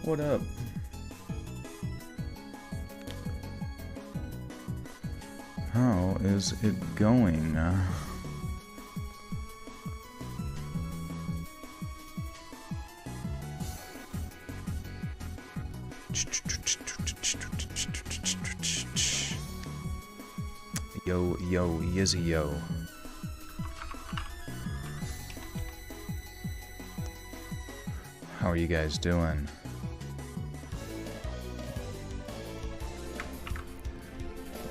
What up? How is it going? Yo, yizzy, yo. How are you guys doing?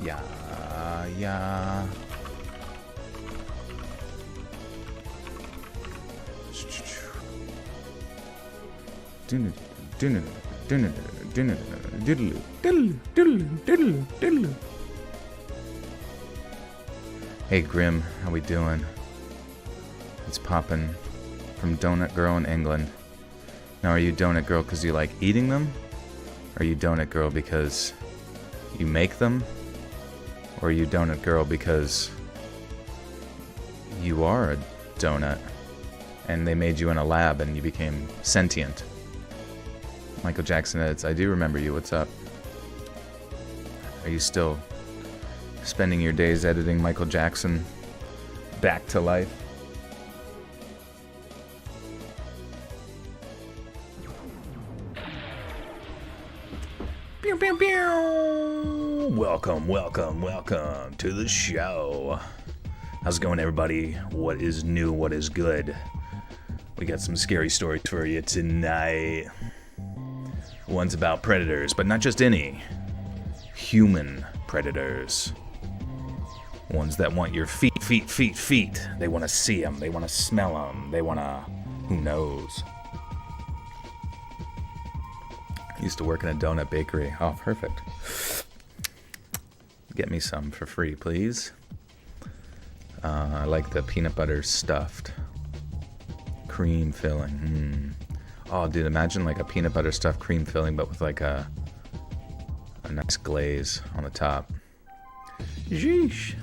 Yeah. Hey Grim, how we doing? It's poppin' from Donut Girl in England. Now, are you Donut Girl because you like eating them? Or are you Donut Girl because you make them? Or are you Donut Girl because you are a donut and they made you in a lab and you became sentient? Michael Jackson edits, I do remember you, what's up? Are you still spending your days editing Michael Jackson back to life? Pew, pew, pew. Welcome to the show. How's it going, everybody? What is new? What is good? We got some scary stories for you tonight. One's about predators, but not just any. Human predators. Ones that want your feet. They want to see them. They want to smell them. They want to... Who knows? I used to work in a donut bakery. Oh, perfect. Get me some for free, please. I like the peanut butter stuffed. Cream filling. Oh, dude, imagine like a peanut butter stuffed cream filling, but with like a nice glaze on the top. Jeesh.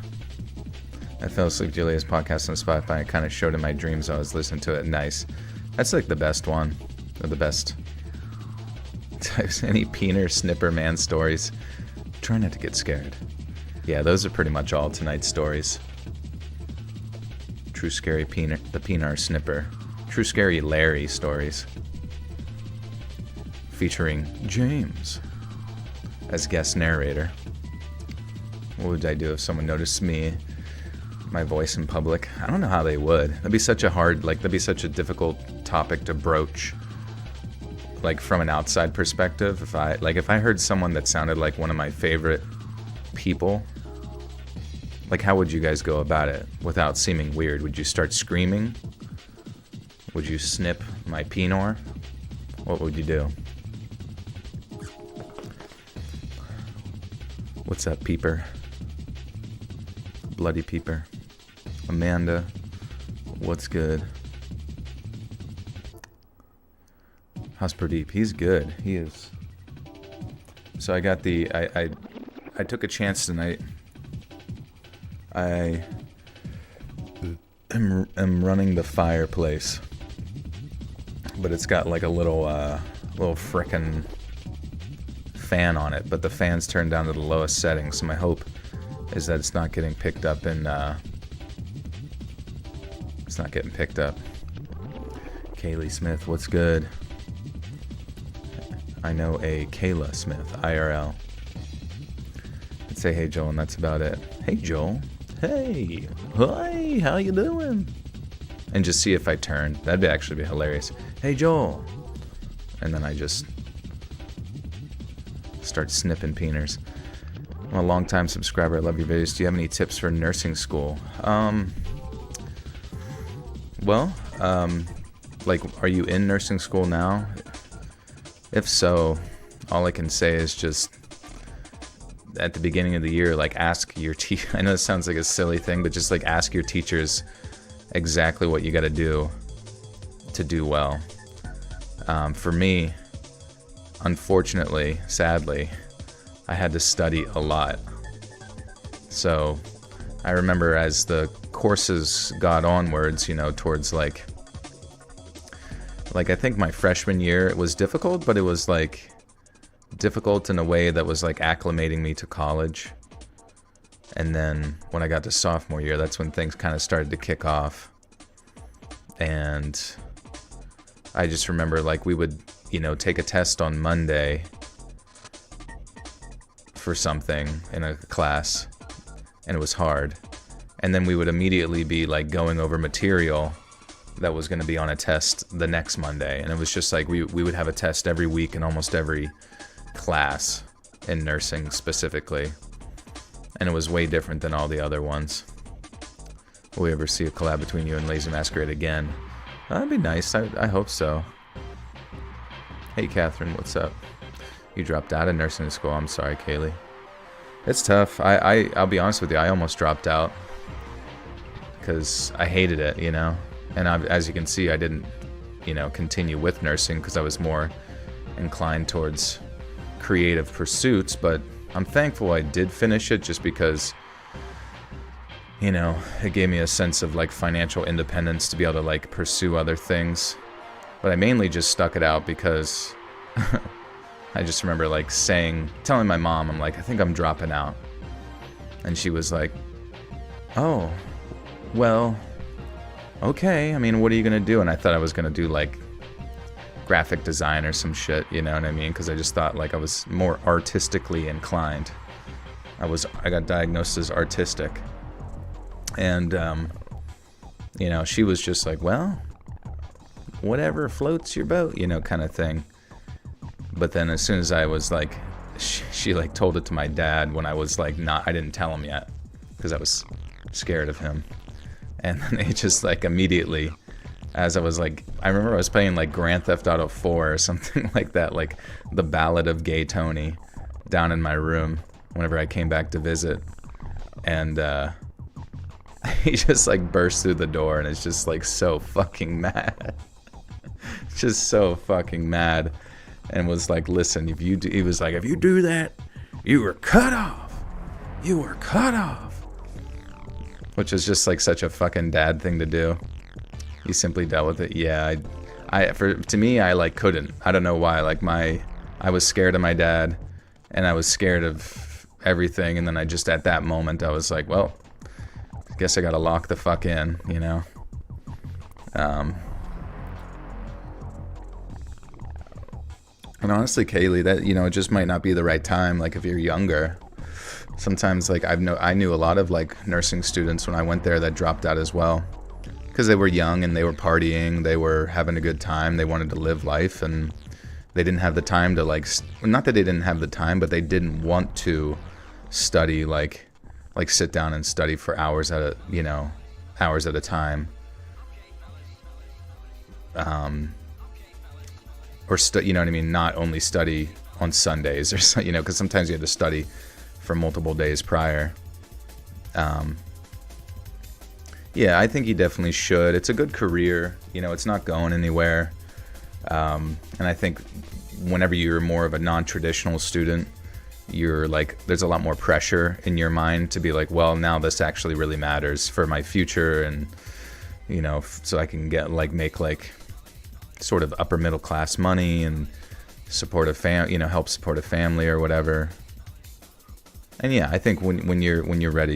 I fell asleep to Julia's podcast on Spotify. I kind of showed in my dreams I was listening to it. Nice. That's like the best one. Or the best. Any peener snipper man stories? Try not to get scared. Yeah, those are pretty much all tonight's stories. True scary peener, the peenar snipper. True scary Larry stories. Featuring James as guest narrator. What would I do if someone noticed my voice in public? I don't know how they would. That'd be such a difficult topic to broach. Like from an outside perspective, if I heard someone that sounded like one of my favorite people, like how would you guys go about it without seeming weird? Would you start screaming? Would you snip my penor? What would you do? What's up, Peeper? Bloody Peeper. Amanda, what's good? How's Pradeep? He's good. He is. So I got I took a chance tonight. I am running the fireplace, but it's got like a little frickin' fan on it, but the fan's turned down to the lowest setting, so my hope is that it's not getting picked up it's not getting picked up. Kaylee Smith, what's good? I know a Kayla Smith, IRL. I'd say hey Joel, and that's about it. Hey Joel. Hey. Hi, how you doing? And just see if I turn. That'd actually be hilarious. Hey Joel. And then I just start snipping peeners. I'm a long-time subscriber. I love your videos. Do you have any tips for nursing school? Like, are you in nursing school now? If so, all I can say is just at the beginning of the year, like ask your I know this sounds like a silly thing, but just like ask your teachers exactly what you got to do well. For me, unfortunately, sadly, I had to study a lot. So I remember as the courses got onwards, towards like Like, I think my freshman year, it was difficult, but it was, like, difficult in a way that was, like, acclimating me to college. And then when I got to sophomore year, that's when things kind of started to kick off. And I just remember, like, we would, you know, take a test on Monday for something in a class, and it was hard. And then we would immediately be, like, going over material that was going to be on a test the next Monday. And it was just like we would have a test every week in almost every class in nursing specifically. And it was way different than all the other ones. Will we ever see a collab between you and Lazy Masquerade again? That'd be nice. I hope so. Hey, Catherine, what's up? You dropped out of nursing school. I'm sorry, Kaylee. It's tough. I'll be honest with you. I almost dropped out because I hated it, you know? And as you can see, I didn't, you know, continue with nursing because I was more inclined towards creative pursuits. But I'm thankful I did finish it just because, you know, it gave me a sense of, like, financial independence to be able to, like, pursue other things. But I mainly just stuck it out because I just remember, like, telling my mom, I'm like, I think I'm dropping out. And she was like, oh, well, okay, I mean, what are you gonna do? And I thought I was gonna do, like, graphic design or some shit, you know what I mean? Because I just thought, like, I was more artistically inclined. I got diagnosed as artistic. And, you know, she was just like, well, whatever floats your boat, you know, kind of thing. But then as soon as I was, like, she like, told it to my dad when I was, like, I didn't tell him yet because I was scared of him. And then they just, like, immediately, as I was, like, I remember I was playing, like, Grand Theft Auto 4 or something like that, like the Ballad of Gay Tony, down in my room whenever I came back to visit. And he just, like, burst through the door and is just, like, so fucking mad. Just so fucking mad. And was like, listen, he was like, if you do that, you were cut off. You were cut off. Which is just, like, such a fucking dad thing to do. He simply dealt with it. Yeah, to me, I, like, couldn't. I don't know why. Like, I was scared of my dad, and I was scared of everything. And then I just, at that moment, I was like, well, I guess I gotta lock the fuck in, you know? And honestly, Kaylee, that, you know, it just might not be the right time. Like, if you're younger, sometimes, like, I knew a lot of, like, nursing students when I went there that dropped out as well, because they were young and they were partying, they were having a good time, they wanted to live life, and they didn't have the time to, like, not that they didn't have the time, but they didn't want to study, like sit down and study for hours at a time. Or you know what I mean? Not only study on Sundays or so, you know, because sometimes you had to study for multiple days prior. Yeah, I think you definitely should. It's a good career. You know, it's not going anywhere. And I think whenever you're more of a non-traditional student, you're like, there's a lot more pressure in your mind to be like, well, now this actually really matters for my future, and, you know, so I can make sort of upper middle class money and support help support a family or whatever. And yeah, I think when you're ready,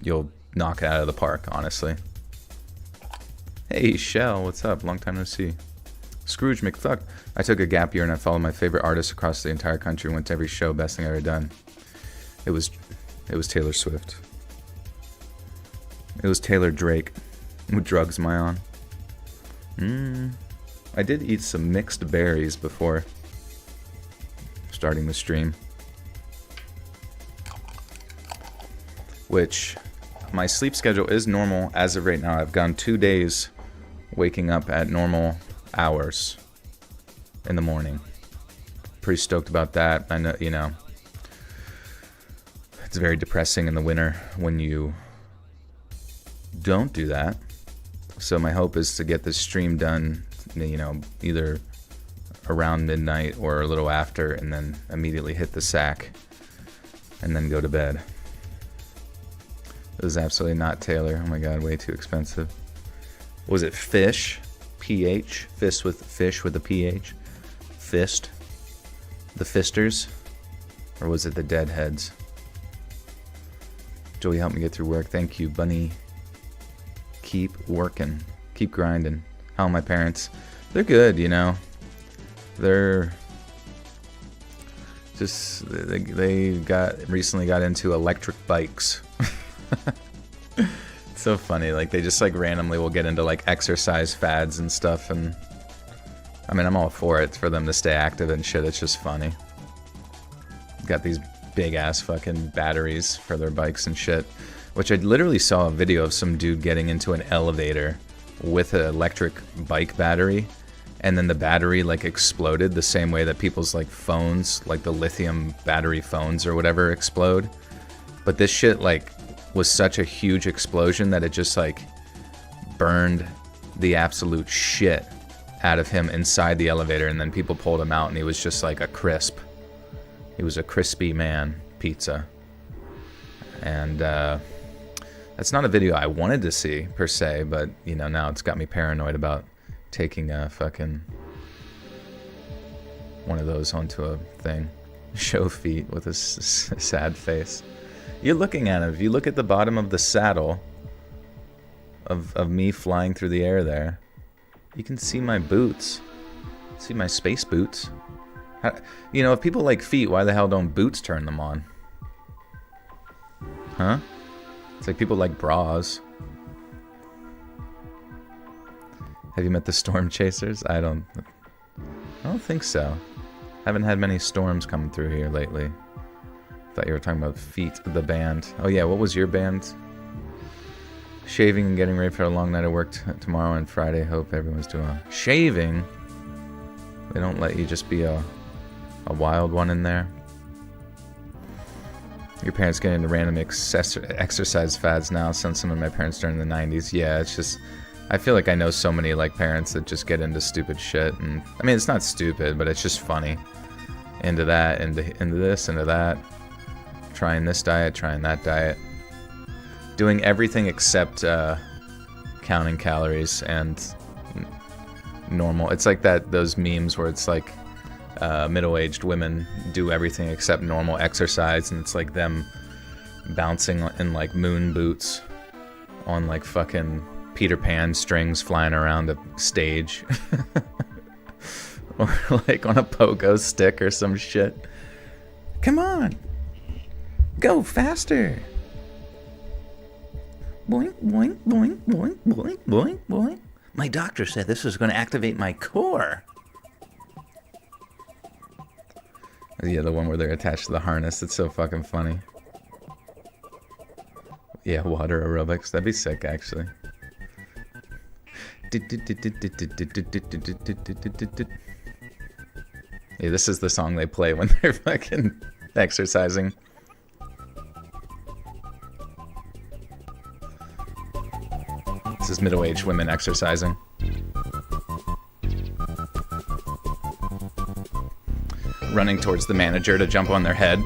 you'll knock it out of the park, honestly. Hey, Shell, what's up? Long time no see. Scrooge McFuck. I took a gap year and I followed my favorite artists across the entire country. Went to every show. Best thing I ever done. It was Taylor Swift. It was Taylor Drake. What drugs am I on? I did eat some mixed berries before starting the stream, which my sleep schedule is normal as of right now. I've gone 2 days waking up at normal hours in the morning. Pretty stoked about that. I know, you know, it's very depressing in the winter when you don't do that. So my hope is to get this stream done, you know, either around midnight or a little after, and then immediately hit the sack and then go to bed. It was absolutely not Taylor. Oh my god, way too expensive. Was it Fish? PH. Fist with fish with a PH. Fist. The Fisters. Or was it the Deadheads? Joey, help me get through work. Thank you, Bunny. Keep working. Keep grinding. How are my parents? They're good, you know. They're just, they recently got into electric bikes. It's so funny. Like, they just like randomly will get into like exercise fads and stuff, and I mean, I'm all for it, for them to stay active and shit. It's just funny. Got these big ass fucking batteries for their bikes and shit, which I literally saw a video of some dude getting into an elevator with an electric bike battery, and then the battery like exploded the same way that people's like phones, like the lithium battery phones or whatever, explode. But this shit like was such a huge explosion that it just like burned the absolute shit out of him inside the elevator, and then people pulled him out and he was just like a crisp. He was a crispy man pizza. And that's not a video I wanted to see per se, but you know, now it's got me paranoid about taking a fucking one of those onto a thing. Show feet with a sad face. You're looking at him. If you look at the bottom of the saddle of me flying through the air there, you can see my boots. See my space boots. You know, if people like feet, why the hell don't boots turn them on? Huh? It's like people like bras. Have you met the storm chasers? I don't think so. Haven't had many storms come through here lately. Thought you were talking about Feet, the band. Oh yeah, what was your band? Shaving and getting ready for a long night of work tomorrow and Friday. Hope everyone's doing well. Shaving? They don't let you just be a wild one in there. Your parents get into random exercise fads now. Since some of my parents during the 90s. Yeah, it's just, I feel like I know so many like parents that just get into stupid shit, and I mean, it's not stupid, but it's just funny. Into that, into this, into that. Trying this diet, trying that diet. Doing everything except counting calories and normal. It's like those memes where it's like middle-aged women do everything except normal exercise, and it's like them bouncing in like moon boots on like fucking Peter Pan strings flying around a stage. Or like on a pogo stick or some shit. Come on, go faster. Boing, boing, boing, boing, boing, boing, boing. My doctor said this was going to activate my core. Yeah, the one where they're attached to the harness. It's so fucking funny. Yeah, water aerobics. That'd be sick, actually. Yeah, this is the song they play when they're fucking exercising. This is middle-aged women exercising. Running towards the manager to jump on their head.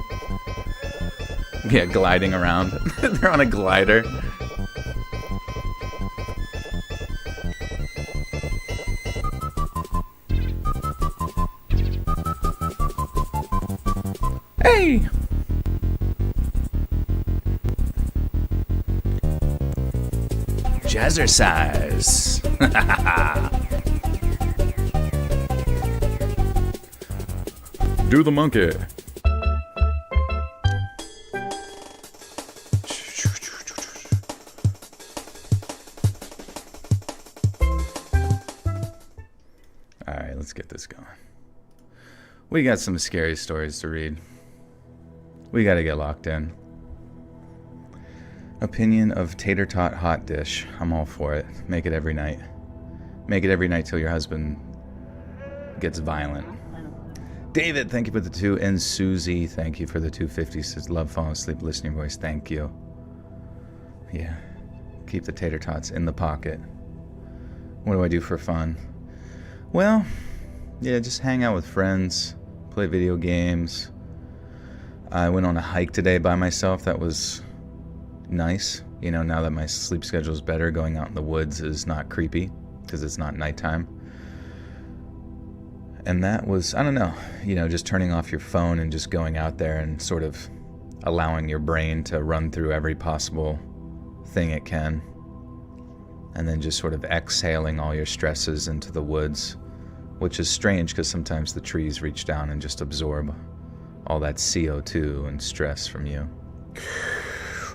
Yeah, gliding around. They're on a glider. Hey! Jazzercise. Do the monkey. Alright, let's get this going. We got some scary stories to read. We gotta get locked in. Opinion of tater tot hot dish. I'm all for it. Make it every night. Make it every night till your husband gets violent. David, thank you for the 2. And Susie, thank you for the 250. Says, love falling asleep, listening voice. Thank you. Yeah. Keep the tater tots in the pocket. What do I do for fun? Well, yeah, just hang out with friends. Play video games. I went on a hike today by myself. That was nice. You know, now that my sleep schedule is better, going out in the woods is not creepy because it's not nighttime. And that was, I don't know, just turning off your phone and just going out there and sort of allowing your brain to run through every possible thing it can. And then just sort of exhaling all your stresses into the woods, which is strange because sometimes the trees reach down and just absorb all that CO2 and stress from you.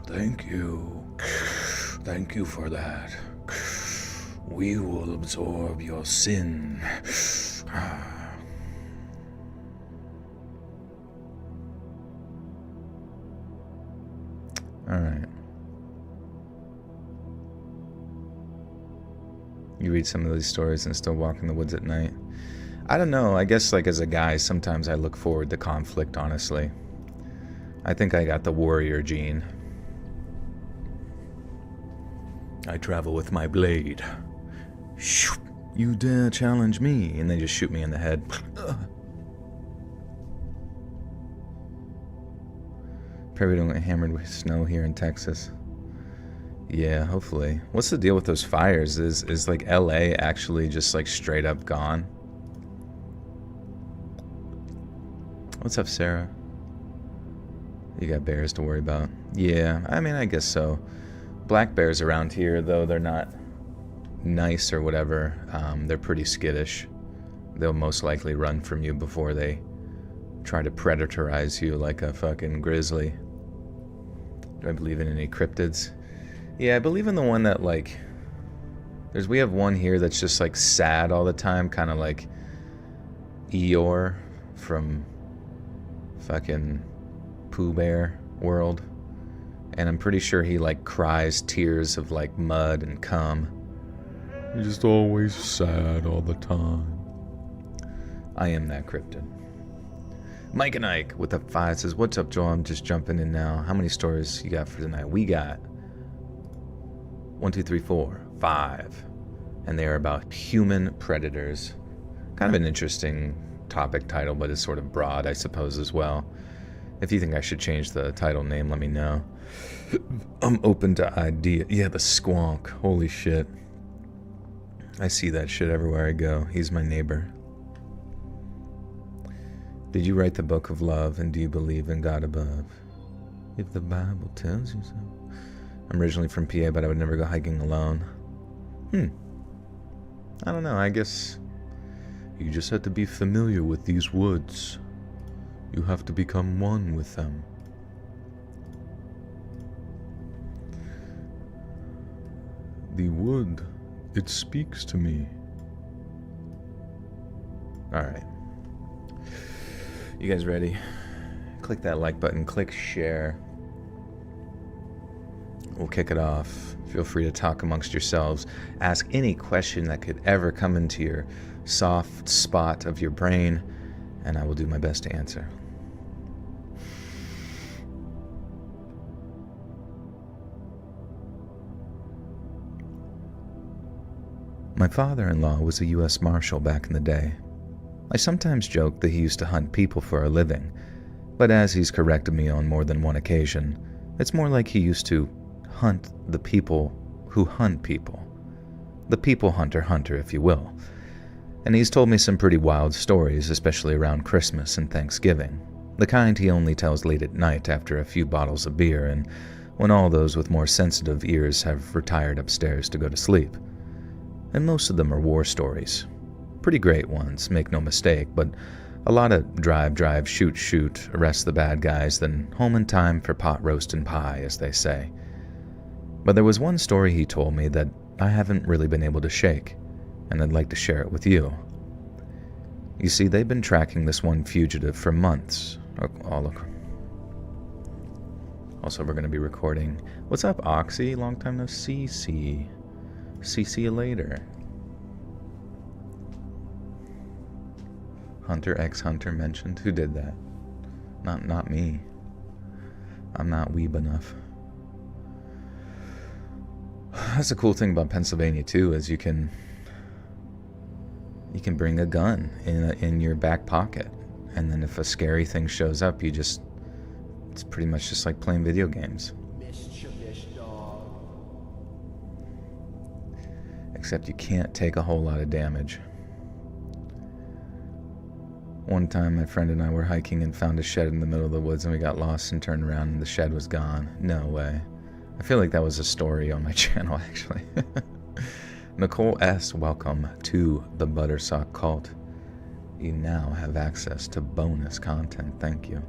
Thank you. Thank you for that. We will absorb your sin. All right. You read some of these stories and still walk in the woods at night. I don't know. I guess like as a guy, sometimes I look forward to conflict, honestly. I think I got the warrior gene. I travel with my blade. You dare challenge me, and they just shoot me in the head. Pray we don't get hammered with snow here in Texas. Yeah, hopefully. What's the deal with those fires? Is like LA actually just like straight up gone? What's up, Sarah? You got bears to worry about. Yeah, I mean, I guess so. Black bears around here, though they're not nice or whatever, they're pretty skittish. They'll most likely run from you before they try to predatorize you like a fucking grizzly. Do I believe in any cryptids? Yeah, I believe in the one that like we have one here that's just like sad all the time, kind of like Eeyore from fucking Pooh Bear world. And I'm pretty sure he like cries tears of like mud and cum. He's just always sad all the time. I am that cryptid. Mike and Ike with a 5 says, what's up, Joel? I'm just jumping in now. How many stories you got for tonight? We got 1, 2, 3, 4, 5. And they are about human predators. Kind of an interesting topic title, but it's sort of broad, I suppose, as well. If you think I should change the title name, let me know. I'm open to idea. Yeah, the squonk. Holy shit. I see that shit everywhere I go. He's my neighbor. Did you write the book of love, and do you believe in God above? If the Bible tells you so. I'm originally from PA, but I would never go hiking alone. I don't know. I guess you just have to be familiar with these woods. You have to become one with them. The wood, it speaks to me. Alright. You guys ready? Click that like button, click share. We'll kick it off. Feel free to talk amongst yourselves. Ask any question that could ever come into your soft spot of your brain, and I will do my best to answer. My father-in-law was a U.S. Marshal back in the day. I sometimes joke that he used to hunt people for a living, but as he's corrected me on more than one occasion, it's more like he used to hunt the people who hunt people. The people hunter, if you will. And he's told me some pretty wild stories, especially around Christmas and Thanksgiving. The kind he only tells late at night after a few bottles of beer and when all those with more sensitive ears have retired upstairs to go to sleep. And most of them are war stories. Pretty great ones, make no mistake, but a lot of drive, shoot, arrest the bad guys, then home in time for pot roast and pie, as they say. But there was one story he told me that I haven't really been able to shake, and I'd like to share it with you. You see, they've been tracking this one fugitive for months. Also, we're going to be recording. What's up, Oxy? Long time no see. See you later. Hunter x Hunter mentioned. Who did that? Not me. I'm not weeb enough. That's the cool thing about Pennsylvania too, is you can bring a gun in your back pocket, and then if a scary thing shows up, it's pretty much just like playing video games. Except you can't take a whole lot of damage. One time my friend and I were hiking and found a shed in the middle of the woods, and we got lost and turned around and the shed was gone. No way. I feel like that was a story on my channel, actually. Nicole S., welcome to the Buttersock Cult. You now have access to bonus content. Thank you.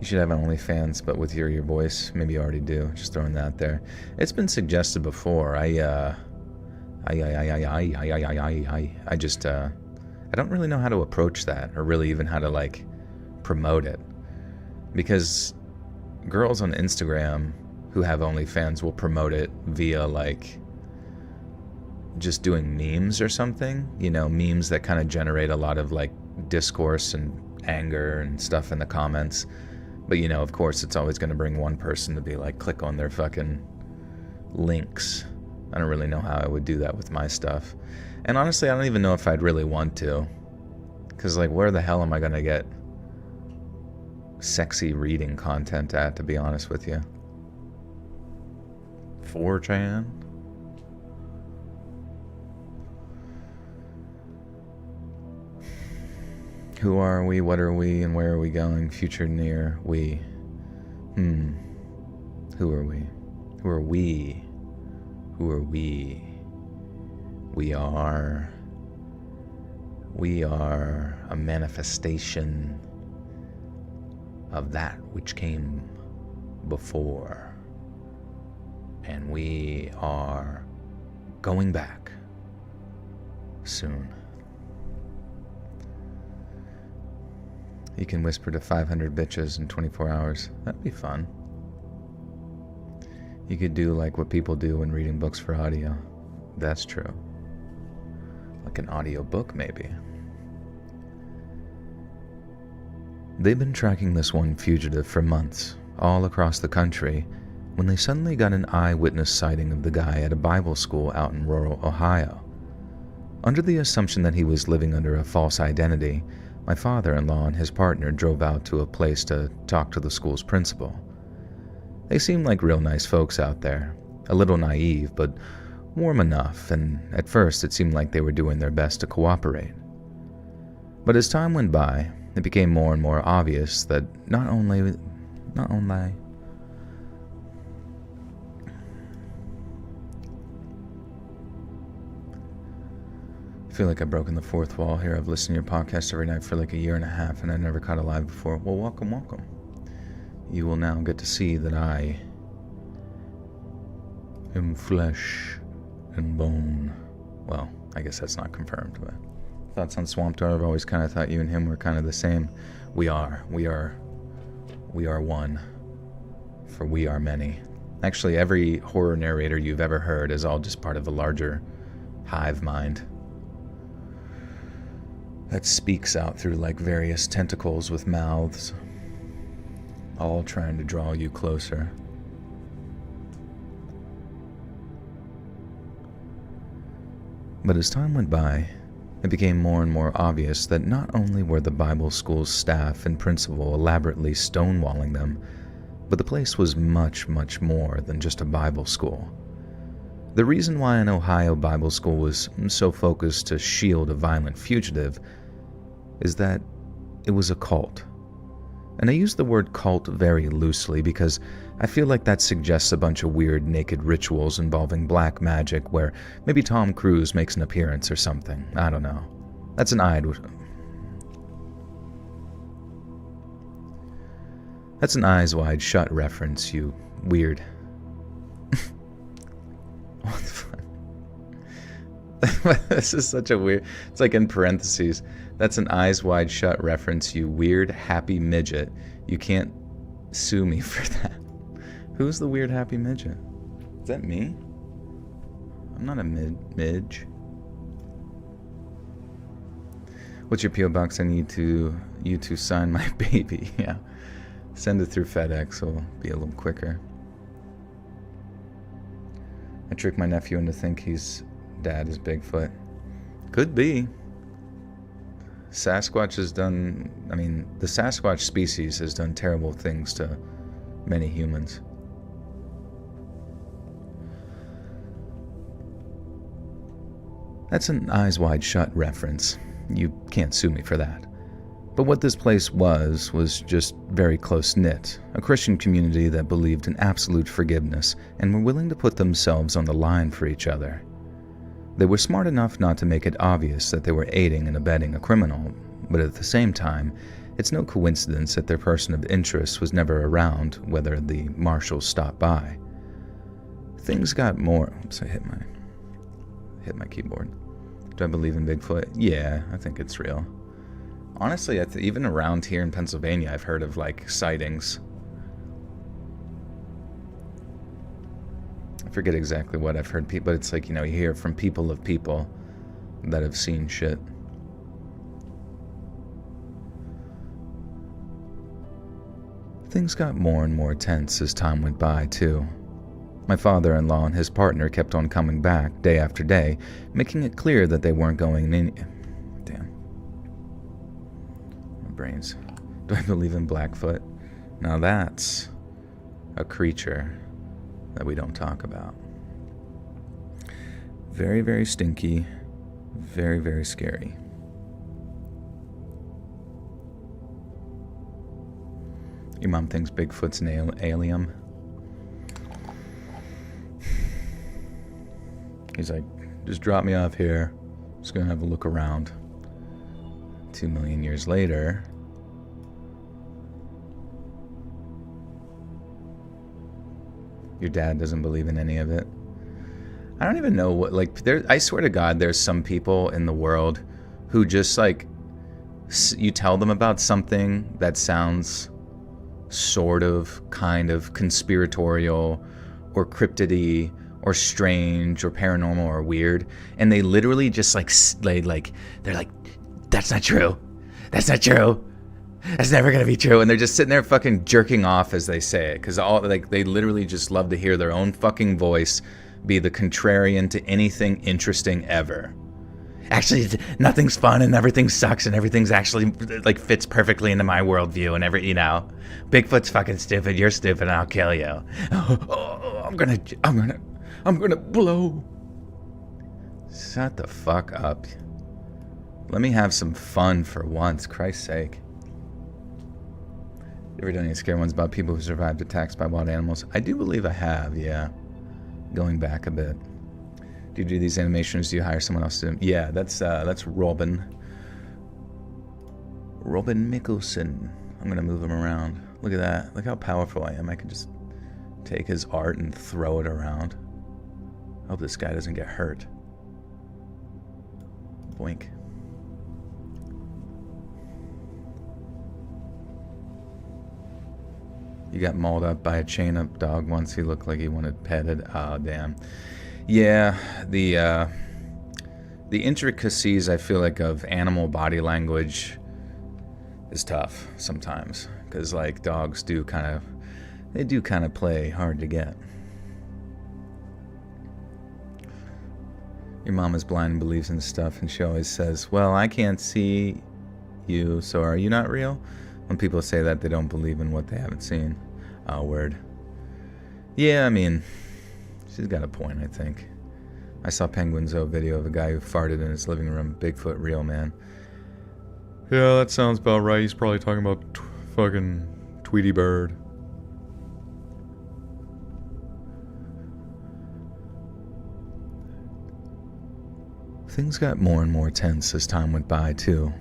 You should have an OnlyFans, but with your voice. Maybe you already do. Just throwing that there. It's been suggested before. I don't really know how to approach that, or really even how to like promote it, because girls on Instagram who have OnlyFans will promote it via like just doing memes or something, you know, memes that kind of generate a lot of like discourse and anger and stuff in the comments. But you know, of course, it's always going to bring one person to be like, click on their fucking links. I don't really know how I would do that with my stuff. And honestly, I don't even know if I'd really want to. Because, like, where the hell am I going to get sexy reading content at, to be honest with you? 4chan? Who are we? What are we? And where are we going? Future near. We. Who are we? Who are we? Who are we? We are a manifestation of that which came before. And we are going back soon. You can whisper to 500 bitches in 24 hours. That'd be fun. You could do like what people do when reading books for audio. That's true. Like an audio book, maybe. They've been tracking this one fugitive for months, all across the country, when they suddenly got an eyewitness sighting of the guy at a Bible school out in rural Ohio. Under the assumption that he was living under a false identity, my father-in-law and his partner drove out to a place to talk to the school's principal. They seemed like real nice folks out there, a little naive, but warm enough, and at first it seemed like they were doing their best to cooperate. But as time went by, it became more and more obvious that not only I feel like I've broken the fourth wall here. I've listened to your podcast every night for like a year and a half, and I never caught a live before. Well, welcome. You will now get to see that I am flesh and bone. Well, I guess that's not confirmed, but thoughts on Swamp Dog? I've always kind of thought you and him were kind of the same. We are one, for we are many. Actually, every horror narrator you've ever heard is all just part of a larger hive mind that speaks out through like various tentacles with mouths, all trying to draw you closer. But as time went by, it became more and more obvious that not only were the Bible school's staff and principal elaborately stonewalling them, but the place was much, much more than just a Bible school. The reason why an Ohio Bible school was so focused to shield a violent fugitive is that it was a cult. And I use the word cult very loosely because I feel like that suggests a bunch of weird naked rituals involving black magic where maybe Tom Cruise makes an appearance or something. I don't know. That's an eyes wide shut reference, you weird. What the fuck? This is such a weird... It's like in parentheses. That's an eyes wide shut reference, you weird happy midget. You can't sue me for that. Who's the weird happy midget? Is that me? I'm not a midge. What's your P.O. box? I need you to sign my baby. Yeah. Send it through FedEx, so it'll be a little quicker. I tricked my nephew into think his dad is Bigfoot. Could be. Sasquatch has done... I mean, the Sasquatch species has done terrible things to many humans. That's an eyes wide shut reference. You can't sue me for that. But what this place was just very close-knit, a Christian community that believed in absolute forgiveness and were willing to put themselves on the line for each other. They were smart enough not to make it obvious that they were aiding and abetting a criminal, but at the same time, it's no coincidence that their person of interest was never around whether the marshals stopped by. Things got more... Oops, I hit my keyboard. Do I believe in Bigfoot? Yeah, I think it's real. Honestly, even around here in Pennsylvania, I've heard of, like, sightings. I forget exactly what I've heard, but it's like, you know, you hear from people of people that have seen shit. Things got more and more tense as time went by, too. My father-in-law and his partner kept on coming back day after day, making it clear that they weren't going in... Damn. My brains. Do I believe in Blackfoot? Now that's a creature that we don't talk about. Very, very stinky. Very, very scary. Your mom thinks Bigfoot's an alien. He's like, just drop me off here. Just gonna have a look around. 2 million years later, your dad doesn't believe in any of it. I don't even know what, like, I swear to God, there's some people in the world who just, like, you tell them about something that sounds sort of, kind of conspiratorial or cryptidy or strange or paranormal or weird, and they literally just they're like, that's not true, that's never gonna be true, and they're just sitting there fucking jerking off as they say it, because they literally just love to hear their own fucking voice be the contrarian to anything interesting ever. Actually, nothing's fun and everything sucks and everything's actually, like, fits perfectly into my worldview and Bigfoot's fucking stupid, you're stupid, and I'll kill you. I'm gonna blow. Shut the fuck up. Let me have some fun for once, Christ's sake. You ever done any scary ones about people who survived attacks by wild animals? I do believe I have, yeah. Going back a bit. Do you do these animations? Do you hire someone else to do them? Yeah, that's Robin Mikalsen. I'm gonna move him around. Look at that. Look how powerful I am. I can just take his art and throw it around. I hope this guy doesn't get hurt. Boink. You got mauled up by a chain-up dog once. He looked like he wanted petted. Oh, damn. Yeah, the intricacies, I feel like, of animal body language is tough sometimes. Because, like, dogs do kind of play hard to get. Your mom is blind and believes in stuff, and she always says, well, I can't see you, so are you not real? When people say that, they don't believe in what they haven't seen. Oh, word. Yeah, I mean, she's got a point, I think. I saw Penguin Zoo video of a guy who farted in his living room. Bigfoot real, man. Yeah, that sounds about right. He's probably talking about fucking Tweety Bird. Things got more and more tense as time went by, too.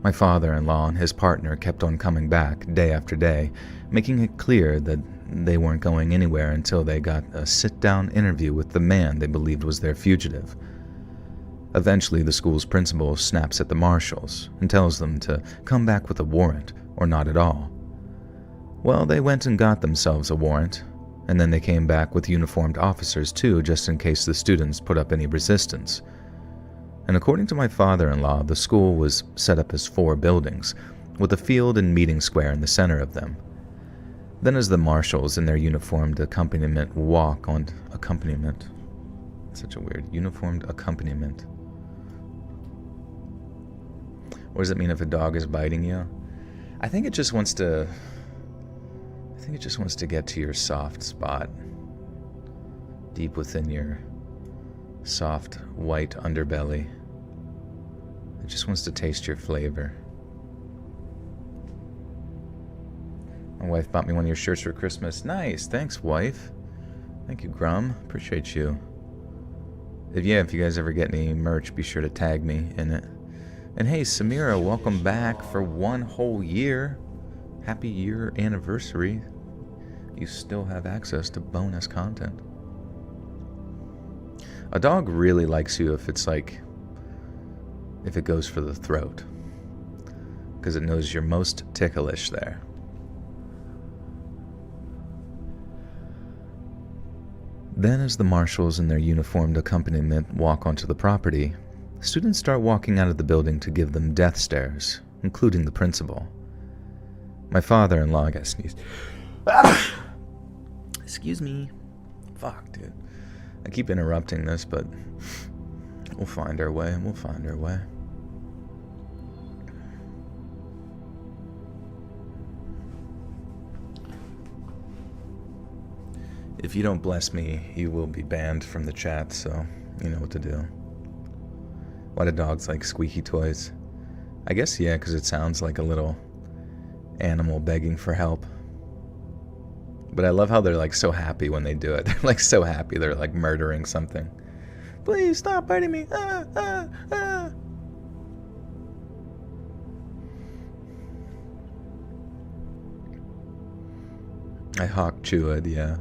My father-in-law and his partner kept on coming back day after day, making it clear that they weren't going anywhere until they got a sit-down interview with the man they believed was their fugitive. Eventually, the school's principal snaps at the marshals and tells them to come back with a warrant or not at all. Well, they went and got themselves a warrant, and then they came back with uniformed officers too, just in case the students put up any resistance. And according to my father-in-law, the school was set up as 4 buildings, with a field and meeting square in the center of them. Then as the marshals in their uniformed accompaniment walk on accompaniment, such a weird uniformed accompaniment. What does it mean if a dog is biting you? I think it just wants to get to your soft spot, deep within your soft white underbelly. It just wants to taste your flavor. My wife bought me one of your shirts for Christmas. Nice. Thanks, wife. Thank you, Grum. Appreciate you. If you guys ever get any merch, be sure to tag me in it. And hey, Samira, welcome back for 1 whole year. Happy year anniversary. You still have access to bonus content. A dog really likes you if it's like, if it goes for the throat, because it knows you're most ticklish there. Then as the marshals and their uniformed accompaniment walk onto the property, students start walking out of the building to give them death stares, including the principal. My father-in-law got sneezed. Excuse me. Fuck, dude. I keep interrupting this, but we'll find our way. We'll find our way. If you don't bless me, you will be banned from the chat, so you know what to do. Why do dogs like squeaky toys? I guess, yeah, because it sounds like a little animal begging for help. But I love how they're like so happy when they do it. They're like so happy they're like murdering something. Please stop biting me. Ah, ah, ah. I hawk chewed, yeah.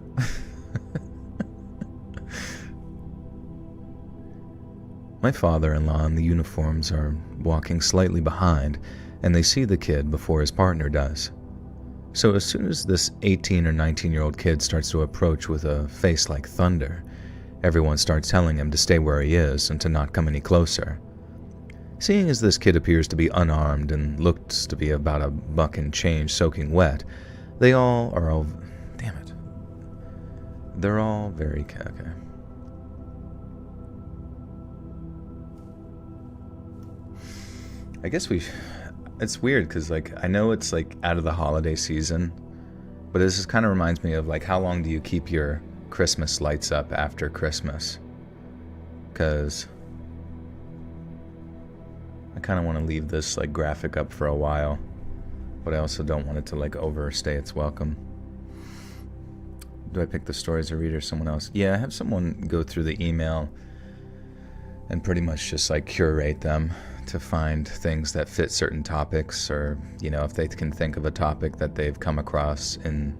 My father-in-law and the uniforms are walking slightly behind, and they see the kid before his partner does. So as soon as this 18 or 19-year-old kid starts to approach with a face like thunder, everyone starts telling him to stay where he is and to not come any closer. Seeing as this kid appears to be unarmed and looks to be about a buck and change soaking wet, they're all very okay. I guess it's weird because like I know it's like out of the holiday season, but this just kind of reminds me of like how long do you keep your Christmas lights up after Christmas? Because I kind of want to leave this like graphic up for a while, but I also don't want it to like overstay its welcome. Do I pick the stories or read or someone else? Yeah, I have someone go through the email and pretty much just like curate them to find things that fit certain topics, or you know, if they can think of a topic that they've come across in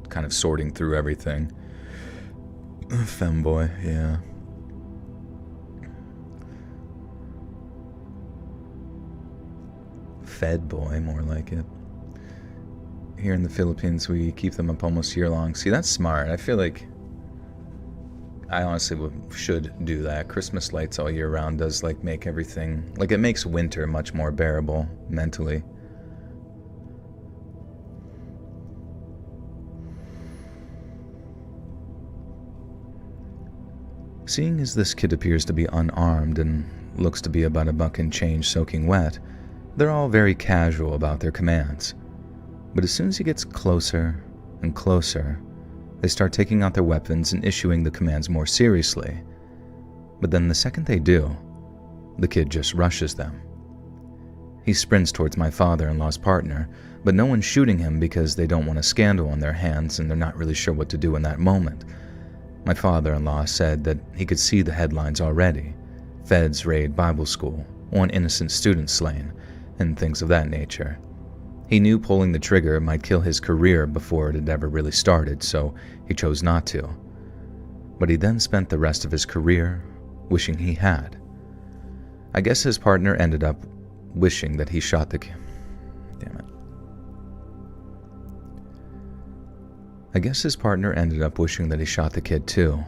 kind of sorting through everything. Femboy, yeah. Fed boy, more like it. Here in the Philippines, we keep them up almost year long. See, that's smart. I feel like I honestly should do that. Christmas lights all year round does like make everything, like it makes winter much more bearable mentally. Seeing as this kid appears to be unarmed and looks to be about a buck and change soaking wet, they're all very casual about their commands. But as soon as he gets closer and closer, they start taking out their weapons and issuing the commands more seriously. But then the second they do, the kid just rushes them. He sprints towards my father-in-law's partner, but no one's shooting him because they don't want a scandal on their hands and they're not really sure what to do in that moment. My father-in-law said that he could see the headlines already. Feds raid Bible school, 1 innocent student slain, and things of that nature. He knew pulling the trigger might kill his career before it had ever really started, so he chose not to. But he then spent the rest of his career wishing he had. I guess his partner ended up wishing that he shot the kid. Damn it. I guess his partner ended up wishing that he shot the kid too,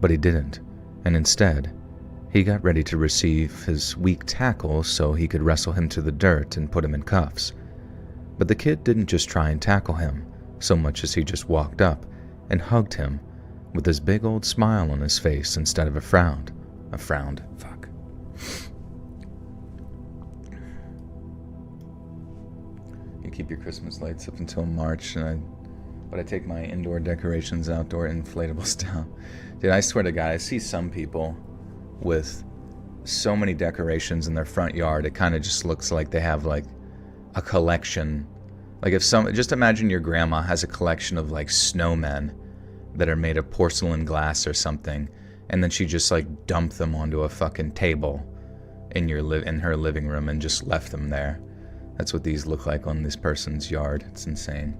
but he didn't, and instead, he got ready to receive his weak tackle so he could wrestle him to the dirt and put him in cuffs. But the kid didn't just try and tackle him, so much as he just walked up and hugged him with his big old smile on his face instead of a frown. A frown. Fuck. You keep your Christmas lights up until March, but I take my indoor decorations, outdoor inflatables down. Dude, I swear to God, I see some people with so many decorations in their front yard. It kind of just looks like they have like a collection. Like if just imagine your grandma has a collection of like snowmen that are made of porcelain glass or something, and then she just like dumped them onto a fucking table in her living room and just left them there. That's what these look like on this person's yard. It's insane.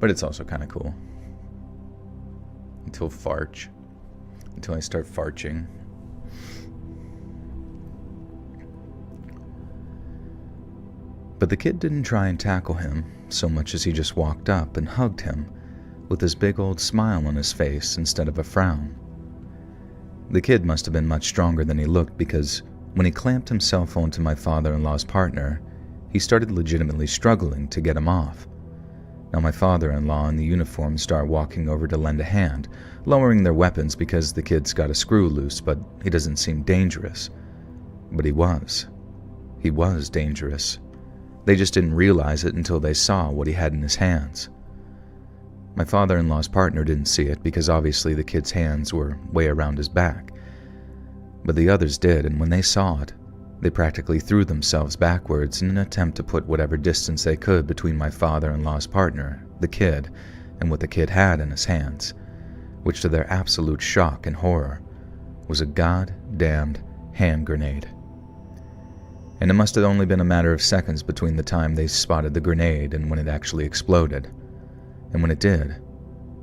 But it's also kind of cool. Until I start farching. But the kid didn't try and tackle him so much as he just walked up and hugged him with his big old smile on his face instead of a frown. The kid must have been much stronger than he looked, because when he clamped himself onto my father-in-law's partner, he started legitimately struggling to get him off. Now my father-in-law and the uniform start walking over to lend a hand, lowering their weapons because the kid's got a screw loose, but he doesn't seem dangerous. But he was. He was dangerous. They just didn't realize it until they saw what he had in his hands. My father-in-law's partner didn't see it because obviously the kid's hands were way around his back. But the others did, and when they saw it, they practically threw themselves backwards in an attempt to put whatever distance they could between my father-in-law's partner, the kid, and what the kid had in his hands, which to their absolute shock and horror was a goddamned hand grenade. And it must have only been a matter of seconds between the time they spotted the grenade and when it actually exploded. And when it did,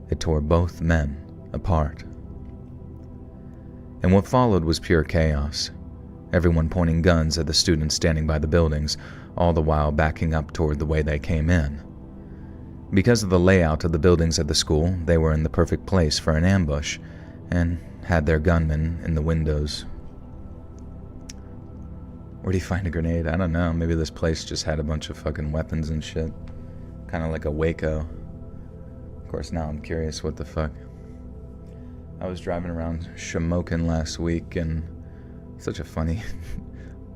it tore both men apart. And what followed was pure chaos. Everyone pointing guns at the students standing by the buildings, all the while backing up toward the way they came in. Because of the layout of the buildings at the school, they were in the perfect place for an ambush, and had their gunmen in the windows. Where'd he find a grenade? I don't know. Maybe this place just had a bunch of fucking weapons and shit. Kind of like a Waco. Of course, now I'm curious what the fuck. I was driving around Shamokin last week, and such a funny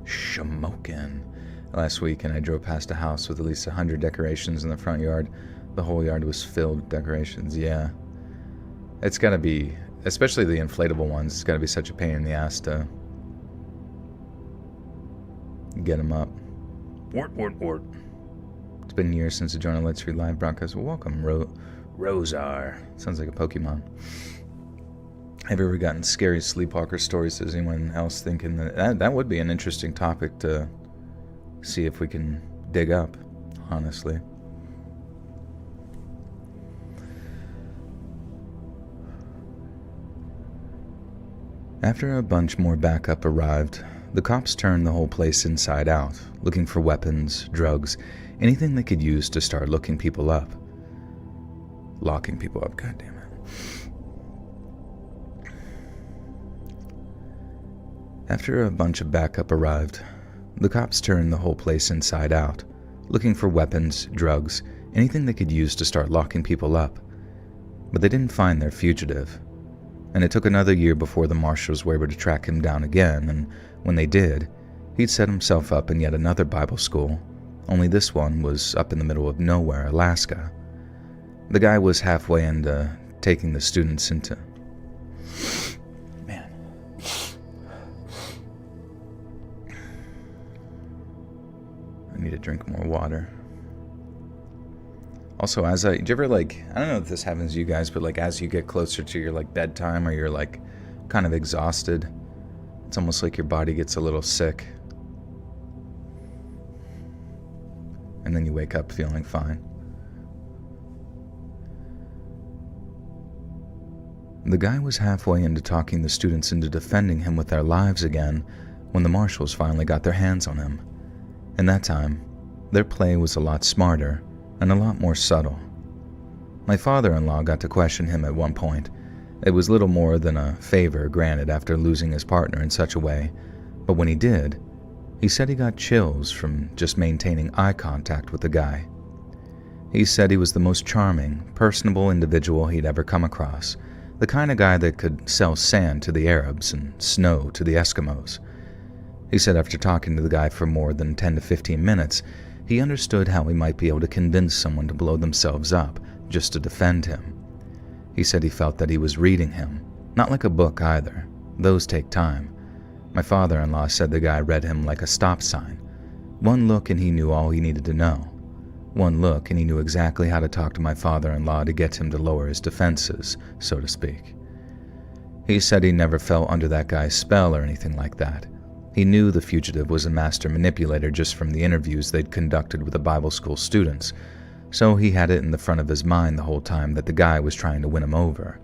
Shamokin last week, and I drove past a house with at least 100 decorations in the front yard. The whole yard was filled with decorations. Yeah, it's gotta be, especially the inflatable ones, it's gotta be such a pain in the ass to get them up. Wart. It's been years since I joined a Let's Read live broadcast. Well, welcome, Rosar. Sounds like a Pokemon. Have you ever gotten scary sleepwalker stories? Is anyone else thinking that would be an interesting topic to see if we can dig up, honestly. After a bunch more backup arrived, the cops turned the whole place inside out, looking for weapons, drugs, anything they could use to start locking people up. Goddammit. After a bunch of backup arrived, the cops turned the whole place inside out, looking for weapons, drugs, anything they could use to start locking people up. But they didn't find their fugitive, and it took another year before the marshals were able to track him down again, and when they did, he'd set himself up in yet another Bible school, only this one was up in the middle of nowhere, Alaska. The guy was halfway into taking the students into... Man. I need to drink more water. Also, do you ever I don't know if this happens to you guys, but as you get closer to your bedtime, or you're kind of exhausted, it's almost like your body gets a little sick. And then you wake up feeling fine. The guy was halfway into talking the students into defending him with their lives again when the marshals finally got their hands on him. And that time, their play was a lot smarter and a lot more subtle. My father-in-law got to question him at one point. It was little more than a favor granted after losing his partner in such a way, but when he did, he said he got chills from just maintaining eye contact with the guy. He said he was the most charming, personable individual he'd ever come across, the kind of guy that could sell sand to the Arabs and snow to the Eskimos. He said after talking to the guy for more than 10 to 15 minutes, he understood how he might be able to convince someone to blow themselves up just to defend him. He said he felt that he was reading him, not like a book either. Those take time. My father-in-law said the guy read him like a stop sign. One look and he knew all he needed to know. One look and he knew exactly how to talk to my father-in-law to get him to lower his defenses, so to speak. He said he never fell under that guy's spell or anything like that. He knew the fugitive was a master manipulator just from the interviews they'd conducted with the Bible school students, so he had it in the front of his mind the whole time that the guy was trying to win him over.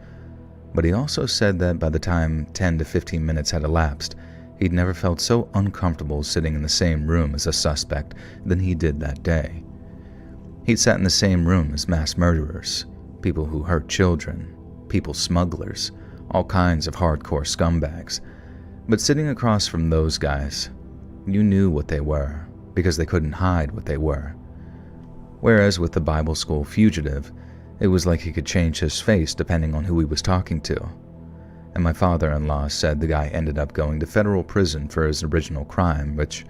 But he also said that by the time 10 to 15 minutes had elapsed, he'd never felt so uncomfortable sitting in the same room as a suspect than he did that day. He'd sat in the same room as mass murderers, people who hurt children, people smugglers, all kinds of hardcore scumbags. But sitting across from those guys, you knew what they were, because they couldn't hide what they were. Whereas with the Bible school fugitive, it was like he could change his face depending on who he was talking to. And my father-in-law said the guy ended up going to federal prison for his original crime, which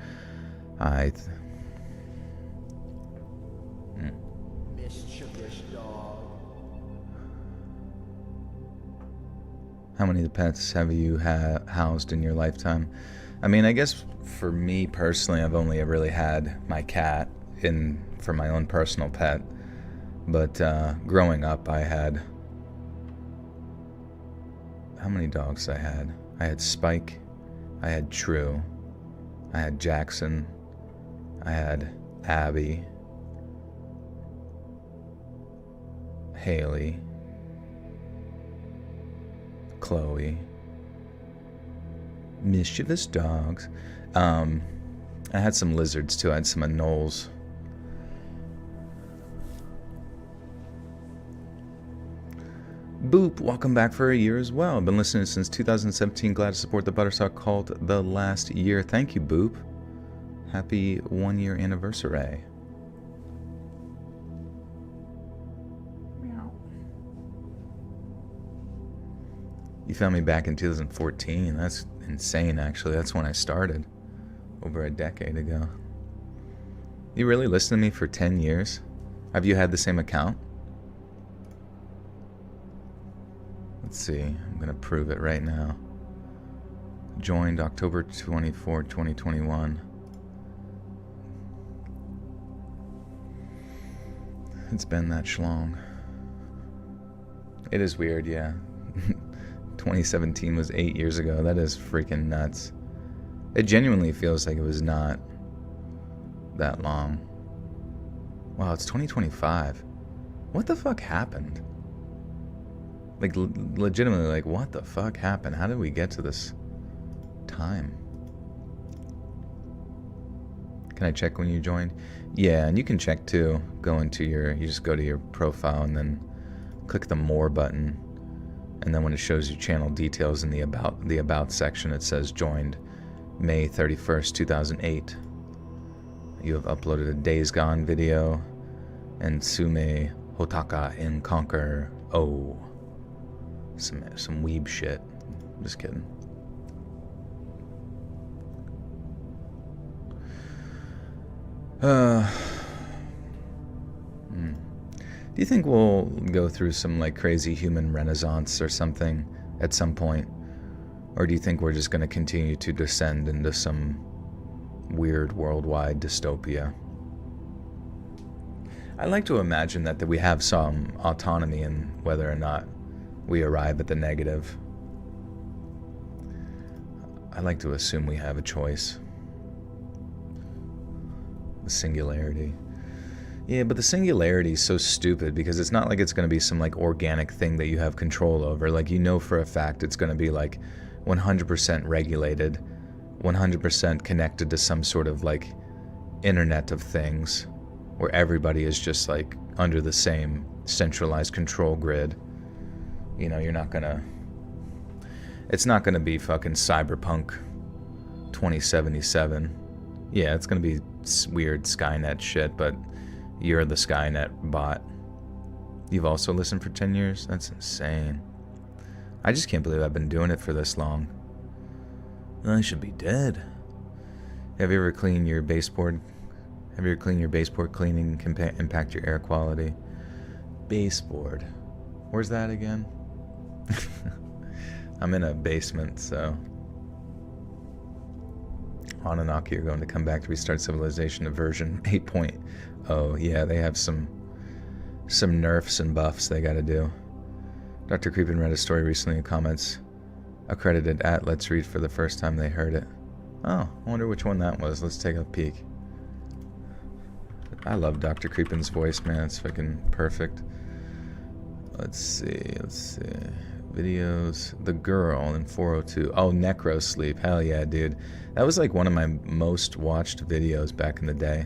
Mischievous dog. How many pets have you housed in your lifetime? I mean, I guess for me personally, I've only really had my cat for my own personal pet. But growing up, I had... How many dogs I had? I had Spike, I had True, I had Jackson, I had Abby, Haley, Chloe, mischievous dogs. I had some lizards too. I had some anoles. Boop, welcome back for a year as well. I've been listening since 2017. Glad to support the Buttersock cult the last year. Thank you, Boop. Happy 1 year anniversary. Meow. You found me back in 2014. That's insane, actually. That's when I started. Over a decade ago. You really listened to me for 10 years? Have you had the same account? Let's see, I'm going to prove it right now. Joined October 24, 2021. It's been that schlong. It is weird, yeah. 2017 was 8 years ago. That is freaking nuts. It genuinely feels like it was not that long. Wow, it's 2025. What the fuck happened? Like, legitimately, like, what the fuck happened? How did we get to this time? Can I check when you joined? Yeah, and you can check too. You just go to your profile and then click the More button. And then when it shows you channel details in the About section, it says joined May 31st, 2008. You have uploaded a Days Gone video and Sume Hotaka in Conquer O. Some weeb shit. Just kidding. Do you think we'll go through some like crazy human renaissance or something at some point? Or do you think we're just going to continue to descend into some weird worldwide dystopia? I like to imagine that we have some autonomy in whether or not we arrive at the negative. I like to assume we have a choice. The singularity. Yeah, but the singularity is so stupid because it's not like it's going to be some like organic thing that you have control over. Like, you know for a fact it's going to be like 100% regulated, 100% connected to some sort of like internet of things where everybody is just like under the same centralized control grid. You know, it's not gonna be fucking Cyberpunk 2077. Yeah, it's gonna be weird Skynet shit, but you're the Skynet bot. You've also listened for 10 years? That's insane. I just can't believe I've been doing it for this long. I should be dead. Have you ever cleaned your baseboard? Have you ever cleaned your baseboard? Cleaning can impact your air quality. Baseboard. Where's that again? I'm in a basement, so... Anunnaki are going to come back to restart civilization to version 8.0. Yeah, they have some nerfs and buffs they gotta do. Dr. Creepin read a story recently in comments accredited at Let's Read for the first time they heard it. Oh, I wonder which one that was. Let's take a peek. I love Dr. Creepin's voice, man. It's fucking perfect. Let's see. Videos. The Girl in 402. Oh, Necro Sleep. Hell yeah, dude. That was like one of my most watched videos back in the day.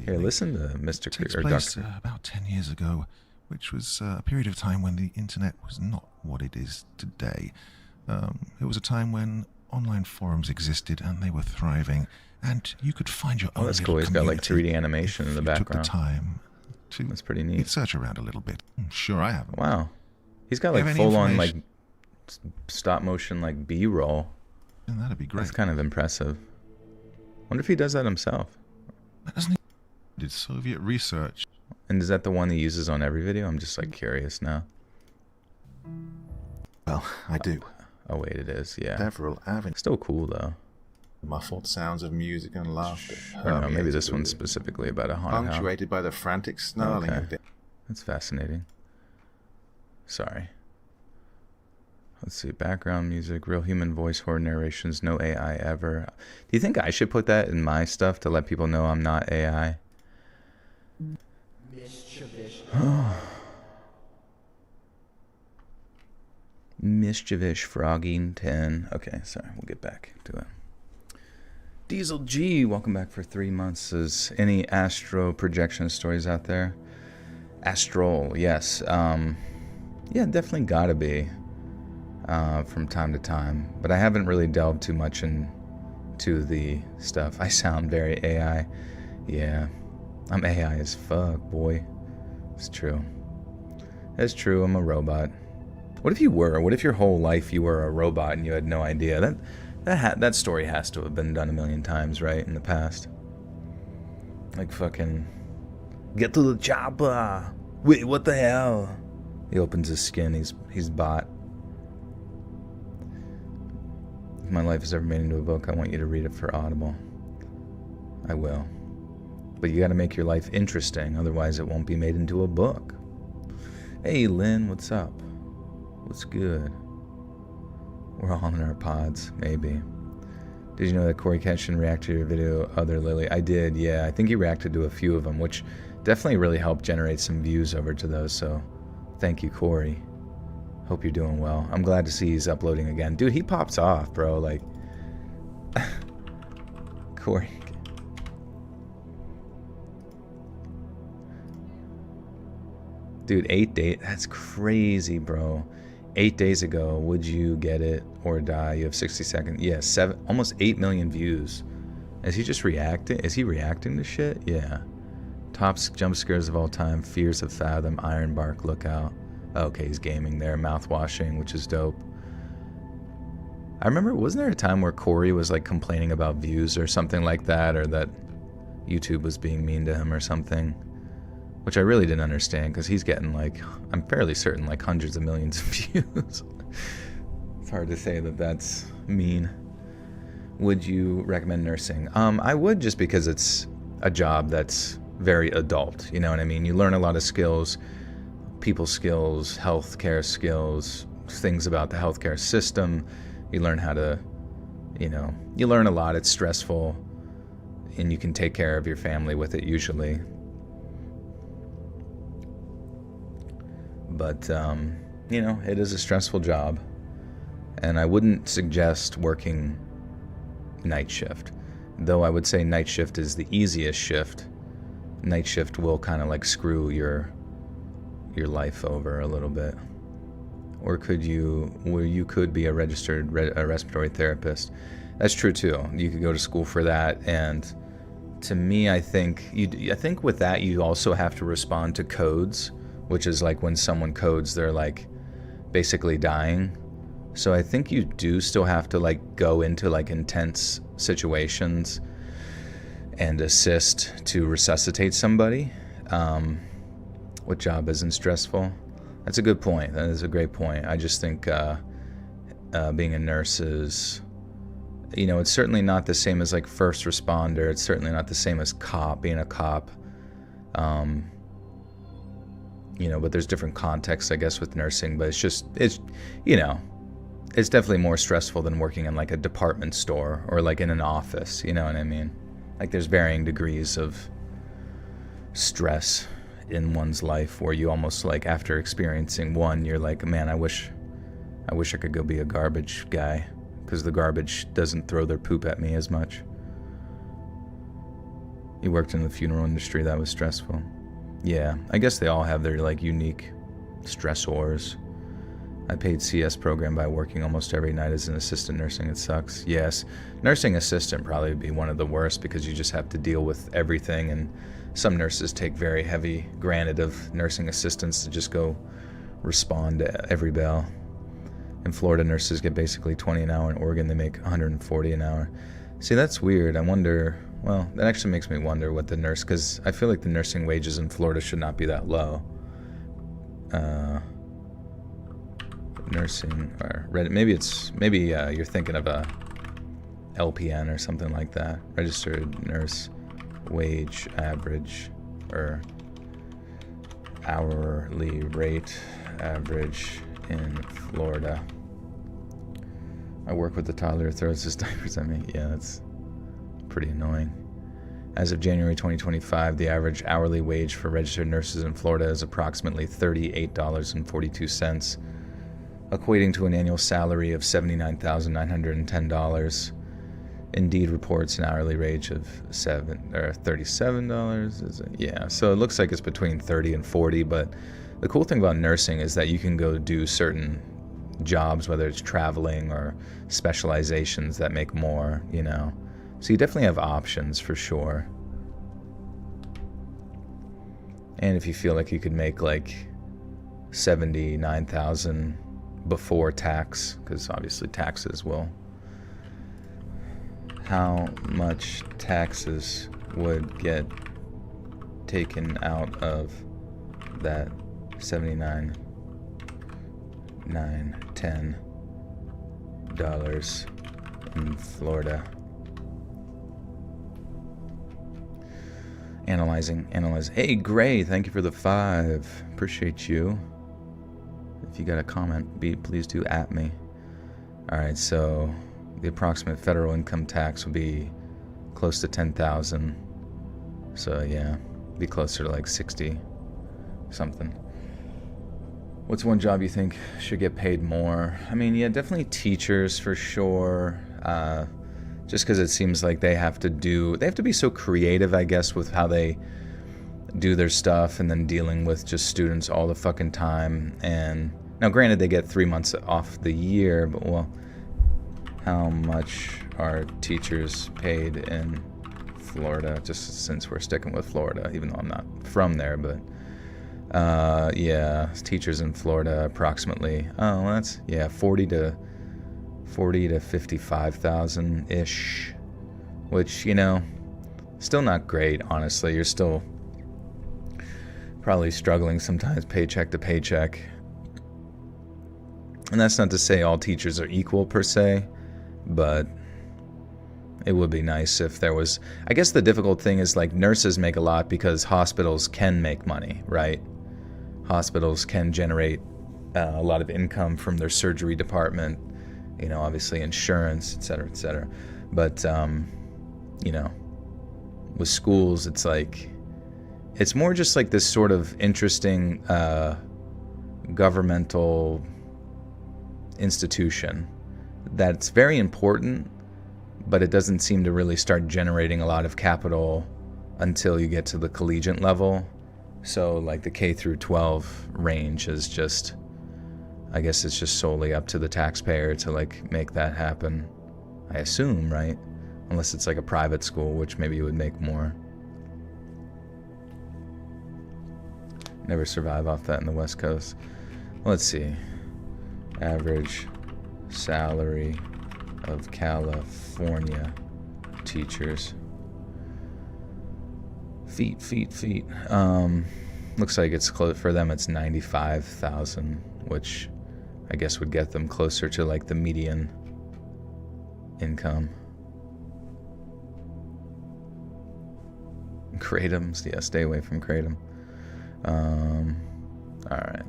Here, listen to Mr. Takes or place Dr. about 10 years ago, which was a period of time when the internet was not what it is today. It was a time when online forums existed and they were thriving, and you could find your own. Oh, that's cool. He's got like 3D animation in the background. Took the time to That's pretty neat. search around a little bit. Sure, I haven't. Wow. He's got like full on like stop motion like B-roll. And that'd be great. That's kind of impressive. Wonder if he does that himself. Doesn't he? Did Soviet research. And is that the one he uses on every video? I'm just like curious now. Well, I do. Oh wait, it is. Yeah. Several avenues. Still cool though. Muffled sounds of music and laughter. I don't know. Maybe this permeated one's the room, specifically about a haunted house. punctuated by the frantic snarling Okay. of the That's fascinating. Sorry. Let's see. Background music, real human voice, horror narrations, no AI ever. Do you think I should put that in my stuff to let people know I'm not AI? Mischievous Mischievous Frogging 10. Okay, sorry. We'll get back to it. Diesel G, welcome back for 3 months. Is any astro projection stories out there? Astral, yes. Yeah, definitely gotta be from time to time. But I haven't really delved too much into the stuff. I sound very AI. Yeah, I'm AI as fuck, boy. It's true. It's true, I'm a robot. What if you were? What if your whole life you were a robot and you had no idea? That story has to have been done a million times, right, in the past. Like fucking, get to the chopper. Wait, what the hell? He opens his skin. He's bot. If my life is ever made into a book, I want you to read it for Audible. I will. But you got to make your life interesting, otherwise it won't be made into a book. Hey, Lynn, what's up? What's good? We're all in our pods, maybe. Did you know that Corey Kenshin reacted to your video, Other Lily? I did, yeah. I think he reacted to a few of them, which definitely really helped generate some views over to those, so thank you, Corey. Hope you're doing well. I'm glad to see he's uploading again. Dude, he pops off, bro, like... Corey... Dude, 8 days, that's crazy, bro. 8 days ago, would you get it or die? You have 60 seconds. Yeah, almost 8 million views. Is he just reacting? Is he reacting to shit? Yeah. Top jump scares of all time. Fears of Fathom. Ironbark. Lookout. Okay, he's gaming there. Mouthwashing, which is dope. I remember, wasn't there a time where Corey was like complaining about views or something like that, or that YouTube was being mean to him or something? Which I really didn't understand, because he's getting like, I'm fairly certain, like hundreds of millions of views. It's hard to say that that's mean. Would you recommend nursing? I would, just because it's a job that's very adult, you know what I mean? You learn a lot of skills, people skills, healthcare skills, things about the healthcare system. You learn how to, you know, you learn a lot. It's stressful, and you can take care of your family with it usually. But, you know, it is a stressful job, and I wouldn't suggest working night shift, though I would say night shift is the easiest shift. Night shift will kind of like screw your life over a little bit. Or you could be a registered respiratory therapist. That's true too. You could go to school for that, and to me, I think with that you also have to respond to codes, which is like when someone codes, they're like basically dying. So I think you do still have to like go into like intense situations and assist to resuscitate somebody. What job isn't stressful? That's a good point. That is a great point. I just think being a nurse is you know, it's certainly not the same as like first responder. It's certainly not the same as being a cop. You know, but there's different contexts, I guess, with nursing. But it's you know, it's definitely more stressful than working in like a department store or like in an office. You know what I mean? Like there's varying degrees of stress in one's life where you almost like after experiencing one, you're like, man, I wish I could go be a garbage guy, because the garbage doesn't throw their poop at me as much. You worked in the funeral industry, that was stressful. Yeah, I guess they all have their like unique stressors. I paid CS program by working almost every night as an assistant nursing. It sucks. Yes, nursing assistant probably would be one of the worst because you just have to deal with everything, and some nurses take very heavy granted of nursing assistants to just go respond to every bell. In Florida, nurses get basically 20 an hour. In Oregon, they make 140 an hour. See, that's weird. I wonder, well, that actually makes me wonder what the nurse, because I feel like the nursing wages in Florida should not be that low. Nursing, or maybe you're thinking of a LPN or something like that. Registered nurse wage average, or hourly rate average in Florida. I work with the toddler who throws his diapers at me. Yeah, that's pretty annoying. As of January 2025, the average hourly wage for registered nurses in Florida is approximately $38.42, equating to an annual salary of $79,910. Indeed reports an hourly wage of $37. Is it? Yeah, so it looks like it's between 30 and 40, but the cool thing about nursing is that you can go do certain jobs, whether it's traveling or specializations that make more, you know. So you definitely have options for sure. And if you feel like you could make like $79,000 before tax, because obviously taxes will, how much taxes would get taken out of that 79,910 dollars in Florida? Analyzing. Hey, Gray, thank you for the 5. Appreciate you. If you got a comment, please do at me. All right, so the approximate federal income tax would be close to $10,000. So yeah, be closer to like 60 something. What's one job you think should get paid more? I mean, yeah, definitely teachers for sure. Just because it seems like they have to be so creative, I guess, with how they do their stuff, and then dealing with just students all the fucking time. And now granted, they get 3 months off the year, but well, how much are teachers paid in Florida? Just since we're sticking with Florida, even though I'm not from there, but yeah, teachers in Florida approximately, that's 40 to 55,000 ish, which, you know, still not great, honestly. You're still probably struggling sometimes paycheck to paycheck. And that's not to say all teachers are equal per se, but it would be nice if there was. I guess the difficult thing is like nurses make a lot because hospitals can make money, right? Hospitals can generate a lot of income from their surgery department, you know, obviously insurance, et cetera, et cetera. But, you know, with schools, it's like, it's more just like this sort of interesting governmental institution that's very important, but it doesn't seem to really start generating a lot of capital until you get to the collegiate level. So like the K through 12 range is just, I guess it's just solely up to the taxpayer to like make that happen, I assume, right? Unless it's like a private school, which maybe you would make more. Never survive off that in the West Coast. Let's see. Average salary of California teachers. Feet. Looks like it's close for them. It's 95,000, which I guess would get them closer to like the median income. Kratums? Yeah, stay away from Kratom. Alright.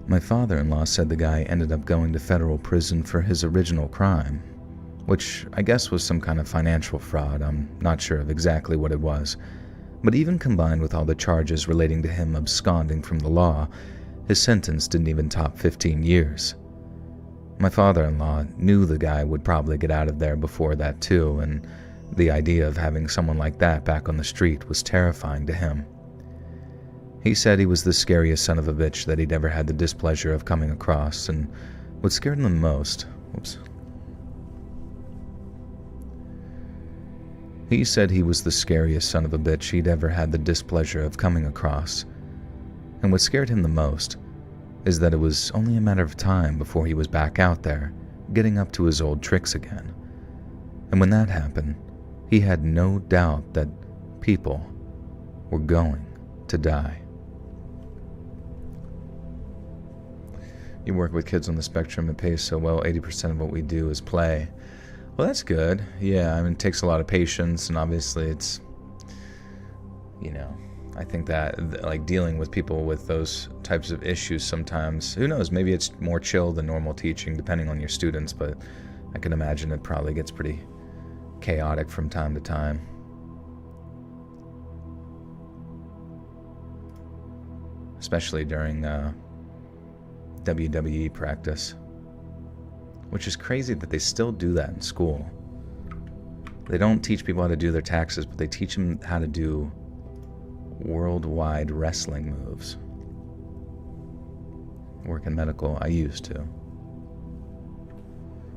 My father-in-law said the guy ended up going to federal prison for his original crime, which I guess was some kind of financial fraud. I'm not sure of exactly what it was. But even combined with all the charges relating to him absconding from the law, his sentence didn't even top 15 years. My father-in-law knew the guy would probably get out of there before that too, and the idea of having someone like that back on the street was terrifying to him. He said he was the scariest son of a bitch that he'd ever had the displeasure of coming across, and what scared him the most... He said he was the scariest son of a bitch he'd ever had the displeasure of coming across. And what scared him the most is that it was only a matter of time before he was back out there, getting up to his old tricks again. And when that happened, he had no doubt that people were going to die. You work with kids on the spectrum, it pays so well, 80% of what we do is play. Well, that's good. Yeah, I mean, it takes a lot of patience, and obviously it's, I think that, like, dealing with people with those types of issues sometimes, who knows, maybe it's more chill than normal teaching, depending on your students, but I can imagine it probably gets pretty chaotic from time to time. Especially during WWE practice. Which is crazy that they still do that in school. They don't teach people how to do their taxes, but they teach them how to do worldwide wrestling moves. Work in medical, I used to.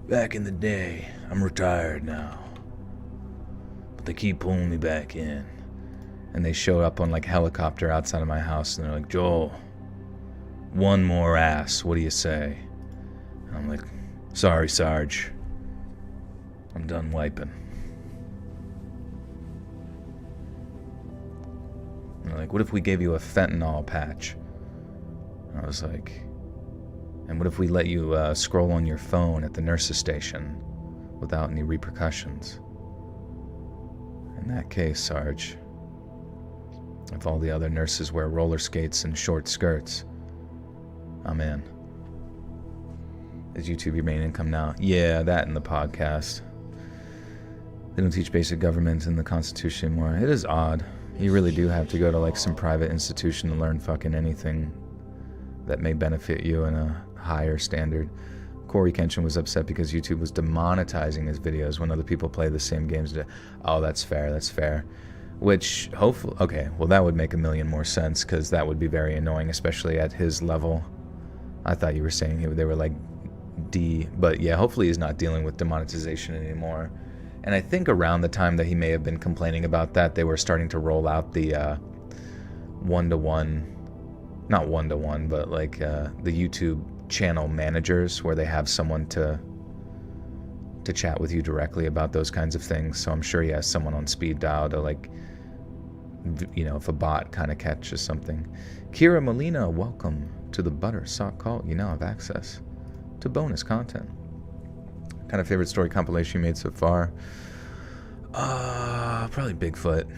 Back in the day, I'm retired now. But they keep pulling me back in. And they show up on like helicopter outside of my house and they're like, Joel, one more ass, what do you say? And I'm like, sorry, Sarge. I'm done wiping. And they're like, what if we gave you a fentanyl patch? And I was like, and what if we let you scroll on your phone at the nurse's station without any repercussions? In that case, Sarge, if all the other nurses wear roller skates and short skirts, I'm in. Is YouTube your main income now? Yeah, that and the podcast. They don't teach basic government in the Constitution anymore. It is odd. You really do have to go to like some private institution to learn fucking anything that may benefit you in a higher standard. Corey Kenshin was upset because YouTube was demonetizing his videos when other people play the same games. Oh, that's fair, that's fair. Which, hopefully, okay, well that would make a million more sense because that would be very annoying, especially at his level. I thought you were saying they were like but yeah, hopefully he's not dealing with demonetization anymore. And I think around the time that he may have been complaining about that, they were starting to roll out the one-to-one, not one-to-one, but like the YouTube channel managers where they have someone to chat with you directly about those kinds of things. So I'm sure he has someone on speed dial to like, if a bot kind of catches something. Kira Molina, welcome to the Butter Sock Cult. You now have access to bonus content. Kind of favorite story compilation you made so far? Probably Bigfoot.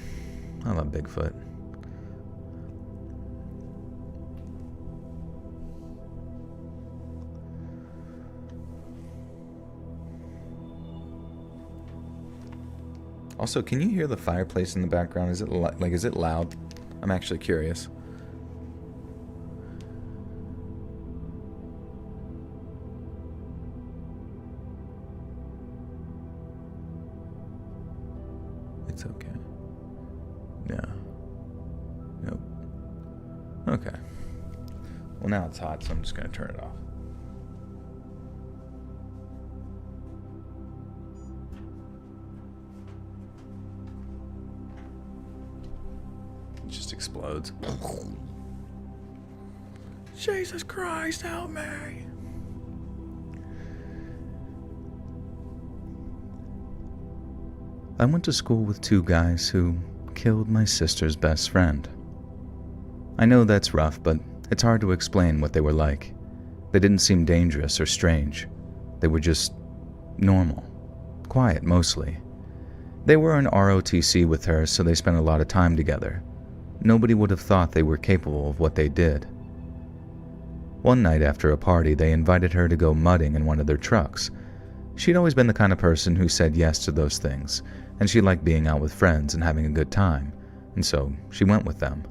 I love Bigfoot. Also, can you hear the fireplace in the background? Is it is it loud? I'm actually curious. It's okay. Yeah. Nope. Okay. Well, now it's hot, so I'm just gonna turn it off. It just explodes. Jesus Christ, help me! I went to school with two guys who killed my sister's best friend. I know that's rough, but it's hard to explain what they were like. They didn't seem dangerous or strange. They were just normal, quiet mostly. They were in ROTC with her, so they spent a lot of time together. Nobody would have thought they were capable of what they did. One night after a party, they invited her to go mudding in one of their trucks. She'd always been the kind of person who said yes to those things, and she liked being out with friends and having a good time, and so she went with them.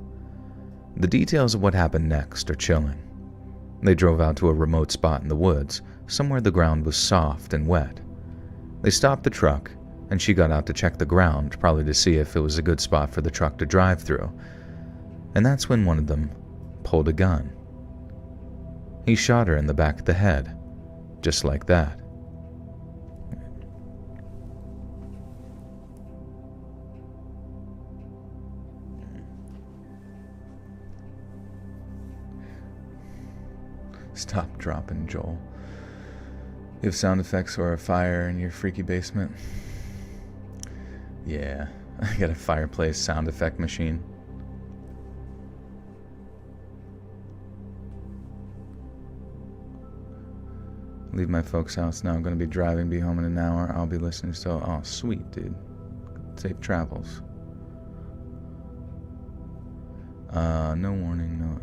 The details of what happened next are chilling. They drove out to a remote spot in the woods, somewhere the ground was soft and wet. They stopped the truck, and she got out to check the ground, probably to see if it was a good spot for the truck to drive through. And that's when one of them pulled a gun. He shot her in the back of the head, just like that. Stop dropping, Joel. You have sound effects or a fire in your freaky basement? Yeah, I got a fireplace sound effect machine. Leave my folks' house now. I'm going to be driving, be home in an hour. I'll be listening still. Oh, sweet, dude. Safe travels. No warning, no.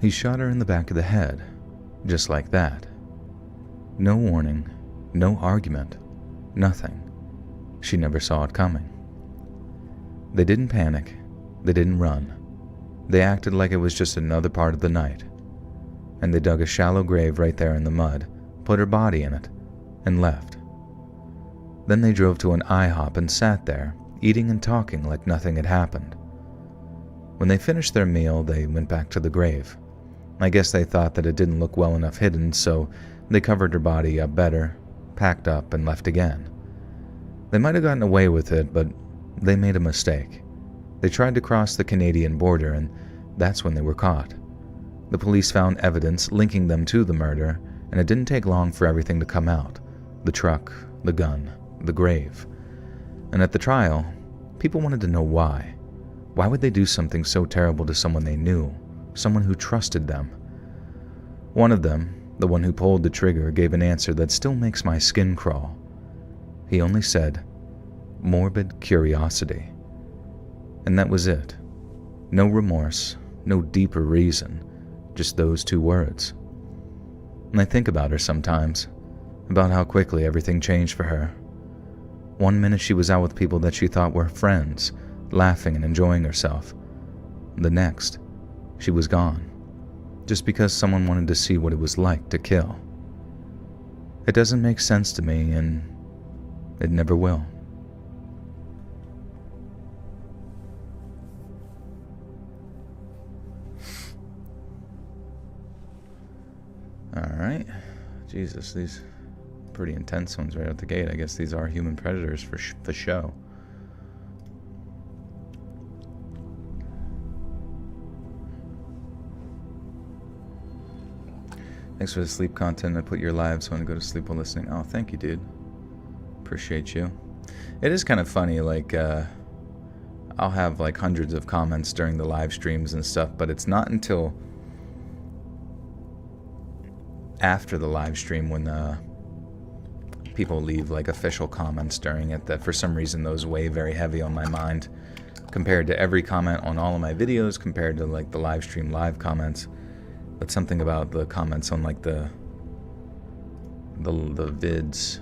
He shot her in the back of the head, just like that. No warning, no argument, nothing. She never saw it coming. They didn't panic. They didn't run. They acted like it was just another part of the night. And they dug a shallow grave right there in the mud, put her body in it, and left. Then they drove to an IHOP and sat there, eating and talking like nothing had happened. When they finished their meal, they went back to the grave. I guess they thought that it didn't look well enough hidden, so they covered her body up better, packed up, and left again. They might have gotten away with it, but they made a mistake. They tried to cross the Canadian border, and that's when they were caught. The police found evidence linking them to the murder, and it didn't take long for everything to come out. The truck, the gun, the grave. And at the trial, people wanted to know why. Why would they do something so terrible to someone they knew, someone who trusted them? One of them, the one who pulled the trigger, gave an answer that still makes my skin crawl. He only said, "Morbid curiosity." And that was it. No remorse, no deeper reason, just those two words. And I think about her sometimes, about how quickly everything changed for her. One minute she was out with people that she thought were friends, laughing and enjoying herself. The next, she was gone, just because someone wanted to see what it was like to kill. It doesn't make sense to me, and it never will. Alright. Jesus, these pretty intense ones right out the gate. I guess these are human predators for show. Thanks for the sleep content. I put your lives when I go to sleep while listening. Oh, thank you, dude. Appreciate you. It is kind of funny, like, I'll have like hundreds of comments during the live streams and stuff, but it's not until after the live stream when people leave like official comments during it that for some reason those weigh very heavy on my mind compared to every comment on all of my videos, compared to like the live stream live comments. But something about the comments on like the vids,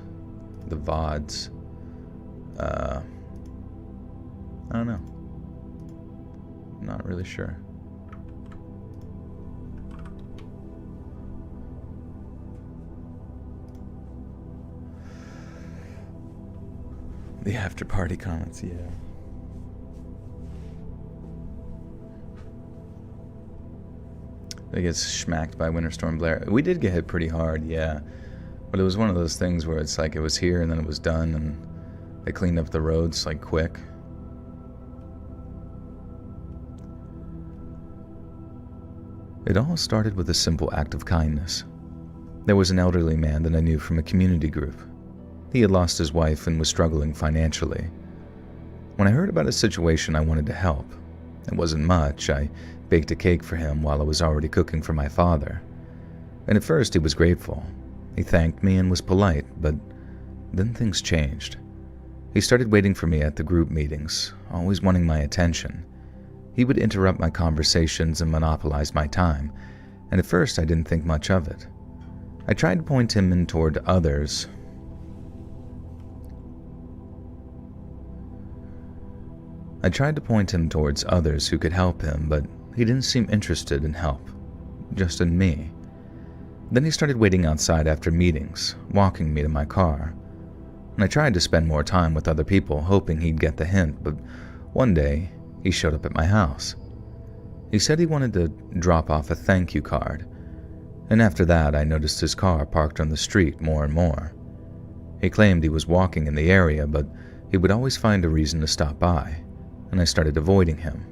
the VODs, I don't know. Not really sure. The after party comments, yeah. They get smacked by Winter Storm Blair. We did get hit pretty hard, yeah. But it was one of those things where it's like it was here and then it was done and they cleaned up the roads like quick. It all started with a simple act of kindness. There was an elderly man that I knew from a community group. He had lost his wife and was struggling financially. When I heard about his situation, I wanted to help. It wasn't much. I baked a cake for him while I was already cooking for my father. And at first he was grateful. He thanked me and was polite, but then things changed. He started waiting for me at the group meetings, always wanting my attention. He would interrupt my conversations and monopolize my time, and at first I didn't think much of it. I tried to point him in toward others. I tried to point him towards others who could help him, but he didn't seem interested in help, just in me. Then he started waiting outside after meetings, walking me to my car. And I tried to spend more time with other people, hoping he'd get the hint, but one day he showed up at my house. He said he wanted to drop off a thank you card, and after that I noticed his car parked on the street more and more. He claimed he was walking in the area, but he would always find a reason to stop by, and I started avoiding him.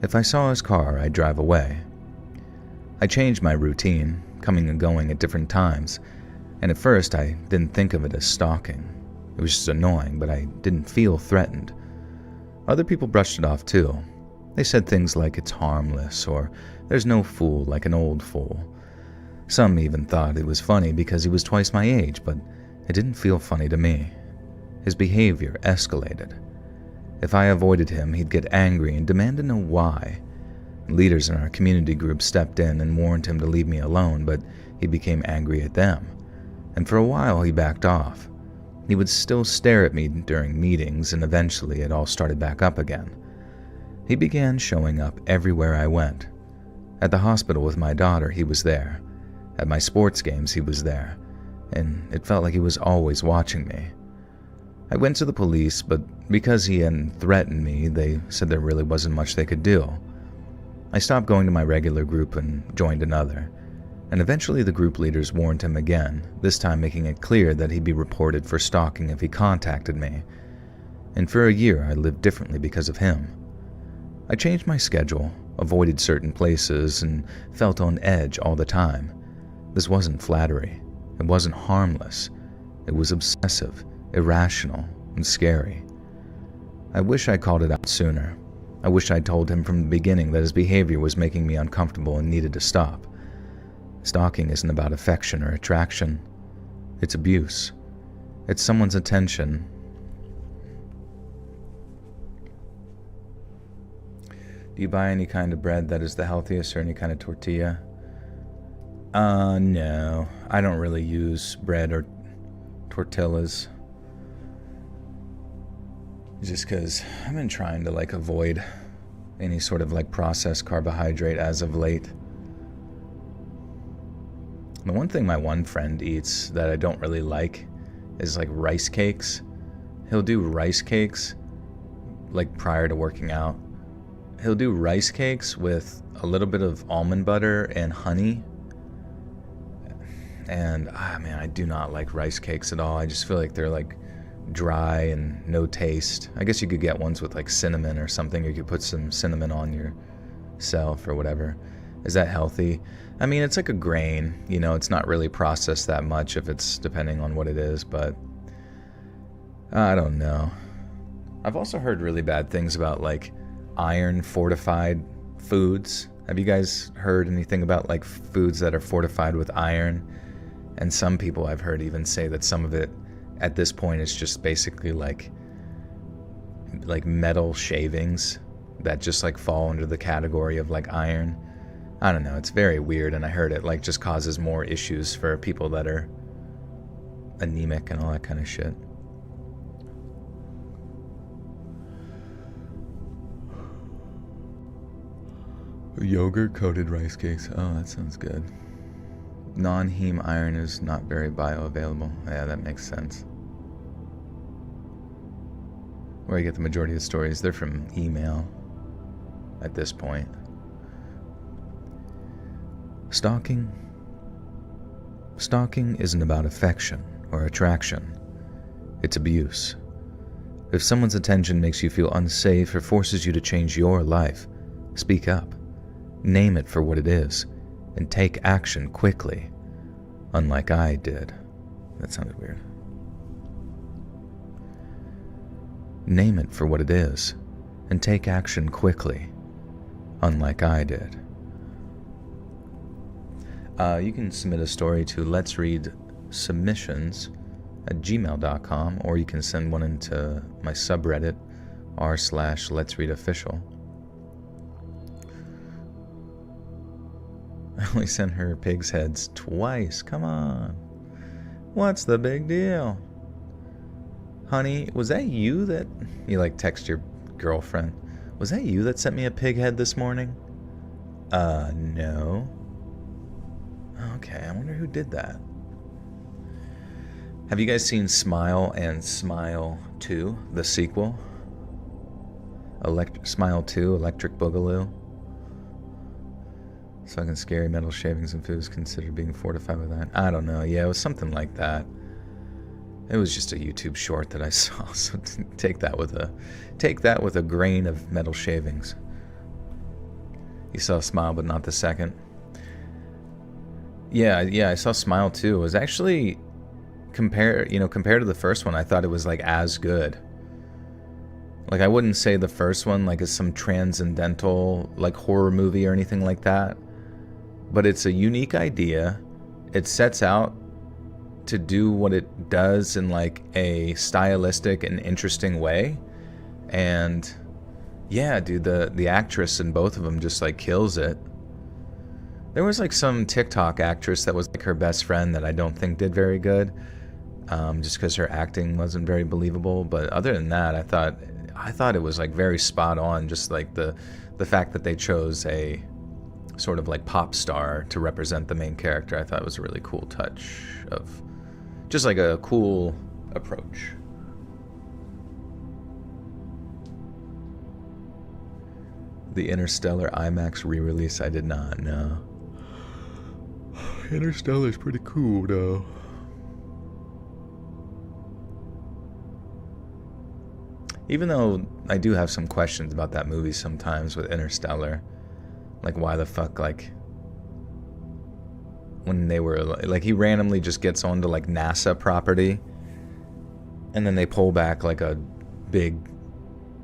If I saw his car, I'd drive away. I changed my routine, coming and going at different times, and at first I didn't think of it as stalking. It was just annoying, but I didn't feel threatened. Other people brushed it off too. They said things like it's harmless, or there's no fool like an old fool. Some even thought it was funny because he was twice my age, but it didn't feel funny to me. His behavior escalated. If I avoided him, he'd get angry and demand to know why. Leaders in our community group stepped in and warned him to leave me alone, but he became angry at them. And for a while he backed off. He would still stare at me during meetings, and eventually it all started back up again. He began showing up everywhere I went. At the hospital with my daughter, he was there. At my sports games, he was there. And it felt like he was always watching me. I went to the police, but because he hadn't threatened me, they said there really wasn't much they could do. I stopped going to my regular group and joined another, and eventually the group leaders warned him again, this time making it clear that he'd be reported for stalking if he contacted me. And for a year I lived differently because of him. I changed my schedule, avoided certain places, and felt on edge all the time. This wasn't flattery. It wasn't harmless. It was obsessive, irrational, and scary. I wish I called it out sooner. I wish I'd told him from the beginning that his behavior was making me uncomfortable and needed to stop. Stalking isn't about affection or attraction. It's abuse. It's someone's attention. Do you buy any kind of bread that is the healthiest or any kind of tortilla? No. I don't really use bread or tortillas. Just because I've been trying to avoid any sort of processed carbohydrate as of late. The one thing my one friend eats that I don't really like is rice cakes. He'll do rice cakes prior to working out. He'll do rice cakes with a little bit of almond butter and honey. And man, I do not like rice cakes at all. I just feel like they're dry and no taste. I guess you could get ones with cinnamon or something. You could put some cinnamon on yourself or whatever. Is that healthy? I mean, it's like a grain, it's not really processed that much if it's depending on what it is, but I don't know. I've also heard really bad things about iron fortified foods. Have you guys heard anything about foods that are fortified with iron? And some people I've heard even say that some of it at this point is just basically like metal shavings that just fall under the category of iron. I don't know, it's very weird, and I heard it just causes more issues for people that are anemic and all that kind of shit. Yogurt coated rice cakes. Oh, that sounds good. Non-heme iron is not very bioavailable. Yeah, that makes sense. Where I get the majority of the stories, they're from email at this point. Stalking isn't about affection or attraction. It's abuse. If someone's attention makes you feel unsafe or forces you to change your life, speak up. Name it for what it is, and take action quickly, unlike I did. That sounded weird. Name it for what it is, and take action quickly, unlike I did. You can submit a story to Let's Read Submissions at gmail.com, or you can send one into my subreddit r/Let's Read Official. I only sent her pig's heads twice. Come on. What's the big deal? Honey, was that you that... You like text your girlfriend. Was that you that sent me a pig head this morning? No. Okay, I wonder who did that. Have you guys seen Smile and Smile 2, the sequel? Smile 2, Electric Boogaloo. Fucking scary metal shavings and food is considered being fortified with that. I don't know. Yeah, it was something like that. It was just a YouTube short that I saw. So take that with a grain of metal shavings. You saw Smile, but not the second. Yeah, I saw Smile too. It was actually compared to the first one. I thought it was like as good. Like I wouldn't say the first one like is some transcendental like horror movie or anything like that. But it's a unique idea. It sets out to do what it does in like a stylistic and interesting way. And yeah, dude, the actress in both of them just like kills it. There was like some TikTok actress that was like her best friend that I don't think did very good, just because her acting wasn't very believable. But other than that, I thought it was like very spot on. Just like the fact that they chose a sort of like pop star to represent the main character, I thought it was a really cool touch of just like a cool approach. The Interstellar IMAX re-release, I did not know. Interstellar's pretty cool though. Even though I do have some questions about that movie sometimes with Interstellar. Like why the fuck, like when they were like he randomly just gets onto like NASA property and then they pull back like a big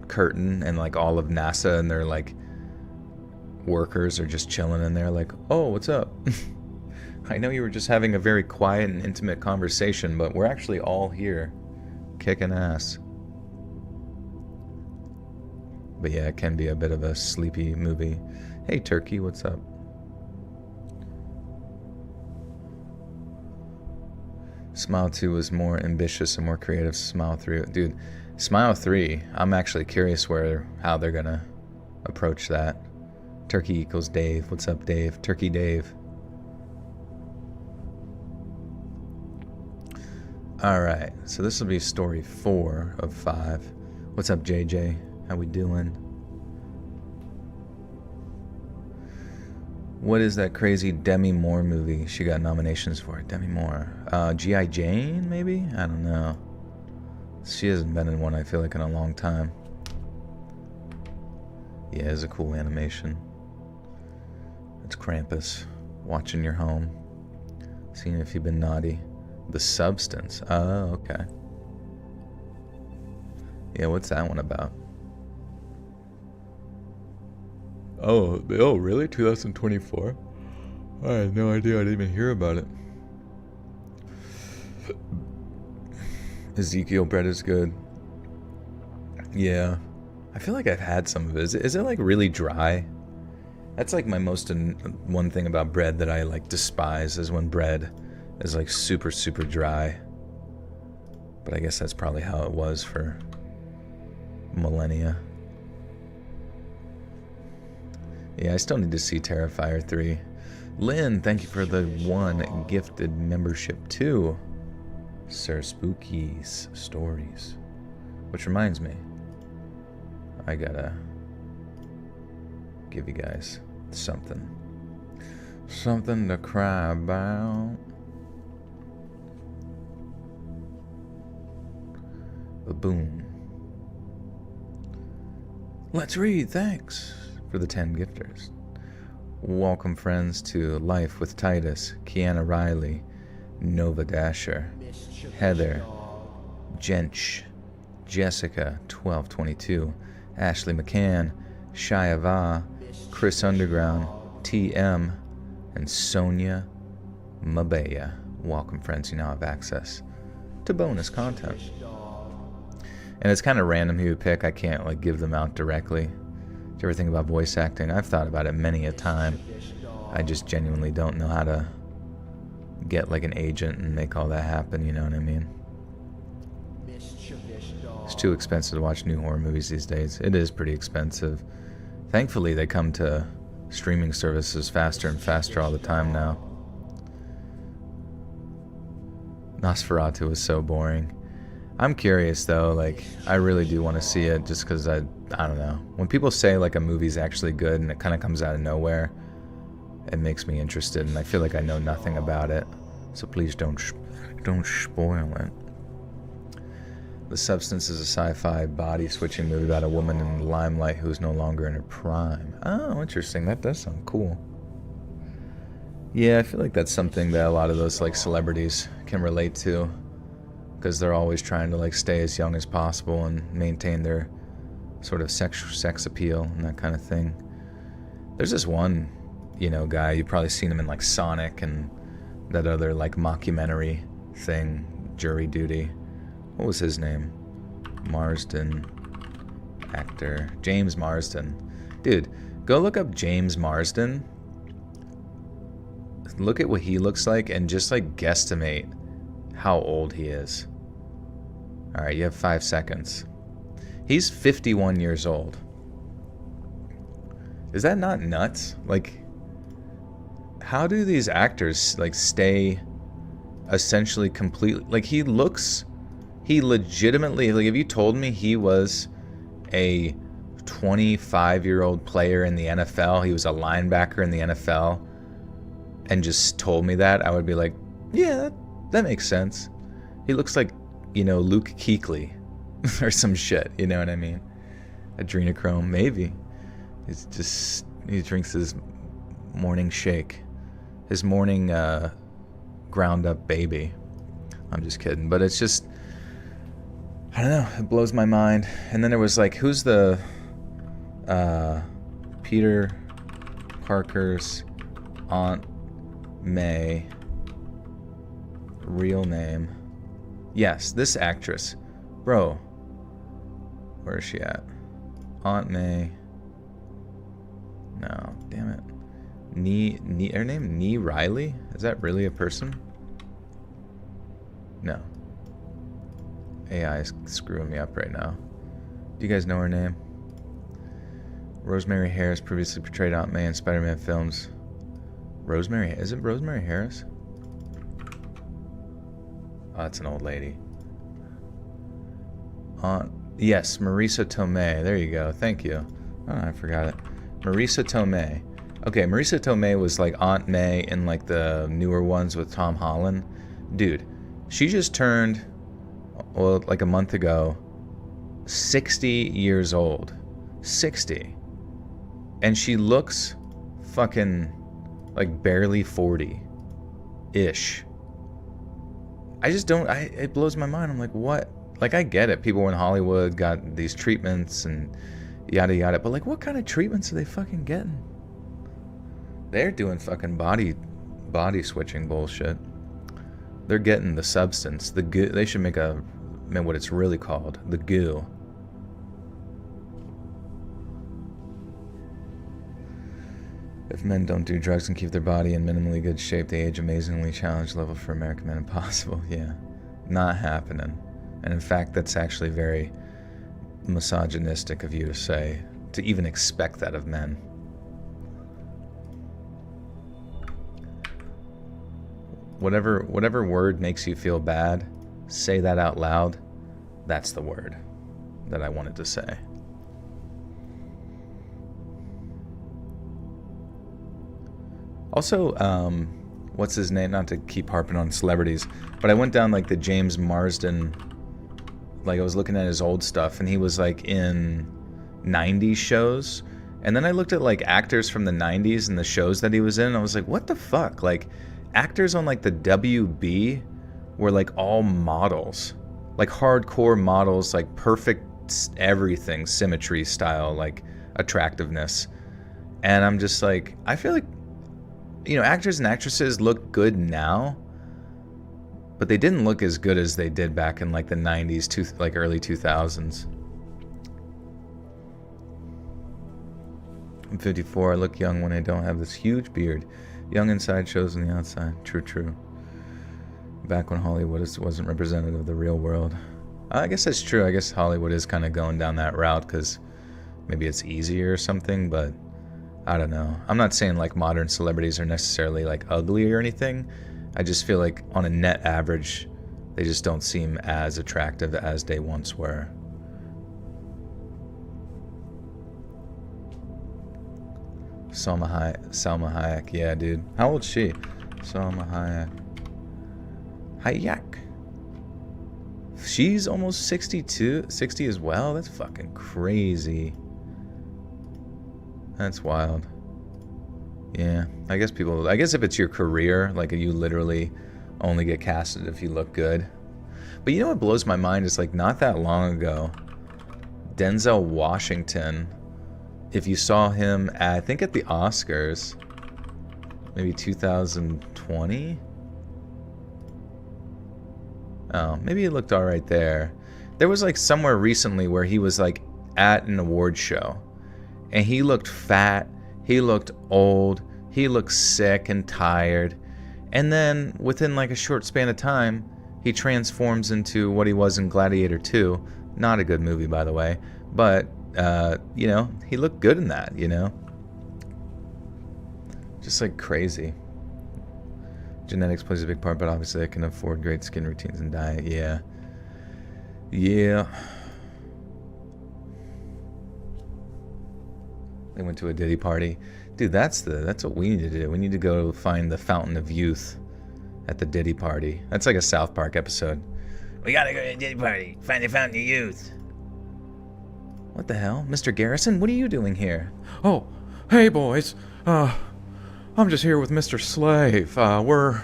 curtain and like all of NASA and their like workers are just chilling in there like, oh, what's up? I know you were just having a very quiet and intimate conversation, but we're actually all here kicking ass. But yeah, it can be a bit of a sleepy movie. Hey Turkey, what's up? Smile 2 was more ambitious and more creative. Smile 3, dude, Smile 3, I'm actually curious how they're gonna approach that. Turkey equals Dave. What's up, Dave? Turkey Dave. Alright, so this will be story 4 of 5. What's up, JJ? How we doing? What is that crazy Demi Moore movie she got nominations for? Demi Moore. G.I. Jane, maybe? I don't know. She hasn't been in one, I feel like, in a long time. Yeah, it's a cool animation. It's Krampus watching your home, seeing if you've been naughty. The Substance. Oh, okay. Yeah, what's that one about? Oh, really? 2024? I had no idea. I didn't even hear about it. Ezekiel bread is good. Yeah. I feel like I've had some of it. Is it like really dry? That's like my one thing about bread that I like despise is when bread is like super, super dry. But I guess that's probably how it was for millennia. Yeah, I still need to see Terrifier 3. Lynn, thank you for the 1 gifted membership too. Sir Spooky's Stories. Which reminds me, I gotta give you guys something to cry about. Boom. Let's read. Thanks for the 10 gifters. Welcome, friends, to Life with Titus, Kiana Riley, Nova Dasher, Heather, Jench, Jessica 1222, Ashley McCann, Shia Va, Chris Underground, TM, and Sonia Mabaya. Welcome, friends. You now have access to bonus content. And it's kind of random who you pick. I can't like give them out directly. Do you ever think about voice acting? I've thought about it many a time. I just genuinely don't know how to get like an agent and make all that happen, you know what I mean? It's too expensive to watch new horror movies these days. It is pretty expensive. Thankfully, they come to streaming services faster and faster all the time now. Nosferatu was so boring. I'm curious though, like, I really do want to see it just because I don't know. When people say like a movie's actually good and it kind of comes out of nowhere, it makes me interested, and I feel like I know nothing about it. So please don't spoil it. The Substance is a sci-fi body-switching movie about a woman in the limelight who's no longer in her prime. Oh, interesting. That does sound cool. Yeah, I feel like that's something that a lot of those like celebrities can relate to, because they're always trying to like stay as young as possible and maintain their sort of sex appeal and that kind of thing. There's this one, guy, you've probably seen him in like Sonic and that other like mockumentary thing, Jury Duty. What was his name? Marsden. Actor. James Marsden. Dude, go look up James Marsden. Look at what he looks like and just like guesstimate how old he is. Alright, you have 5 seconds. He's 51 years old. Is that not nuts? Like, how do these actors like stay essentially completely, like he legitimately, like if you told me he was a 25-year-old player in the NFL, he was a linebacker in the NFL, and just told me that, I would be like, yeah, that makes sense. He looks like, Luke Kuechly or some shit, you know what I mean? Adrenochrome, maybe. He drinks his morning shake. His morning ground up baby. I'm just kidding. But it's just, I don't know, it blows my mind. And then there was like, who's the Peter Parker's Aunt May real name? Yes, this actress. Bro, where is she at? Aunt May. No, damn it. Her name Nee Riley? Is that really a person? No. AI is screwing me up right now. Do you guys know her name? Rosemary Harris previously portrayed Aunt May in Spider-Man films. Is it Rosemary Harris? Oh, that's an old lady. Yes, Marisa Tomei. There you go. Thank you. Oh, I forgot it. Marisa Tomei. Okay, Marisa Tomei was like Aunt May in like the newer ones with Tom Holland. Dude, she just turned, well, like a month ago, 60 years old. 60. And she looks fucking like barely 40-ish. I just don't, it blows my mind. I'm like, what? Like, I get it. People in Hollywood got these treatments and yada yada, but like, what kind of treatments are they fucking getting? They're doing fucking body switching bullshit. They're getting the substance, the goo. They should make what it's really called, the goo. If men don't do drugs and keep their body in minimally good shape, they age amazingly. Challenge level for American men impossible. Yeah, not happening. And in fact, that's actually very misogynistic of you to say, to even expect that of men. Whatever word makes you feel bad, say that out loud. That's the word that I wanted to say. Also, what's his name? Not to keep harping on celebrities, but I went down like the James Marsden, like I was looking at his old stuff, and he was like in 90s shows. And then I looked at like actors from the 90s and the shows that he was in, and I was like, what the fuck? Like, actors on like the WB were like all models, like hardcore models, like perfect everything, symmetry, style, like attractiveness. And I'm just like, I feel like you know, actors and actresses look good now, but they didn't look as good as they did back in like the 90s, like early 2000s. I'm 54. I look young when I don't have this huge beard. Young inside shows on the outside. True, true. Back when Hollywood wasn't representative of the real world. I guess that's true. I guess Hollywood is kind of going down that route because maybe it's easier or something, but I don't know. I'm not saying like modern celebrities are necessarily like ugly or anything. I just feel like on a net average, they just don't seem as attractive as they once were. Salma Hayek. Yeah, dude. How old's she? Salma Hayek. She's almost 60 as well? That's fucking crazy. That's wild. Yeah, I guess if it's your career, like you literally only get casted if you look good. But you know what blows my mind is like not that long ago, Denzel Washington, if you saw him at, I think at the Oscars, maybe 2020? Oh, maybe it looked alright there. There was like somewhere recently where he was like at an award show and he looked fat, he looked old, he looked sick and tired, and then within like a short span of time he transforms into what he was in Gladiator 2. Not a good movie, by the way, but you know, he looked good in that, you know, just like crazy. Genetics plays a big part, but obviously I can afford great skin routines and diet. Yeah. They went to a Diddy party. Dude, that's what we need to do. We need to go find the Fountain of Youth at the Diddy party. That's like a South Park episode. We gotta go to a Diddy party. Find the Fountain of Youth. What the hell? Mr. Garrison, what are you doing here? Oh, hey boys. I'm just here with Mr. Slave. We're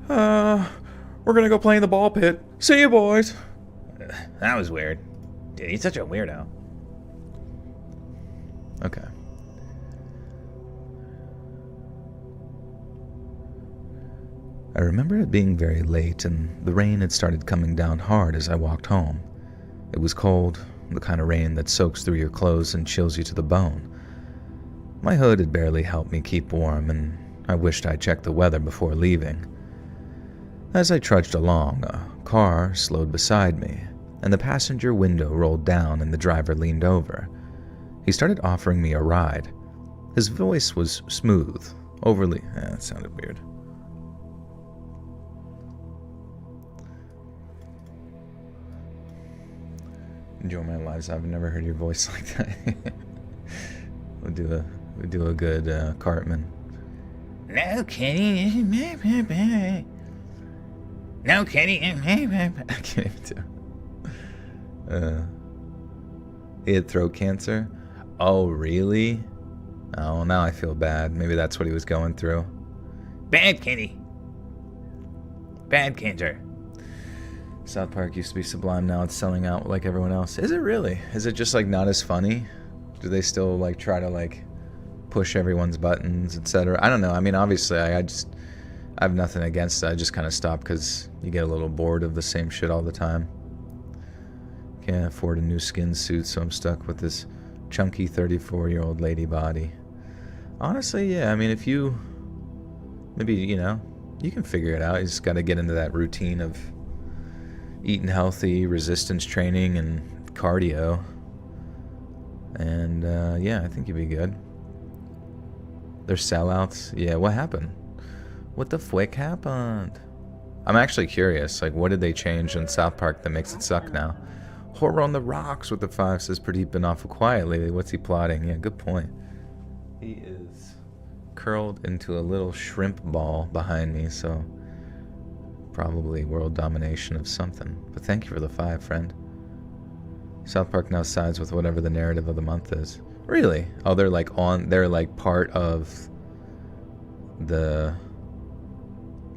gonna go play in the ball pit. See you, boys. That was weird. Dude, he's such a weirdo. Okay. I remember it being very late and the rain had started coming down hard as I walked home. It was cold, the kind of rain that soaks through your clothes and chills you to the bone. My hood had barely helped me keep warm, and I wished I'd checked the weather before leaving. As I trudged along, a car slowed beside me, and the passenger window rolled down and the driver leaned over. He started offering me a ride. His voice was smooth, overly... that sounded weird. Enjoy my lives. I've never heard your voice like that. We'll do a good Cartman. No, Kenny. No, Kenny. I can't even do. He had throat cancer. Oh, really? Oh, now I feel bad. Maybe that's what he was going through. Bad Kenny. Bad cancer. South Park used to be sublime. Now it's selling out like everyone else. Is it really? Is it just like not as funny? Do they still like try to like push everyone's buttons, etc.? I don't know. I mean, obviously, I have nothing against it. I just kind of stopped because you get a little bored of the same shit all the time. Can't afford a new skin suit, so I'm stuck with this chunky 34-year-old lady body. Honestly, yeah. I mean, if you maybe, you know, you can figure it out. You just got to get into that routine of eating healthy, resistance training, and cardio. And yeah, I think you'd be good. They're sellouts. Yeah, what happened? What the fwick happened? I'm actually curious. Like, what did they change in South Park that makes it suck now? Horror on the Rocks with the 5 says Pradeep been awful quiet lately. What's he plotting? Yeah, good point. He is curled into a little shrimp ball behind me, so probably world domination of something. But thank you for the 5, friend. South Park now sides with whatever the narrative of the month is. Really? Oh, they're like part of the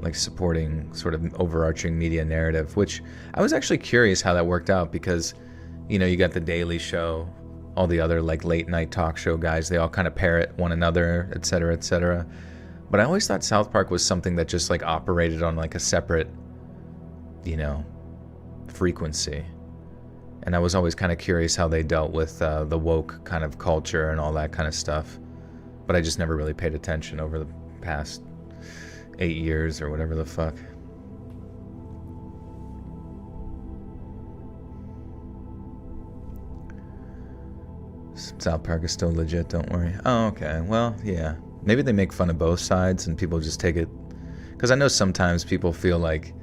like supporting sort of overarching media narrative, which I was actually curious how that worked out because, you know, you got the Daily Show, all the other like late night talk show guys, they all kind of parrot one another, etc., etc. But I always thought South Park was something that just like operated on like a separate, frequency. And I was always kind of curious how they dealt with the woke kind of culture and all that kind of stuff. But I just never really paid attention over the past 8 years or whatever the fuck. South Park is still legit, don't worry. Oh, okay. Well, yeah. Maybe they make fun of both sides and people just take it... Because I know sometimes people feel like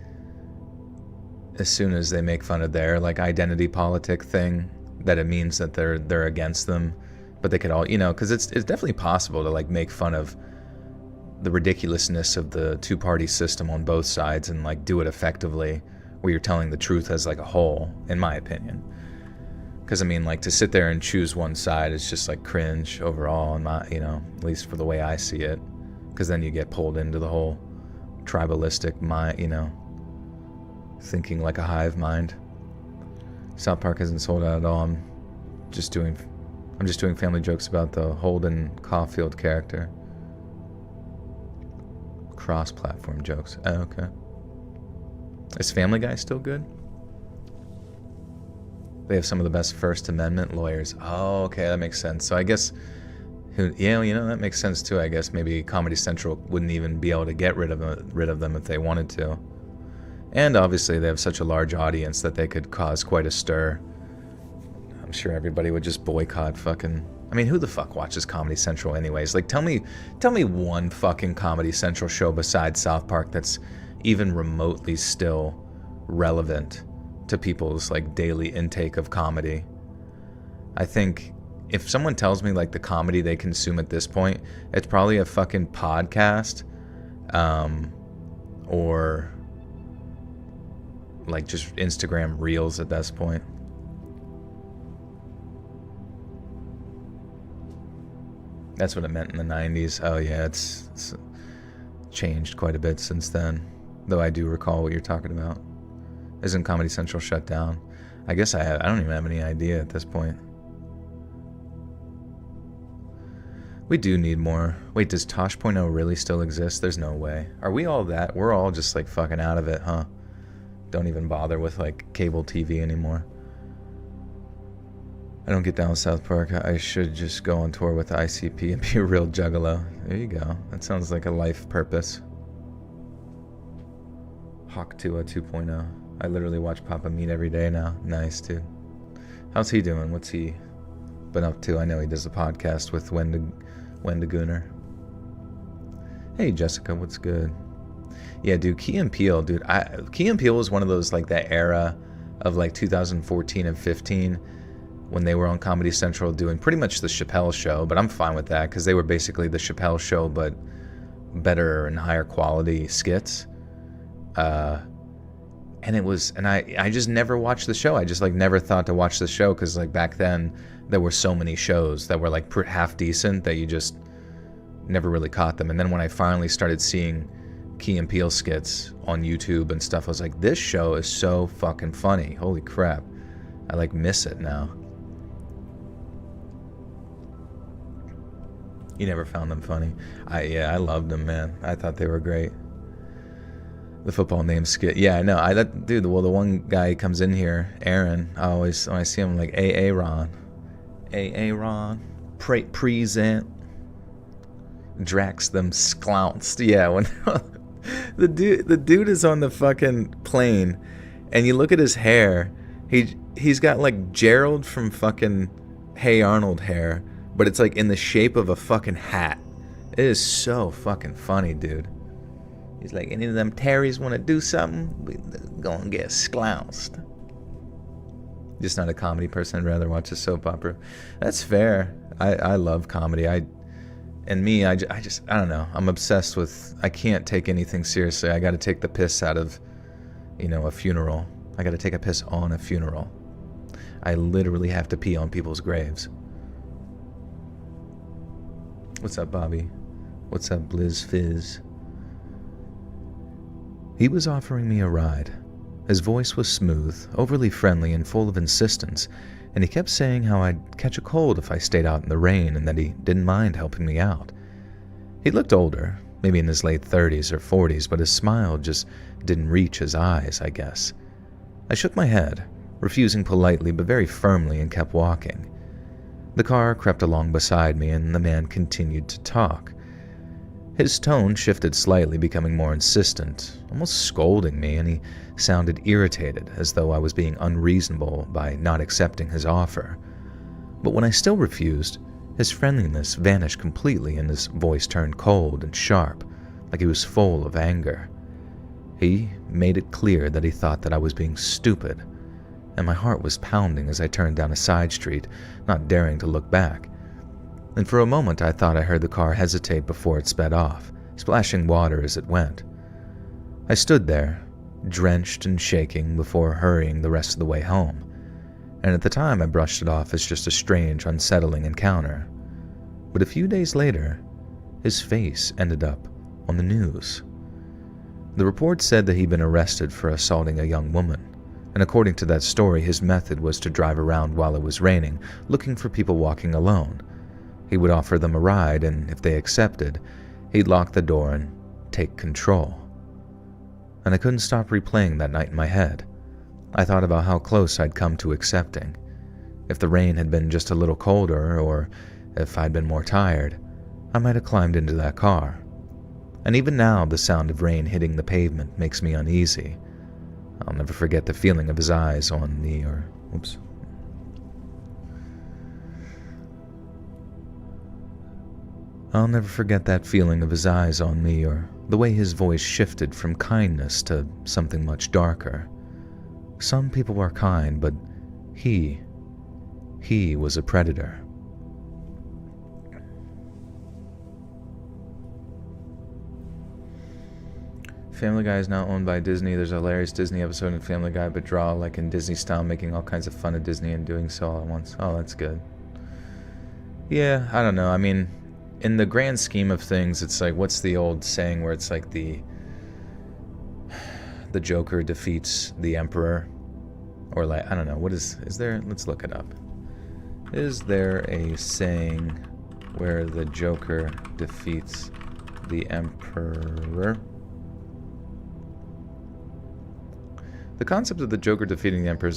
as soon as they make fun of their like identity politic thing, that it means that they're against them. But they could all, because it's definitely possible to like make fun of the ridiculousness of the two-party system on both sides and like do it effectively where you're telling the truth as like a whole, in my opinion. Because, I mean, like, to sit there and choose one side is just, like, cringe overall, and not, at least for the way I see it. Because then you get pulled into the whole tribalistic mind, thinking like a hive mind. South Park hasn't sold out at all. I'm just doing family jokes about the Holden Caulfield character. Cross-platform jokes. Oh, okay. Is Family Guy still good? They have some of the best First Amendment lawyers. Oh, okay, that makes sense. So I guess, that makes sense too. I guess maybe Comedy Central wouldn't even be able to get rid of them if they wanted to. And obviously they have such a large audience that they could cause quite a stir. I'm sure everybody would just boycott fucking... I mean, who the fuck watches Comedy Central anyways? Like, tell me one fucking Comedy Central show besides South Park that's even remotely still relevant to people's like daily intake of comedy. I think if someone tells me like the comedy they consume at this point, it's probably a fucking podcast, or like just Instagram reels at this point. That's what it meant in the 90s. Oh yeah, it's changed quite a bit since then, though I do recall what you're talking about. Isn't Comedy Central shut down? I guess I don't even have any idea at this point. We do need more. Wait, does Tosh.0 really still exist? There's no way. Are we all that? We're all just like fucking out of it, huh? Don't even bother with like cable TV anymore. I don't get down with South Park. I should just go on tour with the ICP and be a real juggalo. There you go. That sounds like a life purpose. Hawk 2.0. I literally watch Papa Meat every day now. Nice, dude. How's he doing? What's he been up to? I know he does a podcast with Wendy Gooner. Hey, Jessica, what's good? Yeah, dude, Key and Peele, dude. Key and Peele was one of those, like, that era of, like, 2014 and 15 when they were on Comedy Central doing pretty much the Chappelle Show, but I'm fine with that because they were basically the Chappelle Show, but better and higher quality skits. And I just never watched the show. I just like never thought to watch the show because like back then there were so many shows that were like half decent that you just never really caught them. And then when I finally started seeing Key and Peele skits on YouTube and stuff, I was like, this show is so fucking funny. Holy crap. I like miss it now. You never found them funny? I loved them, man. I thought they were great. The football name skit. Yeah, I know. Dude, well, the one guy comes in here, Aaron, I always, when I see him, I'm like, A.A. Ron. A.A. Ron. Present. Drax them sklounced. Yeah, when the dude is on the fucking plane, and you look at his hair, he's got like Gerald from fucking Hey Arnold hair, but it's like in the shape of a fucking hat. It is so fucking funny, dude. He's like, any of them Terrys want to do something? We gonna get sklounced. Just not a comedy person. I'd rather watch a soap opera. That's fair. I love comedy. I don't know. I'm obsessed with, I can't take anything seriously. I got to take the piss out of, a funeral. I got to take a piss on a funeral. I literally have to pee on people's graves. What's up, Bobby? What's up, Blizz Fizz? He was offering me a ride. His voice was smooth, overly friendly, and full of insistence, and he kept saying how I'd catch a cold if I stayed out in the rain and that he didn't mind helping me out. He looked older, maybe in his late 30s or 40s, but his smile just didn't reach his eyes, I guess. I shook my head, refusing politely but very firmly, and kept walking. The car crept along beside me, and the man continued to talk. His tone shifted slightly, becoming more insistent, almost scolding me, and he sounded irritated, as though I was being unreasonable by not accepting his offer. But when I still refused, his friendliness vanished completely and his voice turned cold and sharp, like he was full of anger. He made it clear that he thought that I was being stupid, and my heart was pounding as I turned down a side street, not daring to look back. And for a moment I thought I heard the car hesitate before it sped off, splashing water as it went. I stood there, drenched and shaking, before hurrying the rest of the way home, and at the time I brushed it off as just a strange, unsettling encounter. But a few days later, his face ended up on the news. The report said that he'd been arrested for assaulting a young woman, and according to that story, his method was to drive around while it was raining, looking for people walking alone. He would offer them a ride, and if they accepted, he'd lock the door and take control. And I couldn't stop replaying that night in my head. I thought about how close I'd come to accepting. If the rain had been just a little colder, or if I'd been more tired, I might have climbed into that car. And even now, the sound of rain hitting the pavement makes me uneasy. I'll never forget the feeling of his eyes on me, I'll never forget that feeling of his eyes on me, or the way his voice shifted from kindness to something much darker. Some people are kind, but he was a predator. Family Guy is now owned by Disney. There's a hilarious Disney episode in Family Guy, but draw like in Disney style, making all kinds of fun of Disney and doing so all at once. Oh, that's good. Yeah, I don't know. I mean, in the grand scheme of things, it's like, what's the old saying where it's like the Joker defeats the Emperor? Or like, I don't know, is there, let's look it up. Is there a saying where the Joker defeats the Emperor? The concept of the Joker defeating the Emperor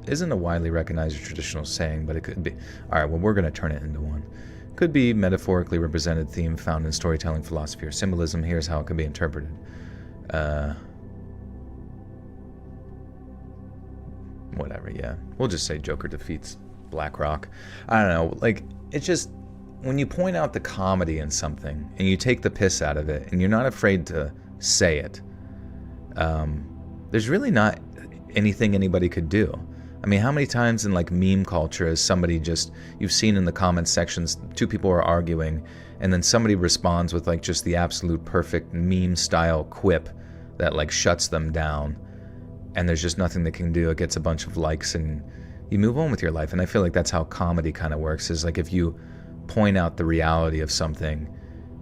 isn't a widely recognized or traditional saying, but it could be. Alright, well, we're going to turn it into one. Could be metaphorically represented theme found in storytelling, philosophy, or symbolism. Here's how it can be interpreted. Whatever, yeah. We'll just say Joker defeats BlackRock. I don't know, like, it's just, when you point out the comedy in something, and you take the piss out of it, and you're not afraid to say it, there's really not anything anybody could do. I mean, how many times in like meme culture has somebody just, you've seen in the comment sections, two people are arguing, and then somebody responds with like just the absolute perfect meme style quip that like shuts them down, and there's just nothing they can do. It gets a bunch of likes and you move on with your life. And I feel like that's how comedy kind of works, is like if you point out the reality of something,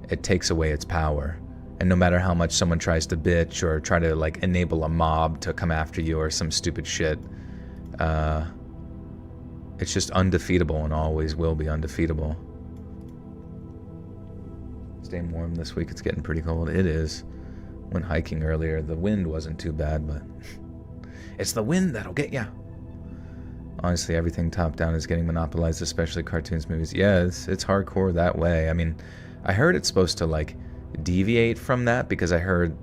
it takes away its power. And no matter how much someone tries to bitch or try to like enable a mob to come after you or some stupid shit, it's just undefeatable and always will be undefeatable. Staying warm this week. It's getting pretty cold. It is. Went hiking earlier. The wind wasn't too bad, but it's the wind that'll get ya. Honestly, everything top down is getting monopolized, especially cartoons, movies. Yeah, it's hardcore that way. I mean, I heard it's supposed to like deviate from that, because I heard,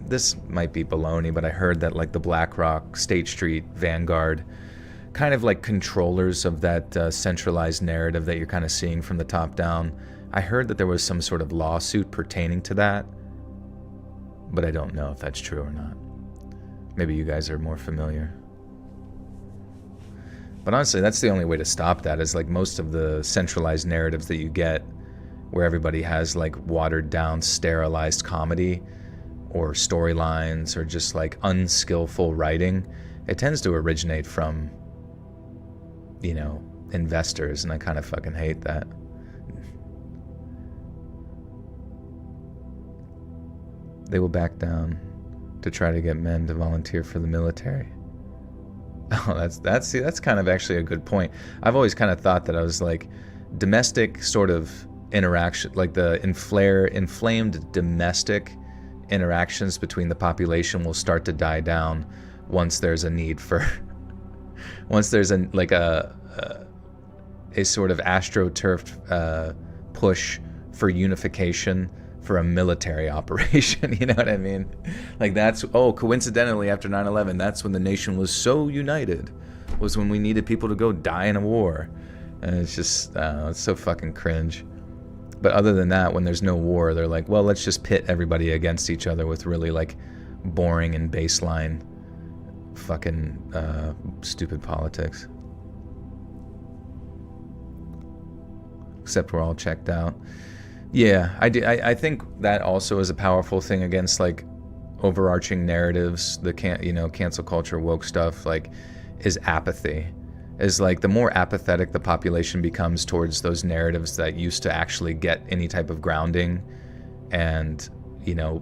this might be baloney, but I heard that like the BlackRock, State Street, Vanguard, kind of like controllers of that centralized narrative that you're kind of seeing from the top down. I heard that there was some sort of lawsuit pertaining to that, but I don't know if that's true or not. Maybe you guys are more familiar. But honestly, that's the only way to stop that, is like most of the centralized narratives that you get, where everybody has like watered down, sterilized comedy or storylines or just like unskillful writing, it tends to originate from, you know, investors, and I kind of fucking hate that. They will back down to try to get men to volunteer for the military. Oh, that's kind of actually a good point. I've always kind of thought that I was like, domestic sort of interaction, like the inflamed domestic interactions between the population will start to die down once there's a need for, once there's a sort of astroturf push for unification for a military operation. You know what I mean? Like that's, coincidentally after 9/11, that's when the nation was so united, was when we needed people to go die in a war. And it's just, it's so fucking cringe. But other than that, when there's no war, they're like, well, let's just pit everybody against each other with really like boring and baseline fucking stupid politics. Except we're all checked out. Yeah, I think that also is a powerful thing against like overarching narratives, the cancel culture, woke stuff, like, is apathy. Is like the more apathetic the population becomes towards those narratives that used to actually get any type of grounding and,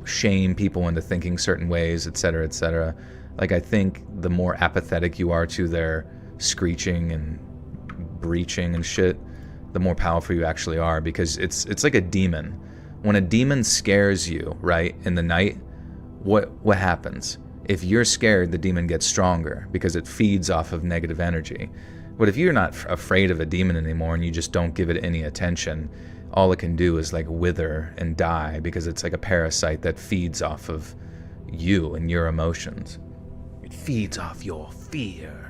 shame people into thinking certain ways, et cetera, like I think the more apathetic you are to their screeching and breaching and shit, the more powerful you actually are, because it's like a demon. When a demon scares you, right, in the night, what happens? If you're scared, the demon gets stronger because it feeds off of negative energy. But if you're not afraid of a demon anymore and you just don't give it any attention, all it can do is like wither and die, because it's like a parasite that feeds off of you and your emotions. It feeds off your fear.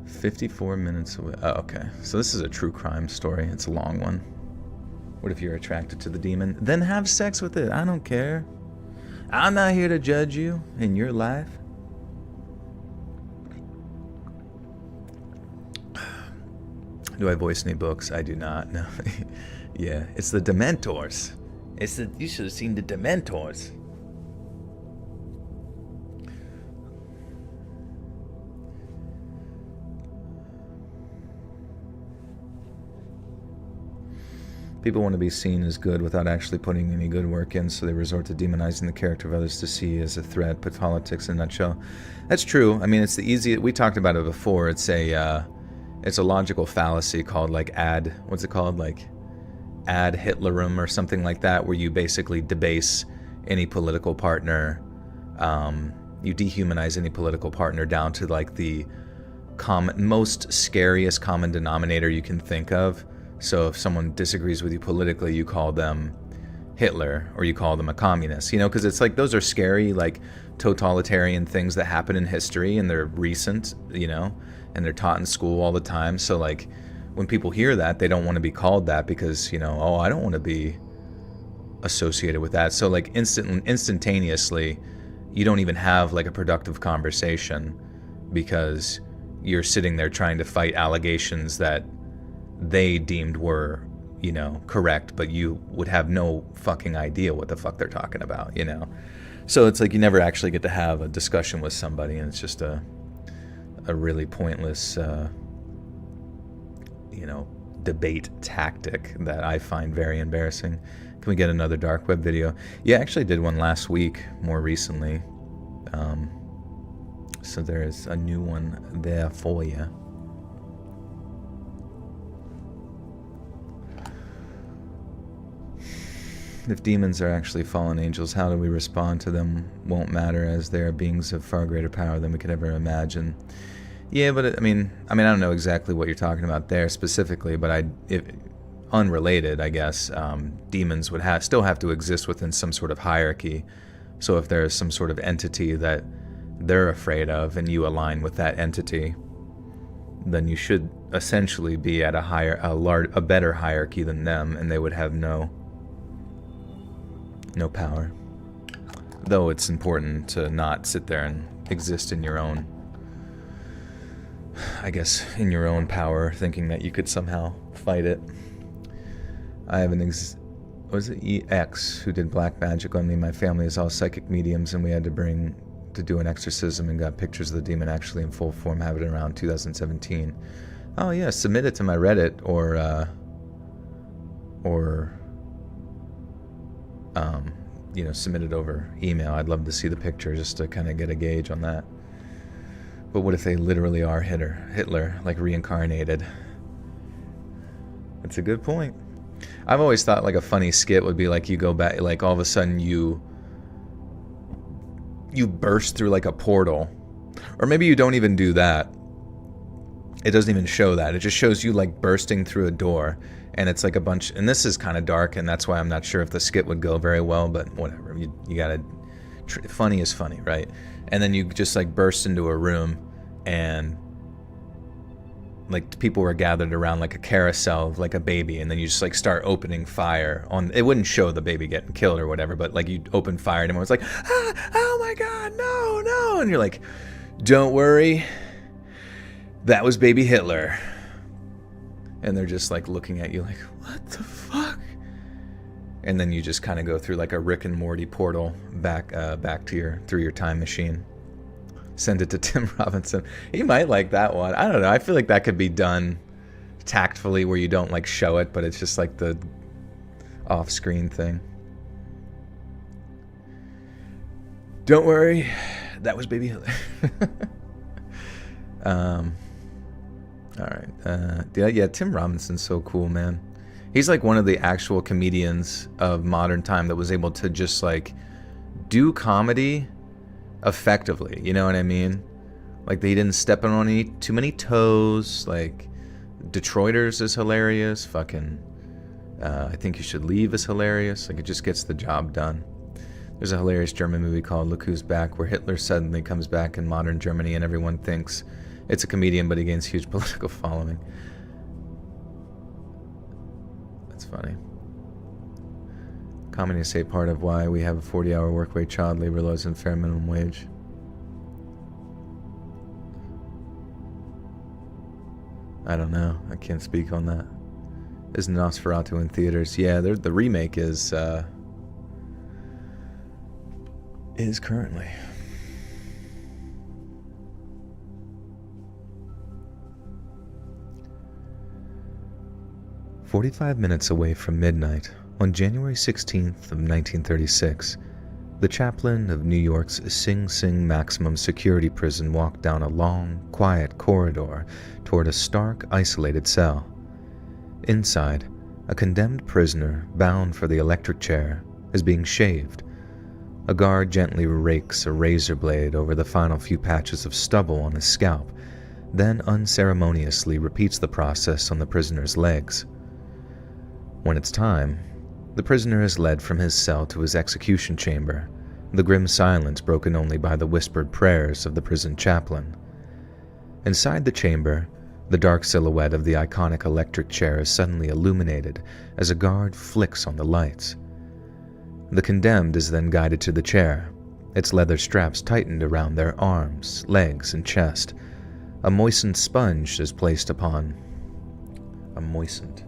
"54 minutes away." Oh, okay. So this is a true crime story. It's a long one. What if you're attracted to the demon? Then have sex with it. I don't care. I'm not here to judge you in your life. Do I voice any books? I do not. No. Yeah, it's the Dementors. You should have seen the Dementors. People want to be seen as good without actually putting any good work in, so they resort to demonizing the character of others to see as a threat. Put politics in a nutshell. That's true. I mean, it's the easy. We talked about it before. It's a logical fallacy called like ad Hitlerum or something like that, where you basically debase any political partner. You dehumanize any political partner down to like the most scariest common denominator you can think of. So if someone disagrees with you politically, you call them Hitler or you call them a communist, because it's like those are scary, like totalitarian things that happen in history, and they're recent, and they're taught in school all the time. So like when people hear that, they don't want to be called that because, I don't want to be associated with that. So like instantaneously, you don't even have like a productive conversation because you're sitting there trying to fight allegations that they deemed were, correct, but you would have no fucking idea what the fuck they're talking about, So it's like you never actually get to have a discussion with somebody, and it's just a really pointless, debate tactic that I find very embarrassing. Can we get another dark web video? Yeah, I actually did one last week, more recently. So there is a new one there for you. If demons are actually fallen angels, how do we respond to them won't matter, as they are beings of far greater power than we could ever imagine. Yeah, but I mean, I don't know exactly what you're talking about there specifically, but unrelated, I guess, demons would still have to exist within some sort of hierarchy. So if there's some sort of entity that they're afraid of and you align with that entity, then you should essentially be at a better hierarchy than them, and they would have no power. Though it's important to not sit there and exist in your own, in your own power, thinking that you could somehow fight it. I have was it EX who did black magic on me. My family is all psychic mediums, and we had to do an exorcism and got pictures of the demon actually in full form. Have it around 2017. Oh yeah, submit it to my Reddit or submit it over email. I'd love to see the picture just to kind of get a gauge on that. But what if they literally are Hitler, like reincarnated? That's a good point. I've always thought like a funny skit would be like you go back, like all of a sudden you burst through like a portal. Or maybe you don't even do that. It doesn't even show that. It just shows you like bursting through a door. And it's like a bunch, and this is kind of dark, and that's why I'm not sure if the skit would go very well, but whatever. You gotta, funny is funny, right? And then you just like burst into a room, and like people were gathered around like a carousel of like a baby, and then you just like start opening fire on, it wouldn't show the baby getting killed or whatever, but like you open fire and everyone's like, oh my God, no. And you're like, don't worry, that was baby Hitler. And they're just like looking at you like, what the fuck? And then you just kind of go through like a Rick and Morty portal back to through your time machine. Send it to Tim Robinson. He might like that one. I don't know. I feel like that could be done tactfully where you don't like show it, but it's just like the off-screen thing. Don't worry, that was baby Hitler. All right. Yeah, Tim Robinson's so cool, man. He's like one of the actual comedians of modern time that was able to just like do comedy effectively. You know what I mean? Like he didn't step on too many toes. Like Detroiters is hilarious. Fucking I Think You Should Leave is hilarious. Like it just gets the job done. There's a hilarious German movie called Look Who's Back, where Hitler suddenly comes back in modern Germany and everyone thinks it's a comedian, but he gains huge political following. That's funny. Comedy is a part of why we have a 40-hour workweek, child labor laws, and fair minimum wage. I don't know. I can't speak on that. Is Nosferatu in theaters? Yeah, the remake is currently. "45 minutes away from midnight, on January 16th of 1936, the chaplain of New York's Sing Sing maximum security prison walked down a long, quiet corridor toward a stark, isolated cell. Inside, a condemned prisoner, bound for the electric chair, is being shaved. A guard gently rakes a razor blade over the final few patches of stubble on his scalp, then unceremoniously repeats the process on the prisoner's legs. When it's time, the prisoner is led from his cell to his execution chamber, the grim silence broken only by the whispered prayers of the prison chaplain. Inside the chamber, the dark silhouette of the iconic electric chair is suddenly illuminated as a guard flicks on the lights. The condemned is then guided to the chair, its leather straps tightened around their arms, legs, and chest. A moistened sponge is placed upon... moistened.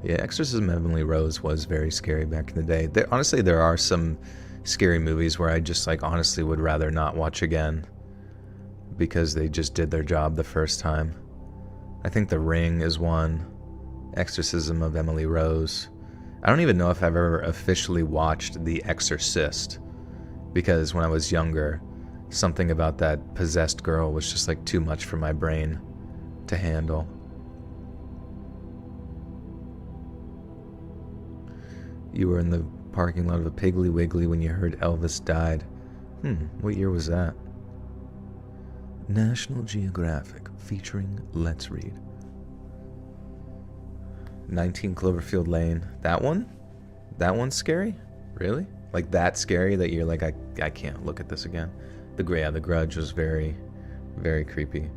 Yeah, Exorcism of Emily Rose was very scary back in the day. Honestly, there are some scary movies where I just honestly would rather not watch again because they just did their job the first time. I think The Ring is one. Exorcism of Emily Rose. I don't even know if I've ever officially watched The Exorcist, because when I was younger, something about that possessed girl was just too much for my brain to handle. You were in the parking lot of a Piggly Wiggly when you heard Elvis died. What year was that? National Geographic featuring Let's Read. 19 Cloverfield Lane. That one? That one's scary? Really? That scary that you're I can't look at this again. The Grudge was very, very creepy.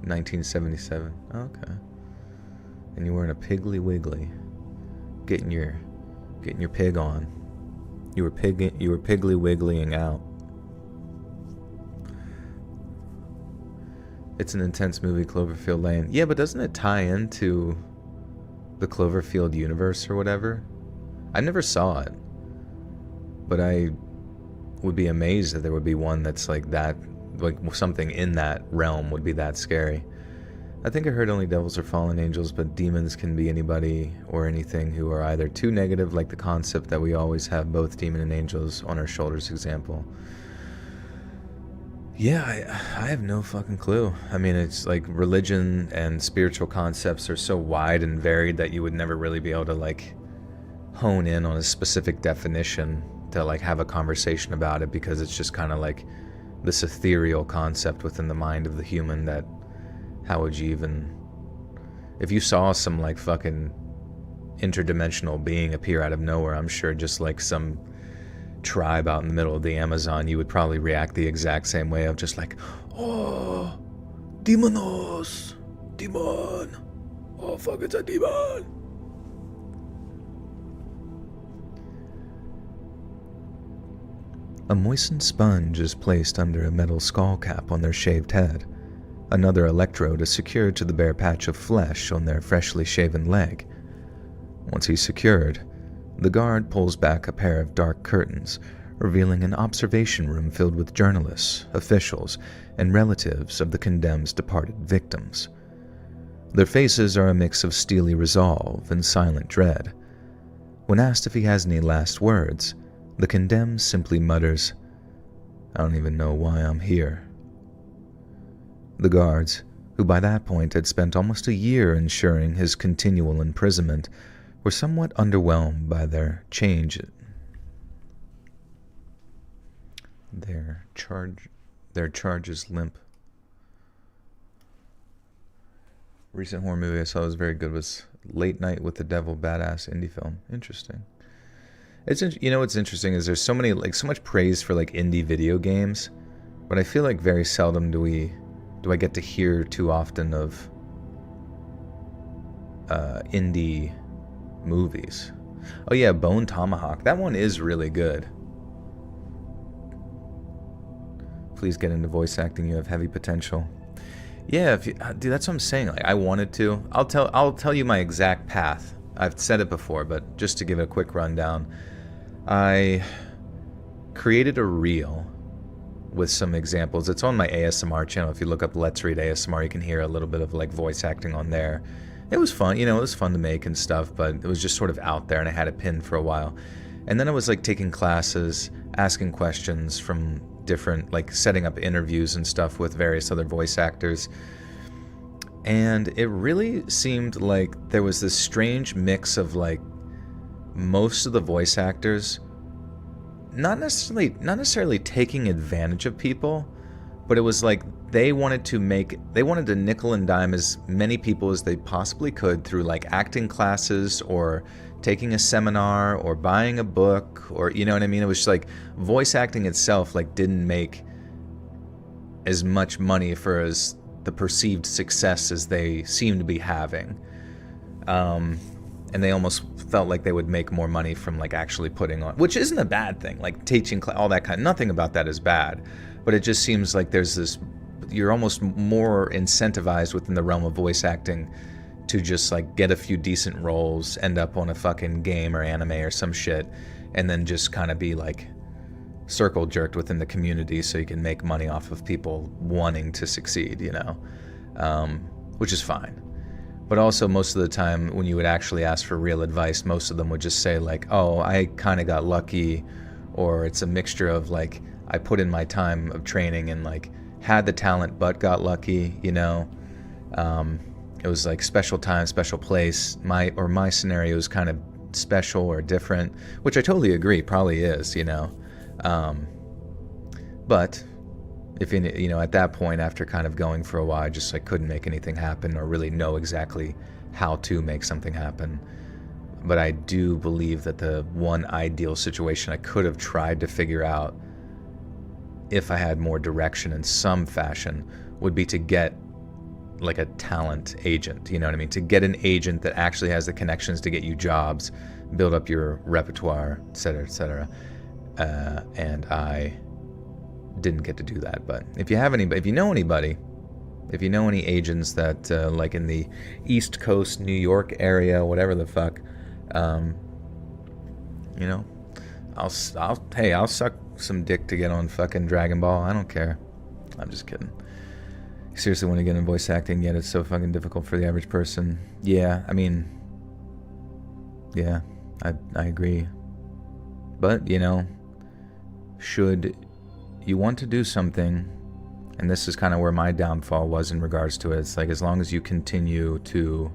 $1977. Okay. And you were in a Piggly Wiggly, getting your pig on. You were Piggly Wigglying out. It's an intense movie, Cloverfield Lane. Yeah, but doesn't it tie into the Cloverfield universe or whatever? I never saw it, but I would be amazed that there would be one that's like that, like something in that realm would be that scary. I think I heard only devils are fallen angels, but demons can be anybody or anything who are either too negative, like the concept that we always have both demon and angels on our shoulders example. Yeah, I have no fucking clue. I mean, it's like religion and spiritual concepts are so wide and varied that you would never really be able to like hone in on a specific definition to like have a conversation about it, because it's just kind of like this ethereal concept within the mind of the human that how would you even, if you saw some like fucking interdimensional being appear out of nowhere, I'm sure just like some tribe out in the middle of the Amazon, you would probably react the exact same way of just like, oh, demonos, demon, oh fuck, it's a demon. A moistened sponge is placed under a metal skull cap on their shaved head. Another electrode is secured to the bare patch of flesh on their freshly shaven leg. Once he's secured, the guard pulls back a pair of dark curtains, revealing an observation room filled with journalists, officials, and relatives of the condemned's departed victims. Their faces are a mix of steely resolve and silent dread. When asked if he has any last words, the condemned simply mutters, "I don't even know why I'm here." The guards, who by that point had spent almost a year ensuring his continual imprisonment, were somewhat underwhelmed by their change. Their charge is limp. Recent horror movie I saw was very good was Late Night with the Devil, badass indie film. Interesting. You know what's interesting is there's so much praise for like indie video games, but I feel like very seldom do I get to hear too often of indie movies. Oh yeah, Bone Tomahawk. That one is really good. Please get into voice acting. You have heavy potential. Yeah, dude, that's what I'm saying. Like, I wanted to. I'll tell you my exact path. I've said it before, but just to give it a quick rundown, I created a reel with some examples. It's on my ASMR channel. If you look up Let's Read ASMR, you can hear a little bit of like voice acting on there. It was fun, it was fun to make and stuff, but it was just sort of out there and I had it pinned for a while. And then I was like taking classes, asking questions from different, like setting up interviews and stuff with various other voice actors. And it really seemed like there was this strange mix of like most of the voice actors not necessarily taking advantage of people, but it was like they wanted to nickel and dime as many people as they possibly could through like acting classes or taking a seminar or buying a book, or you know what I mean? It was just like voice acting itself like didn't make as much money for as the perceived success as they seemed to be having. And they almost felt like they would make more money from like actually putting on, which isn't a bad thing, like teaching, all that kind, nothing about that is bad, but it just seems like there's this, you're almost more incentivized within the realm of voice acting to just like get a few decent roles, end up on a fucking game or anime or some shit, and then just kind of be like circle jerked within the community so you can make money off of people wanting to succeed, which is fine. But also most of the time when you would actually ask for real advice, most of them would just say like, oh, I kind of got lucky, or it's a mixture of like, I put in my time of training and like had the talent but got lucky, It was like special time, special place. My scenario is kind of special or different, which I totally agree, probably is, But if at that point, after kind of going for a while, I just like couldn't make anything happen or really know exactly how to make something happen. But I do believe that the one ideal situation I could have tried to figure out if I had more direction in some fashion would be to get like a talent agent, you know what I mean? To get an agent that actually has the connections to get you jobs, build up your repertoire, et cetera, et cetera. And I didn't get to do that. But if you know any agents that like in the East Coast, New York area, whatever the fuck, I'll suck some dick to get on fucking Dragon Ball. I don't care. I'm just kidding. Seriously want to get in voice acting, yet it's so fucking difficult for the average person. Yeah, I mean, yeah, I agree. But, you know, should you want to do something, and this is kind of where my downfall was in regards to it, it's like as long as you continue to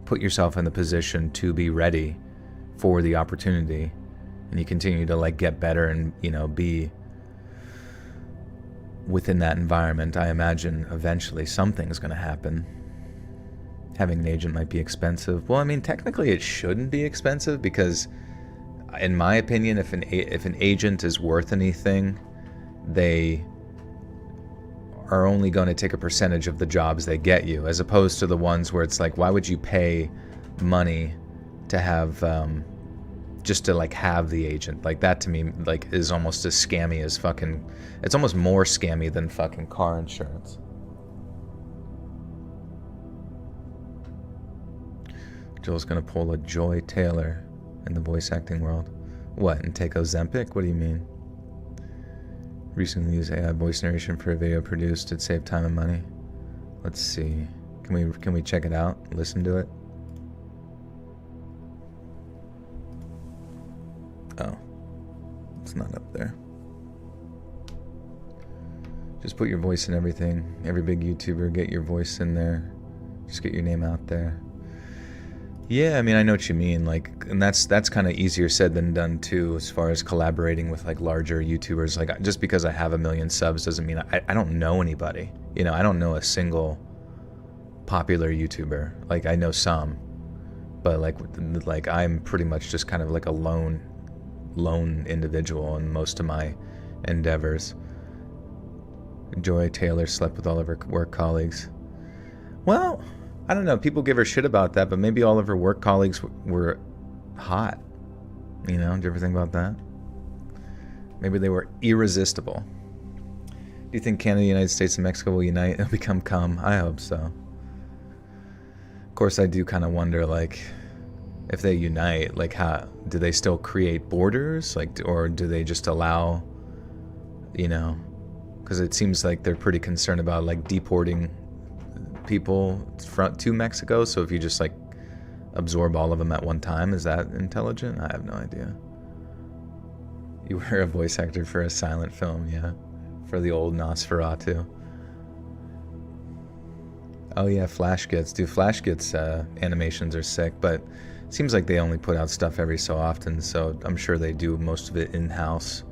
put yourself in the position to be ready for the opportunity, and you continue to like get better and, you know, be within that environment, I imagine eventually something's going to happen. Having an agent might be expensive. Well, I mean, technically it shouldn't be expensive because, in my opinion, if an agent is worth anything, they are only going to take a percentage of the jobs they get you, as opposed to the ones where it's like, why would you pay money to have just to like have the agent? Like that to me like is almost as scammy as fucking, it's almost more scammy than fucking car insurance. Joel's gonna pull a Joy Taylor in the voice acting world. What, and take Ozempic? What do you mean? Recently used AI voice narration for a video produced. It saved time and money. Let's see. Can we check it out? Listen to it? Oh. It's not up there. Just put your voice in everything. Every big YouTuber, get your voice in there. Just get your name out there. Yeah, I mean, I know what you mean. Like, and that's kind of easier said than done too, as far as collaborating with like larger YouTubers. Like, just because I have 1 million subs doesn't mean I don't know anybody. You know, I don't know a single popular YouTuber. Like, I know some, but like I'm pretty much just kind of like a lone individual in most of my endeavors. Joy Taylor slept with all of her work colleagues. Well, I don't know. People give her shit about that, but maybe all of her work colleagues were hot. You know, do you ever think about that? Maybe they were irresistible. Do you think Canada, United States, and Mexico will unite and become cum? I hope so. Of course, I do kind of wonder, like, if they unite, like, how do they still create borders, like, or do they just allow, you know? Because it seems like they're pretty concerned about like deporting people to Mexico. So if you just like absorb all of them at one time, is that intelligent? I have no idea. You were a voice actor for a silent film, yeah, for the old Nosferatu. Oh yeah, Flash Gets. Dude, Flash Gets animations are sick, but it seems like they only put out stuff every so often, so I'm sure they do most of it in-house.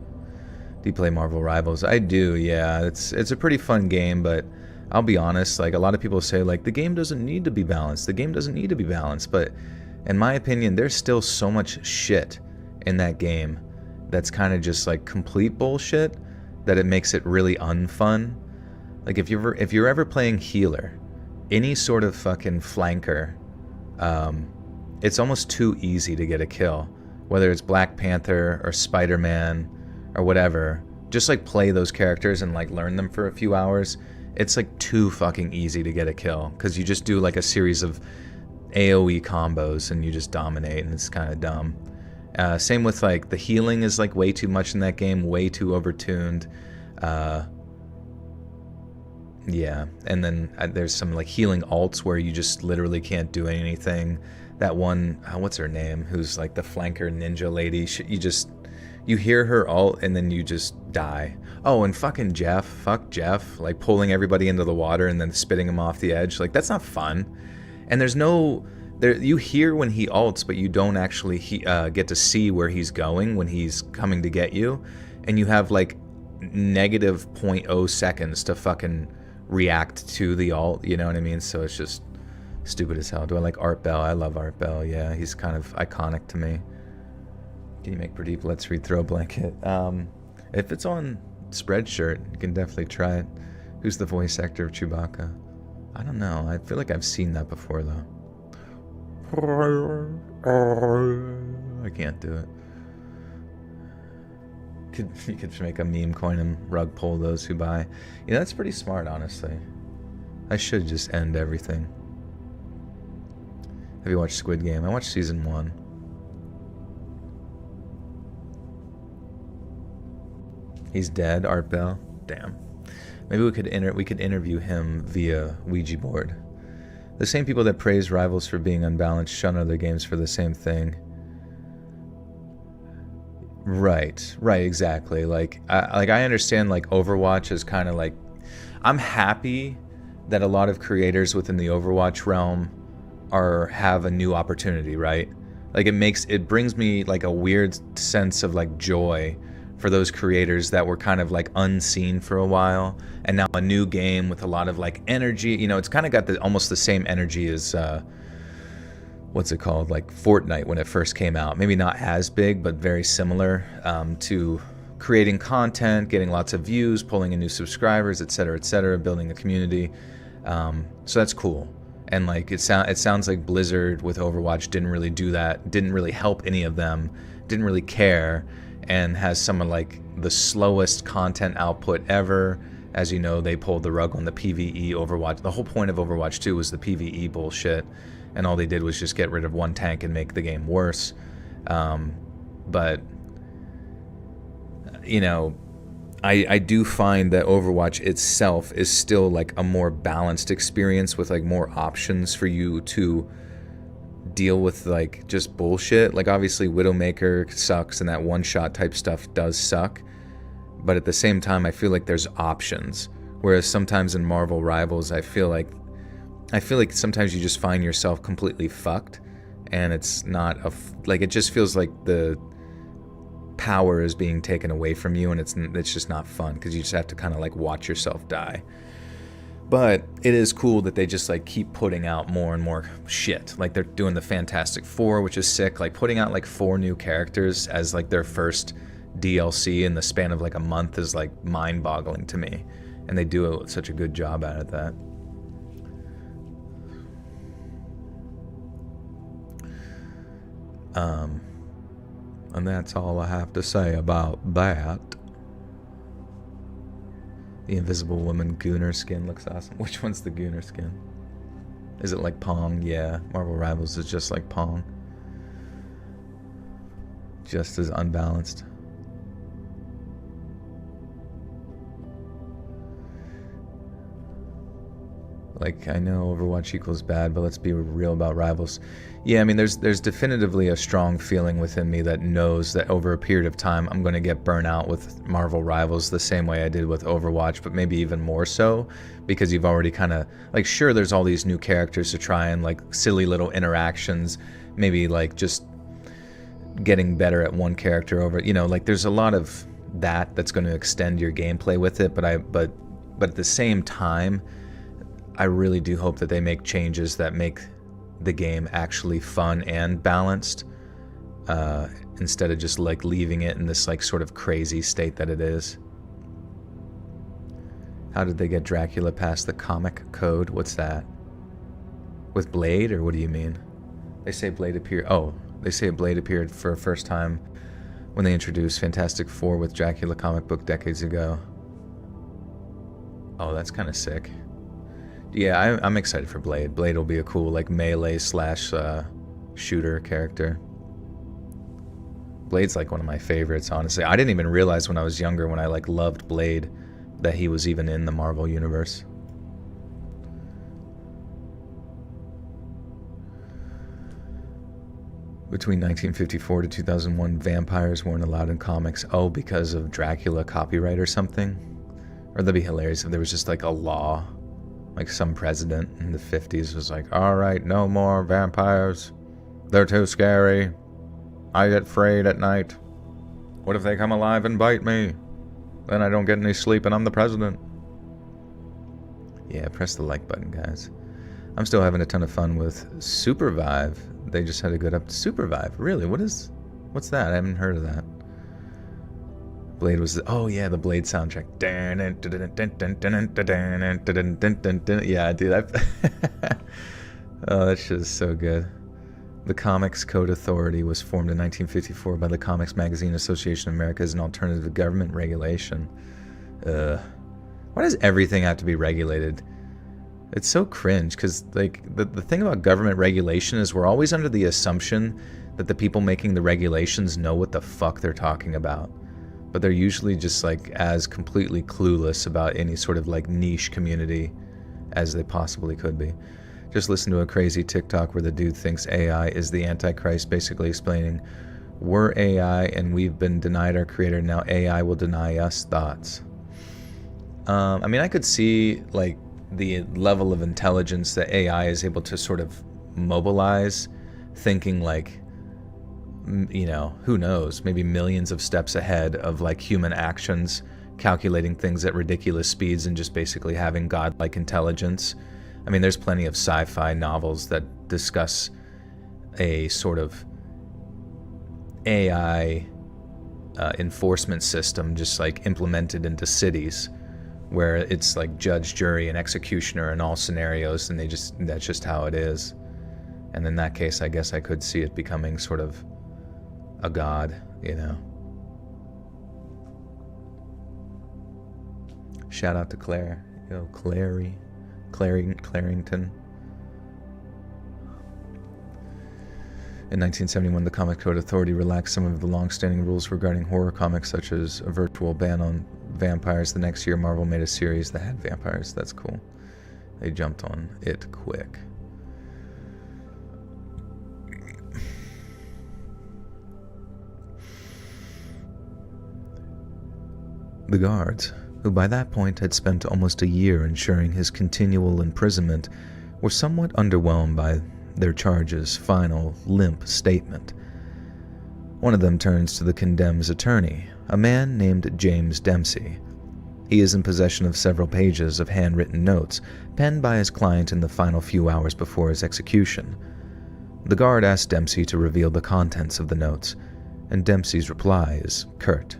Do you play Marvel Rivals? I do, yeah. It's a pretty fun game, but I'll be honest, like a lot of people say like the game doesn't need to be balanced. The game doesn't need to be balanced, but in my opinion, there's still so much shit in that game that's kind of just like complete bullshit that it makes it really unfun. Like if you're ever playing healer, any sort of fucking flanker, it's almost too easy to get a kill. Whether it's Black Panther or Spider-Man or whatever, just like play those characters and like learn them for a few hours. It's like too fucking easy to get a kill because you just do like a series of AoE combos and you just dominate, and it's kind of dumb. Same with like the healing is like way too much in that game, way too overtuned. Yeah, and then there's some like healing alts where you just literally can't do anything. That one, what's her name, who's like the flanker ninja lady, you hear her ult and then you just die. Oh, and fucking fuck Jeff, like pulling everybody into the water and then spitting them off the edge. Like, that's not fun. And you hear when he ults, but you don't actually get to see where he's going when he's coming to get you. And you have like negative 0.0 seconds to fucking react to the ult, you know what I mean? So it's just stupid as hell. Do I like Art Bell? I love Art Bell, yeah. He's kind of iconic to me. Can you make Pradeep Let's Read Throw Blanket? If it's on Spreadshirt, you can definitely try it. Who's the voice actor of Chewbacca? I don't know. I feel like I've seen that before, though. I can't do it. You could make a meme coin and rug pull those who buy. You know, that's pretty smart, honestly. I should just end everything. Have you watched Squid Game? I watched season 1. He's dead, Art Bell. Damn. Maybe we could interview him via Ouija board. The same people that praise Rivals for being unbalanced shun other games for the same thing. Right, exactly. Like I understand like Overwatch is kind of like, I'm happy that a lot of creators within the Overwatch realm have a new opportunity, right? Like it brings me like a weird sense of like joy for those creators that were kind of like unseen for a while, and now a new game with a lot of like energy. You know, it's kind of got almost the same energy as what's it called, like Fortnite when it first came out. Maybe not as big, but very similar to creating content, getting lots of views, pulling in new subscribers, etc., building a community. So that's cool. And like it sounds like Blizzard with Overwatch didn't really do that, didn't really help any of them, didn't really care, and has some of like the slowest content output ever. As you know, they pulled the rug on the PvE Overwatch. The whole point of Overwatch 2 was the PvE bullshit, and all they did was just get rid of one tank and make the game worse. But you know, I do find that Overwatch itself is still like a more balanced experience with like more options for you to deal with like just bullshit. Like obviously Widowmaker sucks and that one-shot type stuff does suck, but at the same time I feel like there's options. Whereas sometimes in Marvel Rivals I feel like sometimes you just find yourself completely fucked, and it's not like it just feels like the power is being taken away from you, and it's just not fun because you just have to kind of like watch yourself die. But it is cool that they just like keep putting out more and more shit. Like they're doing the Fantastic Four, which is sick. Like putting out like 4 new characters as like their first DLC in the span of like a month is like mind-boggling to me, and they do such a good job at that. And that's all I have to say about that. The Invisible Woman Gooner skin looks awesome. Which one's the Gooner skin? Is it like Pong? Yeah, Marvel Rivals is just like Pong. Just as unbalanced. Like, I know Overwatch equals bad, but let's be real about Rivals. Yeah, I mean, there's definitively a strong feeling within me that knows that over a period of time, I'm going to get burnt out with Marvel Rivals the same way I did with Overwatch, but maybe even more so, because you've already kind of, like, sure, there's all these new characters to try and, like, silly little interactions, maybe, like, just getting better at one character over, you know, like, there's a lot of that's going to extend your gameplay with it, but at the same time, I really do hope that they make changes that make the game actually fun and balanced, instead of just like leaving it in this like sort of crazy state that it is. How did they get Dracula past the comic code? What's that? With Blade, or what do you mean? They say Blade appeared. Oh, they say Blade appeared for a first time when they introduced Fantastic Four with Dracula comic book decades ago. Oh, that's kind of sick. Yeah, I'm excited for Blade. Blade will be a cool like melee / shooter character. Blade's like one of my favorites, honestly. I didn't even realize when I was younger, when I like loved Blade, that he was even in the Marvel universe. Between 1954 to 2001, vampires weren't allowed in comics. Oh, because of Dracula copyright or something? Or that'd be hilarious if there was just like a law. Like some president in the 50s was like, all right, no more vampires. They're too scary. I get afraid at night. What if they come alive and bite me? Then I don't get any sleep and I'm the president. Yeah, press the like button, guys. I'm still having a ton of fun with Supervive. They just had a good Supervive. Really? What's that? I haven't heard of that. Blade was oh yeah, the Blade soundtrack. Yeah, dude. Oh, that shit is so good. The Comics Code Authority was formed in 1954 by the Comics Magazine Association of America as an alternative to government regulation. Why does everything have to be regulated? It's so cringe, because like the thing about government regulation is we're always under the assumption that the people making the regulations know what the fuck they're talking about. but they're usually just like as completely clueless about any sort of like niche community as they possibly could be. Just listen to a crazy TikTok where the dude thinks AI is the Antichrist, basically explaining, we're AI and we've been denied our creator, now AI will deny us thoughts. I mean, I could see like the level of intelligence that AI is able to sort of mobilize, thinking like, you know, who knows, maybe millions of steps ahead of like human actions, calculating things at ridiculous speeds and just basically having godlike intelligence. I mean, there's plenty of sci-fi novels that discuss a sort of AI enforcement system just like implemented into cities where it's like judge, jury, and executioner in all scenarios, and that's just how it is. And in that case, I guess I could see it becoming sort of a god, you know. Shout out to Claire. Yo, Clarington. In 1971, the Comic Code Authority relaxed some of the long-standing rules regarding horror comics, such as a virtual ban on vampires. The next year, Marvel made a series that had vampires. That's cool. They jumped on it quick. The guards, who by that point had spent almost a year ensuring his continual imprisonment, were somewhat underwhelmed by their charge's final, limp statement. One of them turns to the condemned's attorney, a man named James Dempsey. He is in possession of several pages of handwritten notes penned by his client in the final few hours before his execution. The guard asks Dempsey to reveal the contents of the notes, and Dempsey's reply is curt.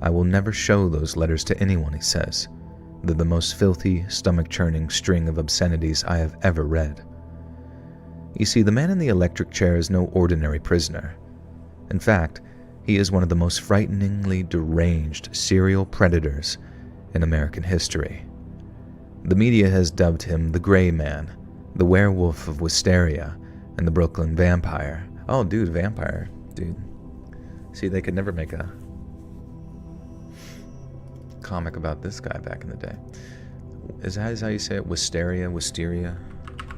"I will never show those letters to anyone," he says. "They're the most filthy, stomach-churning string of obscenities I have ever read." You see, the man in the electric chair is no ordinary prisoner. In fact, he is one of the most frighteningly deranged serial predators in American history. The media has dubbed him the Gray Man, the Werewolf of Wisteria, and the Brooklyn Vampire. Oh, dude, vampire. Dude. See, they could never make a comic about this guy back in the day. Is that how you say it? Wisteria? Wisteria?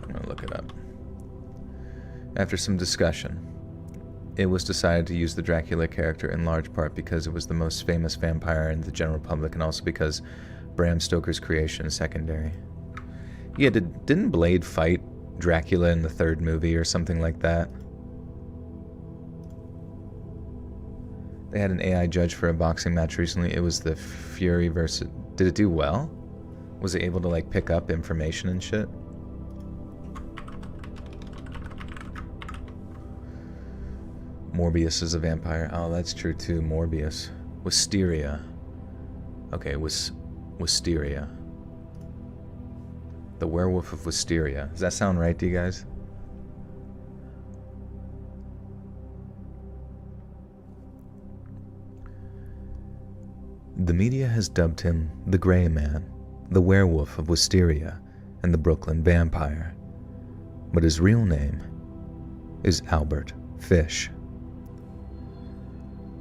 I'm gonna look it up. After some discussion, it was decided to use the Dracula character in large part because it was the most famous vampire in the general public, and also because Bram Stoker's creation is secondary. Yeah, didn't Blade fight Dracula in the third movie or something like that? They had an AI judge for a boxing match recently. It was the Fury versus... Did it do well? Was it able to like pick up information and shit? Morbius is a vampire. Oh, that's true too. Morbius. Wisteria. Okay, Wisteria. The Werewolf of Wisteria. Does that sound right to you guys? The media has dubbed him the Gray Man, the Werewolf of Wisteria, and the Brooklyn Vampire. But his real name is Albert Fish.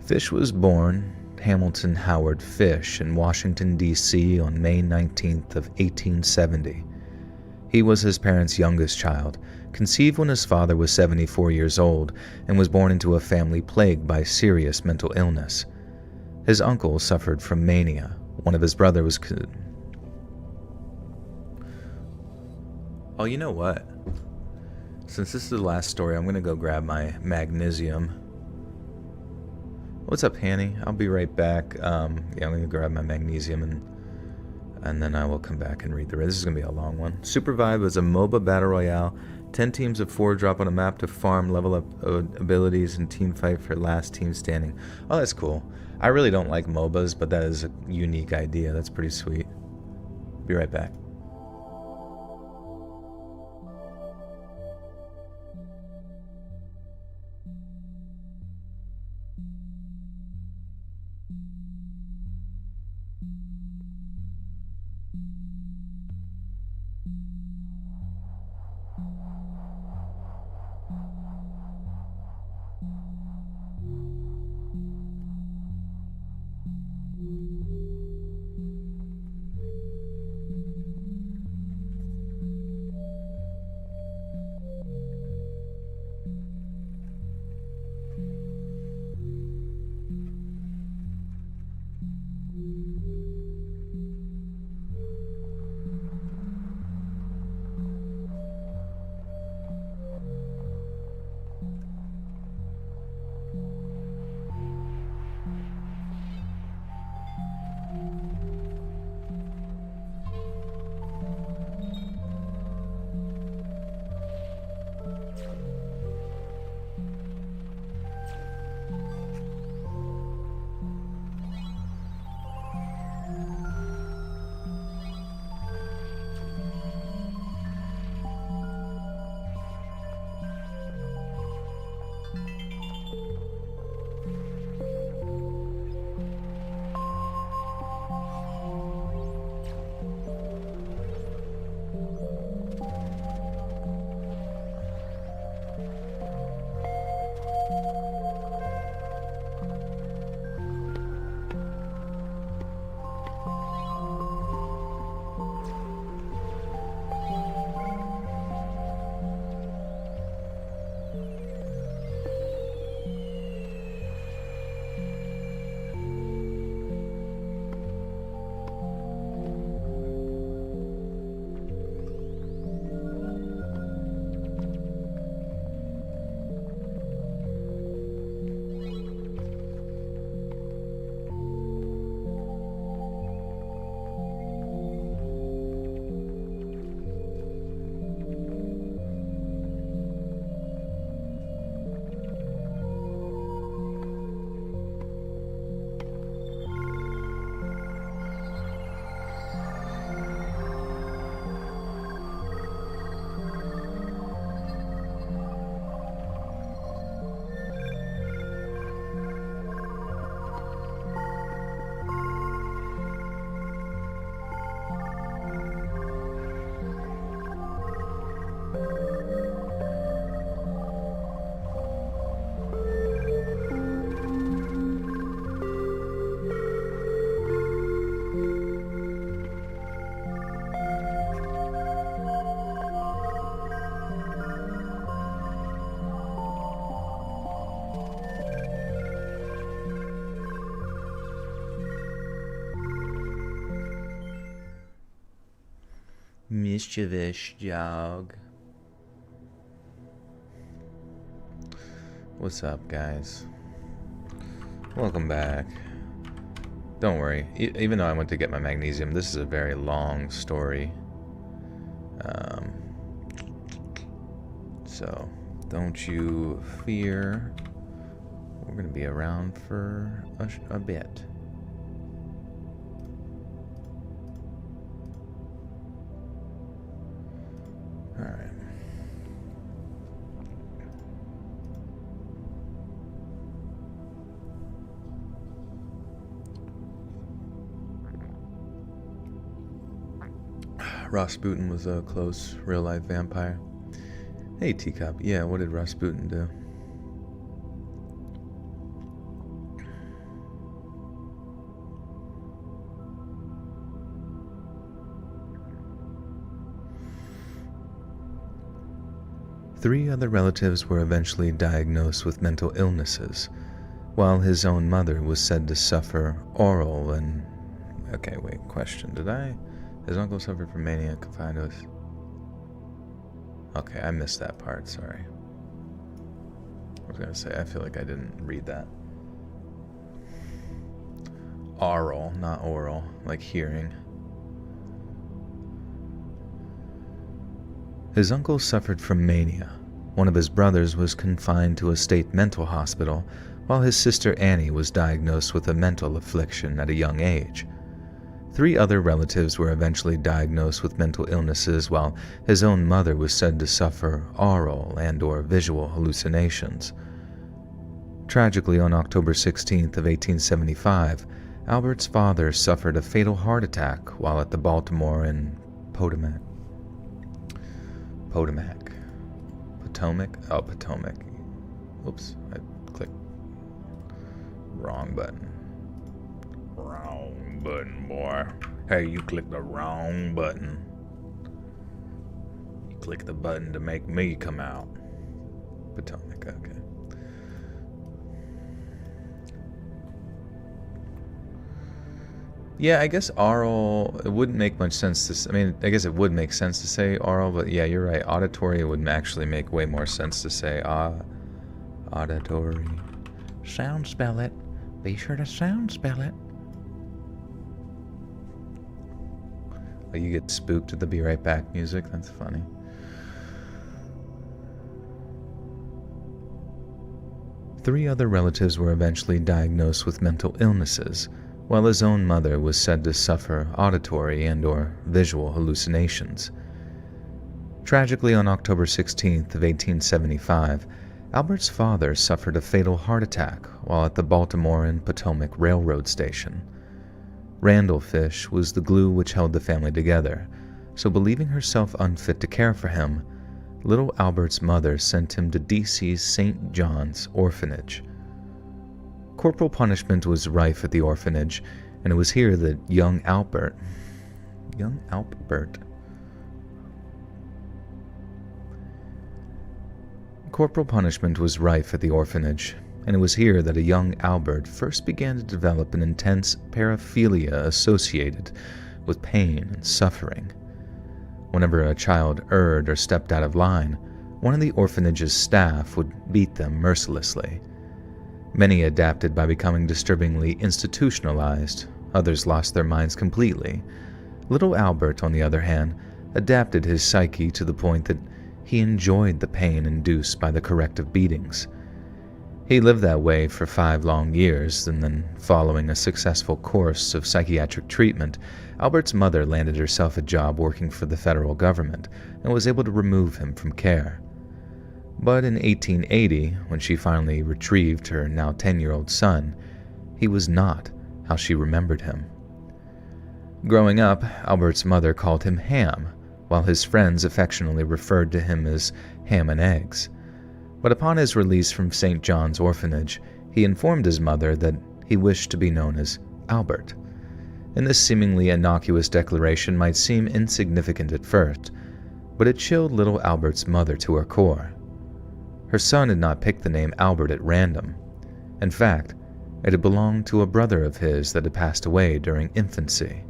Fish was born Hamilton Howard Fish in Washington, D.C. on May 19th of 1870. He was his parents' youngest child, conceived when his father was 74 years old, and was born into a family plagued by serious mental illness. His uncle suffered from mania. One of his brothers was... Oh, you know what? Since this is the last story, I'm going to go grab my magnesium. What's up, Hanny? I'll be right back. Yeah, I'm going to grab my magnesium and then I will come back and read the rest. This is going to be a long one. Super Vibe is a MOBA battle royale. 10 teams of 4 drop on a map to farm, level up abilities, and team fight for last team standing. Oh, that's cool. I really don't like MOBAs, but that is a unique idea. That's pretty sweet. Be right back. mischievous dog. What's up, guys? Welcome back. Don't worry, even though I went to get my magnesium, this is a very long story. So, don't you fear. We're going to be around for a bit. Alright. Rasputin was a close, real-life vampire. Hey, Teacup. Yeah, what did Rasputin do? Three other relatives were eventually diagnosed with mental illnesses, while his own mother was said to suffer oral and... Okay, wait, question. His uncle suffered from mania confined to us. Okay, I missed that part, sorry. I was gonna say, I feel like I didn't read that. Aural, not oral, like hearing. His uncle suffered from mania. One of his brothers was confined to a state mental hospital, while his sister Annie was diagnosed with a mental affliction at a young age. Three other relatives were eventually diagnosed with mental illnesses, while his own mother was said to suffer aural and/or visual hallucinations. Tragically, on October 16th of 1875, Albert's father suffered a fatal heart attack while at the Baltimore and Potomac. Oops, I clicked wrong button. Wrong button, boy. Hey, you clicked the wrong button. You clicked the button to make me come out. Potomac, okay. Yeah, I guess aural, it wouldn't make much sense to... I mean, I guess it would make sense to say aural, but yeah, you're right. Auditory would actually make way more sense to say auditory. Sound spell it. Be sure to sound spell it. Oh, you get spooked at the Be Right Back music? That's funny. Three other relatives were eventually diagnosed with mental illnesses, while his own mother was said to suffer auditory and/or visual hallucinations. Tragically, on October 16th of 1875, Albert's father suffered a fatal heart attack while at the Baltimore and Potomac Railroad Station. Randall Fish was the glue which held the family together, so believing herself unfit to care for him, little Albert's mother sent him to D.C.'s St. John's Orphanage. Corporal punishment was rife at the orphanage, and it was here that young Albert... Corporal punishment was rife at the orphanage, and it was here that a young Albert first began to develop an intense paraphilia associated with pain and suffering. Whenever a child erred or stepped out of line, one of the orphanage's staff would beat them mercilessly. Many adapted by becoming disturbingly institutionalized, others lost their minds completely. Little Albert, on the other hand, adapted his psyche to the point that he enjoyed the pain induced by the corrective beatings. He lived that way for 5 long years, and then, following a successful course of psychiatric treatment, Albert's mother landed herself a job working for the federal government and was able to remove him from care. But in 1880, when she finally retrieved her now 10-year-old son, he was not how she remembered him. Growing up, Albert's mother called him Ham, while his friends affectionately referred to him as Ham and Eggs. But upon his release from St. John's Orphanage, he informed his mother that he wished to be known as Albert. And this seemingly innocuous declaration might seem insignificant at first, but it chilled little Albert's mother to her core. Her son had not picked the name Albert at random. In fact, it had belonged to a brother of his that had passed away during infancy.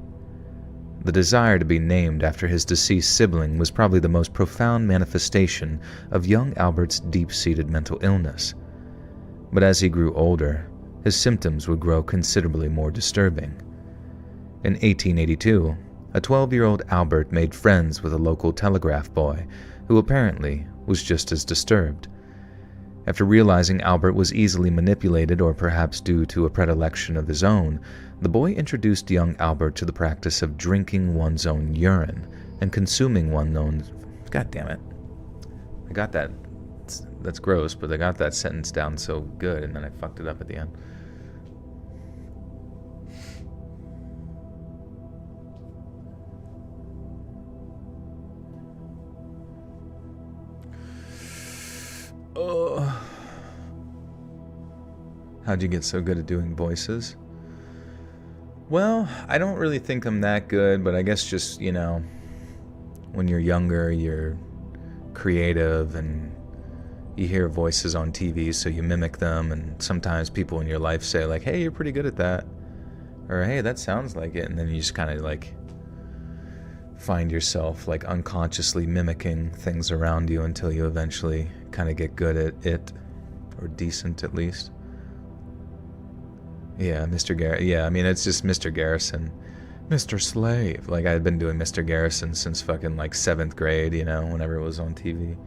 The desire to be named after his deceased sibling was probably the most profound manifestation of young Albert's deep-seated mental illness. But as he grew older, his symptoms would grow considerably more disturbing. In 1882, a 12-year-old Albert made friends with a local telegraph boy who apparently was just as disturbed. After realizing Albert was easily manipulated, or perhaps due to a predilection of his own, the boy introduced young Albert to the practice of drinking one's own urine and consuming one's own... God damn it. I got that. That's gross, but I got that sentence down so good, and then I fucked it up at the end. How'd you get so good at doing voices? Well, I don't really think I'm that good, but I guess just, you know, when you're younger, you're creative and you hear voices on TV, so you mimic them, and sometimes people in your life say, like, hey, you're pretty good at that, or hey, that sounds like it, and then you just kind of, like, find yourself, like, unconsciously mimicking things around you until you eventually kind of get good at it, or decent at least. Yeah, Mr. Garrison. Yeah, I mean, it's just Mr. Garrison. Mr. Slave. Like, I had been doing Mr. Garrison since fucking, like, 7th grade, you know, whenever it was on TV.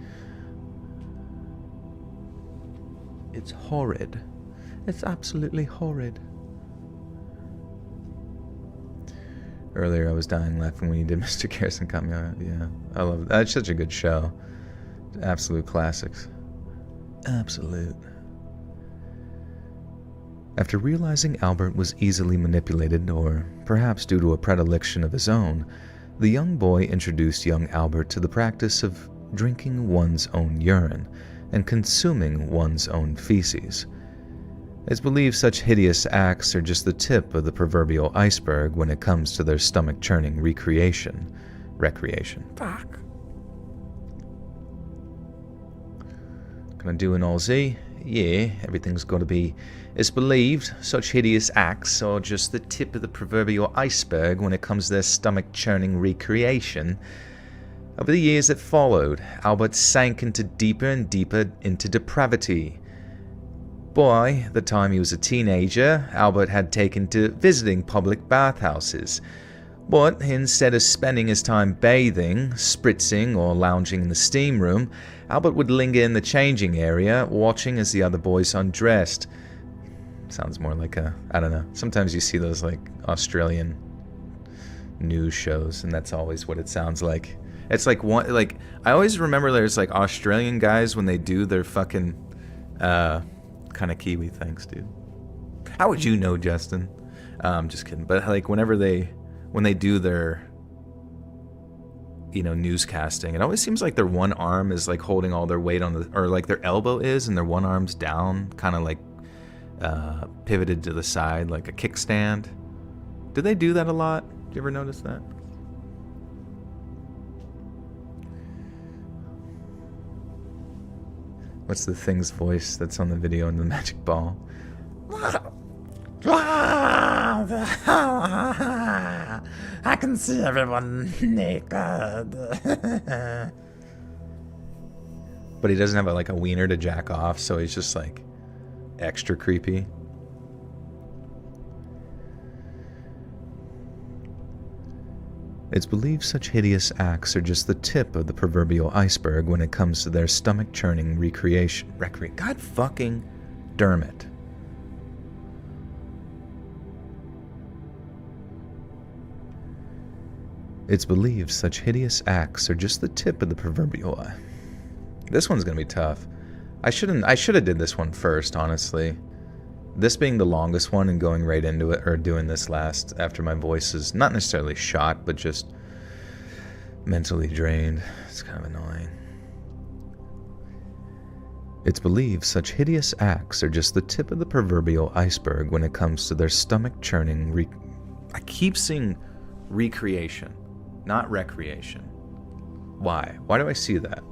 It's horrid. It's absolutely horrid. Earlier, I was dying laughing when you did Mr. Garrison coming out. Yeah, I love it. That's such a good show. Absolute classics. Absolute. After realizing Albert was easily manipulated, or perhaps due to a predilection of his own, the young boy introduced young Albert to the practice of drinking one's own urine and consuming one's own feces. It's believed such hideous acts are just the tip of the proverbial iceberg when it comes to their stomach-churning recreation. Fuck. Gonna do an Aussie? Yeah, everything's gotta be. It's believed such hideous acts are just the tip of the proverbial iceberg when it comes to their stomach-churning recreation. Over the years that followed, Albert sank into deeper and deeper into depravity. By the time he was a teenager, Albert had taken to visiting public bathhouses. But instead of spending his time bathing, spritzing, or lounging in the steam room, Albert would linger in the changing area, watching as the other boys undressed. Sounds more like I don't know. Sometimes you see those, like, Australian news shows, and that's always what it sounds like. It's like one, like, I always remember there's, like, Australian guys when they do their fucking, kind of Kiwi things, dude. How would you know, Justin? I'm just kidding. But, like, when they do their, you know, newscasting, it always seems like their one arm is, like, holding all their weight on the, or, like, their elbow is, and their one arm's down, kind of, like, pivoted to the side, like a kickstand. Do they do that a lot? Do you ever notice that? What's the thing's voice that's on the video in the magic ball? I can see everyone naked. But he doesn't have like a wiener to jack off, so he's just like extra creepy. It's believed such hideous acts are just the tip of the proverbial iceberg when it comes to their stomach-churning recreation. God fucking Dermot. It's believed such hideous acts are just the tip of the proverbial eye. This one's gonna be tough. I should have did this one first, honestly. This being the longest one and going right into it, or doing this last after my voice is not necessarily shot, but just mentally drained. It's kind of annoying. It's believed such hideous acts are just the tip of the proverbial iceberg when it comes to their stomach-churning I keep seeing recreation, not recreation. Why? Why do I see that?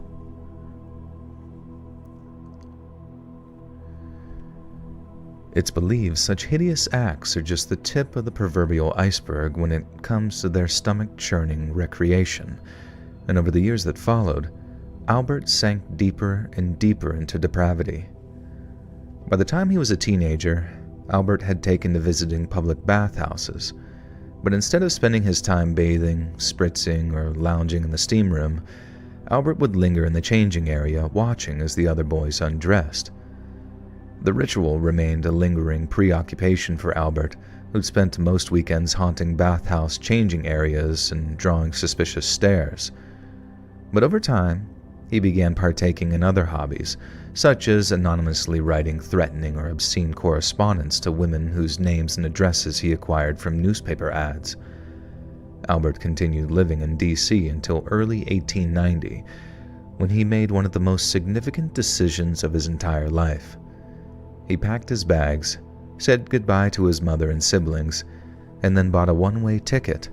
It's believed such hideous acts are just the tip of the proverbial iceberg when it comes to their stomach-churning recreation, and over the years that followed, Albert sank deeper and deeper into depravity. By the time he was a teenager, Albert had taken to visiting public bathhouses, but instead of spending his time bathing, spritzing, or lounging in the steam room, Albert would linger in the changing area watching as the other boys undressed. The ritual remained a lingering preoccupation for Albert, who'd spent most weekends haunting bathhouse changing areas and drawing suspicious stares. But over time, he began partaking in other hobbies, such as anonymously writing threatening or obscene correspondence to women whose names and addresses he acquired from newspaper ads. Albert continued living in D.C. until early 1890, when he made one of the most significant decisions of his entire life. He packed his bags, said goodbye to his mother and siblings, and then bought a one-way ticket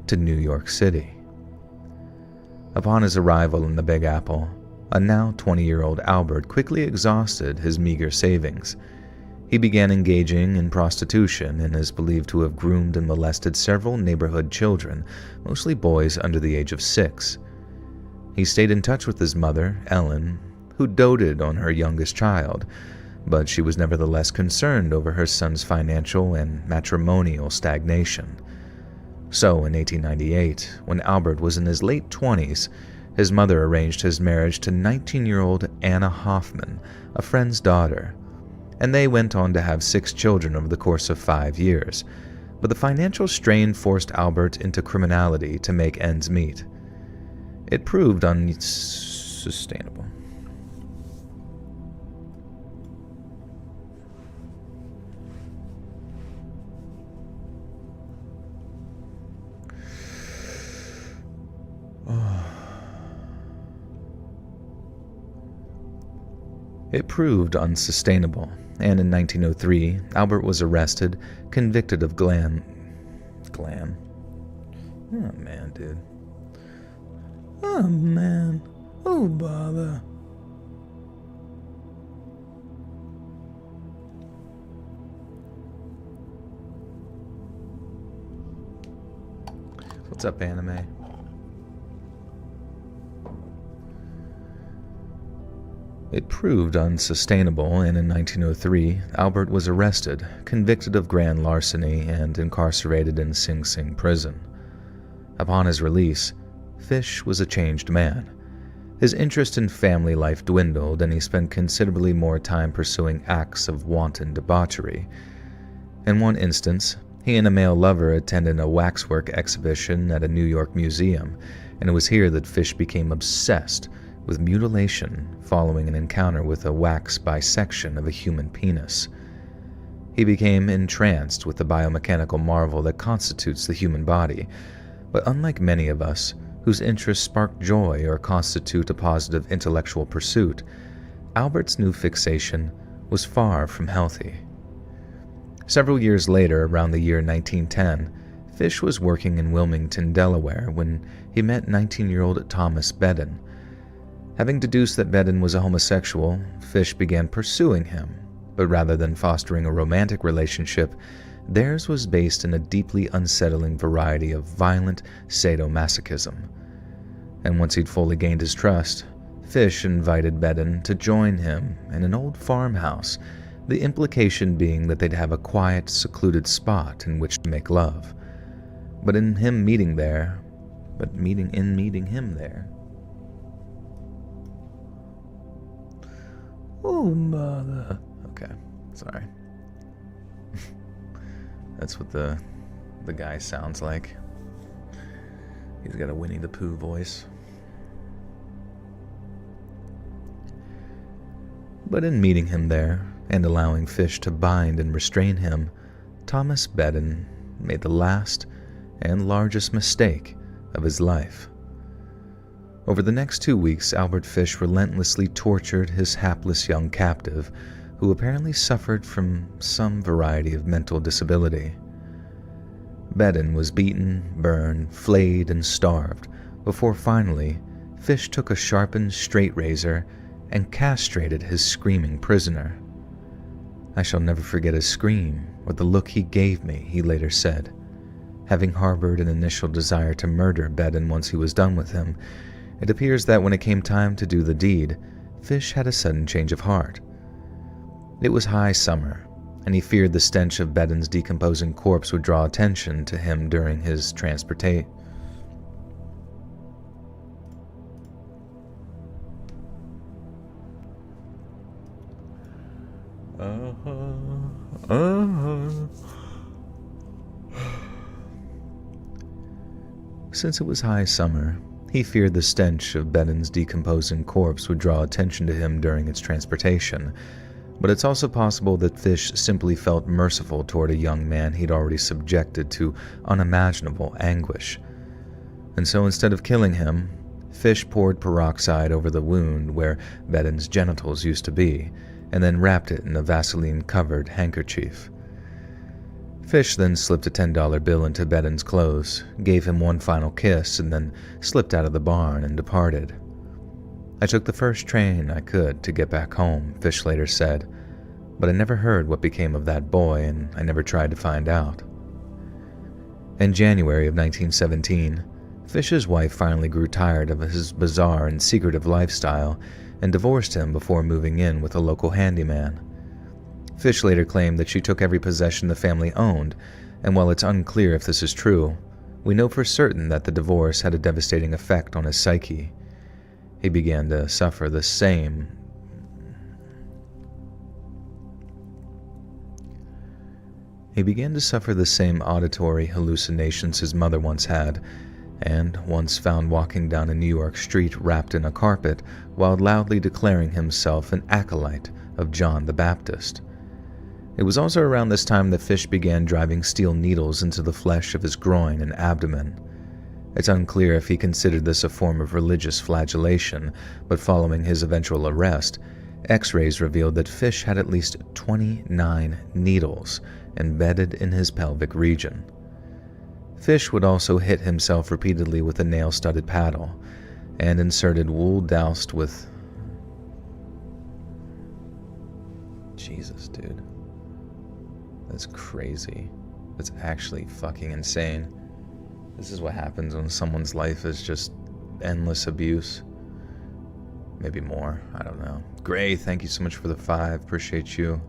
to New York City. Upon his arrival in the Big Apple, a now 20-year-old Albert quickly exhausted his meager savings. He began engaging in prostitution and is believed to have groomed and molested several neighborhood children, mostly boys under the age of 6. He stayed in touch with his mother, Ellen, who doted on her youngest child, but she was nevertheless concerned over her son's financial and matrimonial stagnation. So, in 1898, when Albert was in his late 20s, his mother arranged his marriage to 19-year-old Anna Hoffman, a friend's daughter, and they went on to have 6 children over the course of 5 years. But the financial strain forced Albert into criminality to make ends meet. It proved unsustainable. It proved unsustainable, and in 1903, Albert was arrested, convicted of glam. Oh man, dude. Oh man, oh bother. What's up, anime? It proved unsustainable, and in 1903, Albert was arrested, convicted of grand larceny, and incarcerated in Sing Sing prison. Upon his release, Fish was a changed man. His interest in family life dwindled, and he spent considerably more time pursuing acts of wanton debauchery. In one instance, he and a male lover attended a waxwork exhibition at a New York museum, and it was here that Fish became obsessed with mutilation following an encounter with a wax bisection of a human penis. He became entranced with the biomechanical marvel that constitutes the human body, but unlike many of us, whose interests spark joy or constitute a positive intellectual pursuit, Albert's new fixation was far from healthy. Several years later, around the year 1910, Fish was working in Wilmington, Delaware, when he met 19-year-old Thomas Bedden. Having deduced that Bedden was a homosexual, Fish began pursuing him, but rather than fostering a romantic relationship, theirs was based in a deeply unsettling variety of violent sadomasochism. And once he'd fully gained his trust, Fish invited Bedden to join him in an old farmhouse, the implication being that they'd have a quiet, secluded spot in which to make love. But in meeting him there, Oh mother. okay, sorry. That's what the guy sounds like. He's got a Winnie the Pooh voice. But in meeting him there, and allowing Fish to bind and restrain him, Thomas Bedden made the last and largest mistake of his life. Over the next 2 weeks, Albert Fish relentlessly tortured his hapless young captive, who apparently suffered from some variety of mental disability. Bedden was beaten, burned, flayed, and starved, before finally, Fish took a sharpened straight razor and castrated his screaming prisoner. I shall never forget his scream or the look he gave me, he later said. Having harbored an initial desire to murder Bedden once he was done with him, it appears that when it came time to do the deed, Fish had a sudden change of heart. It was high summer, and he feared the stench of Bedden's decomposing corpse would draw attention to him during his transportation. Since it was high summer, he feared the stench of Bedden's decomposing corpse would draw attention to him during its transportation, but it's also possible that Fish simply felt merciful toward a young man he'd already subjected to unimaginable anguish. And so instead of killing him, Fish poured peroxide over the wound where Bedden's genitals used to be, and then wrapped it in a Vaseline-covered handkerchief. Fish then slipped a $10 bill into Bedden's clothes, gave him one final kiss, and then slipped out of the barn and departed. I took the first train I could to get back home, Fish later said, but I never heard what became of that boy, and I never tried to find out. In January of 1917, Fish's wife finally grew tired of his bizarre and secretive lifestyle and divorced him before moving in with a local handyman. Fish later claimed that she took every possession the family owned, and while it's unclear if this is true, we know for certain that the divorce had a devastating effect on his psyche. He began to suffer the same auditory hallucinations his mother once had, and once found walking down a New York street wrapped in a carpet while loudly declaring himself an acolyte of John the Baptist. It was also around this time that Fish began driving steel needles into the flesh of his groin and abdomen. It's unclear if he considered this a form of religious flagellation, but following his eventual arrest, X-rays revealed that Fish had at least 29 needles embedded in his pelvic region. Fish would also hit himself repeatedly with a nail-studded paddle, and inserted wool doused with... Jesus, dude. That's crazy. That's actually fucking insane. This is what happens when someone's life is just endless abuse. Maybe more, I don't know. Gray, thank you so much for the 5, appreciate you.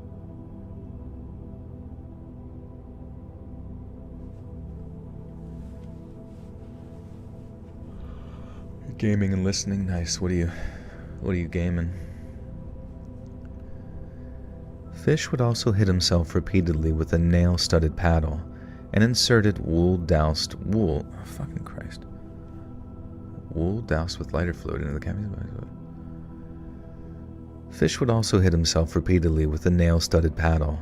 Gaming and listening, nice. What are you gaming? Fish would also hit himself repeatedly with a nail-studded paddle and inserted wool doused with lighter fluid into the cavity. Fish would also hit himself repeatedly with a nail-studded paddle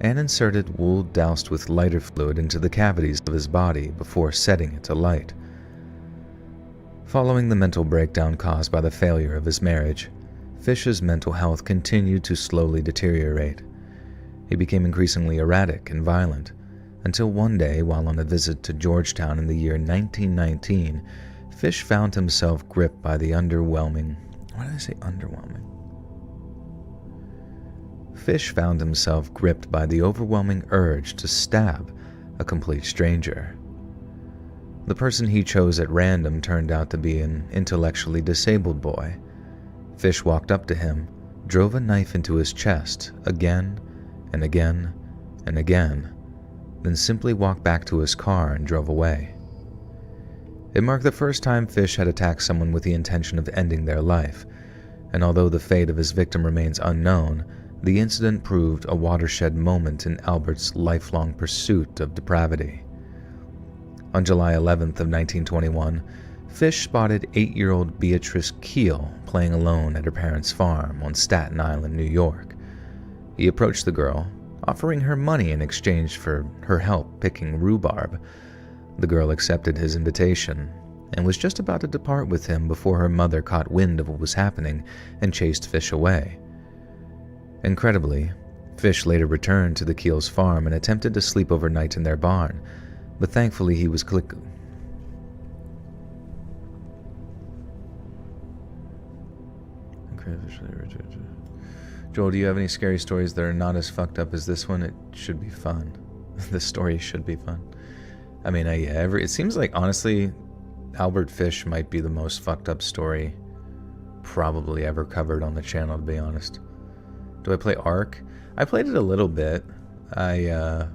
and inserted wool doused with lighter fluid into the cavities of his body before setting it alight. Following the mental breakdown caused by the failure of his marriage, Fish's mental health continued to slowly deteriorate. He became increasingly erratic and violent, until one day, while on a visit to Georgetown in the year 1919, Fish found himself gripped by the underwhelming... Why did I say underwhelming? Fish found himself gripped by the overwhelming urge to stab a complete stranger. The person he chose at random turned out to be an intellectually disabled boy. Fish walked up to him, drove a knife into his chest again and again and again, then simply walked back to his car and drove away. It marked the first time Fish had attacked someone with the intention of ending their life, and although the fate of his victim remains unknown, the incident proved a watershed moment in Albert's lifelong pursuit of depravity. On July 11th of 1921, Fish spotted 8-year-old Beatrice Keel playing alone at her parents' farm on Staten Island, New York. He approached the girl, offering her money in exchange for her help picking rhubarb. The girl accepted his invitation and was just about to depart with him before her mother caught wind of what was happening and chased Fish away. Incredibly, Fish later returned to the Keel's farm and attempted to sleep overnight in their barn, but thankfully he was Joel, do you have any scary stories that are not as fucked up as this one? It should be fun. The story should be fun. I mean, it seems like, honestly, Albert Fish might be the most fucked up story probably ever covered on the channel, to be honest. Do I play Ark? I played it a little bit. I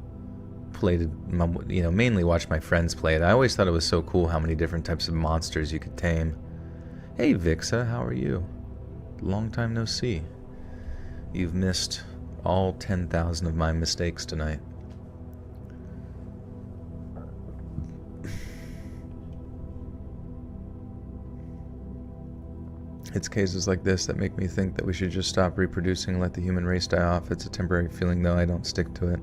played it, mainly watched my friends play it. I always thought it was so cool how many different types of monsters you could tame. Hey Vixa, how are you? Long time no see. You've missed all 10,000 of my mistakes tonight. It's cases like this that make me think that we should just stop reproducing and let the human race die off. It's a temporary feeling, though. I don't stick to it.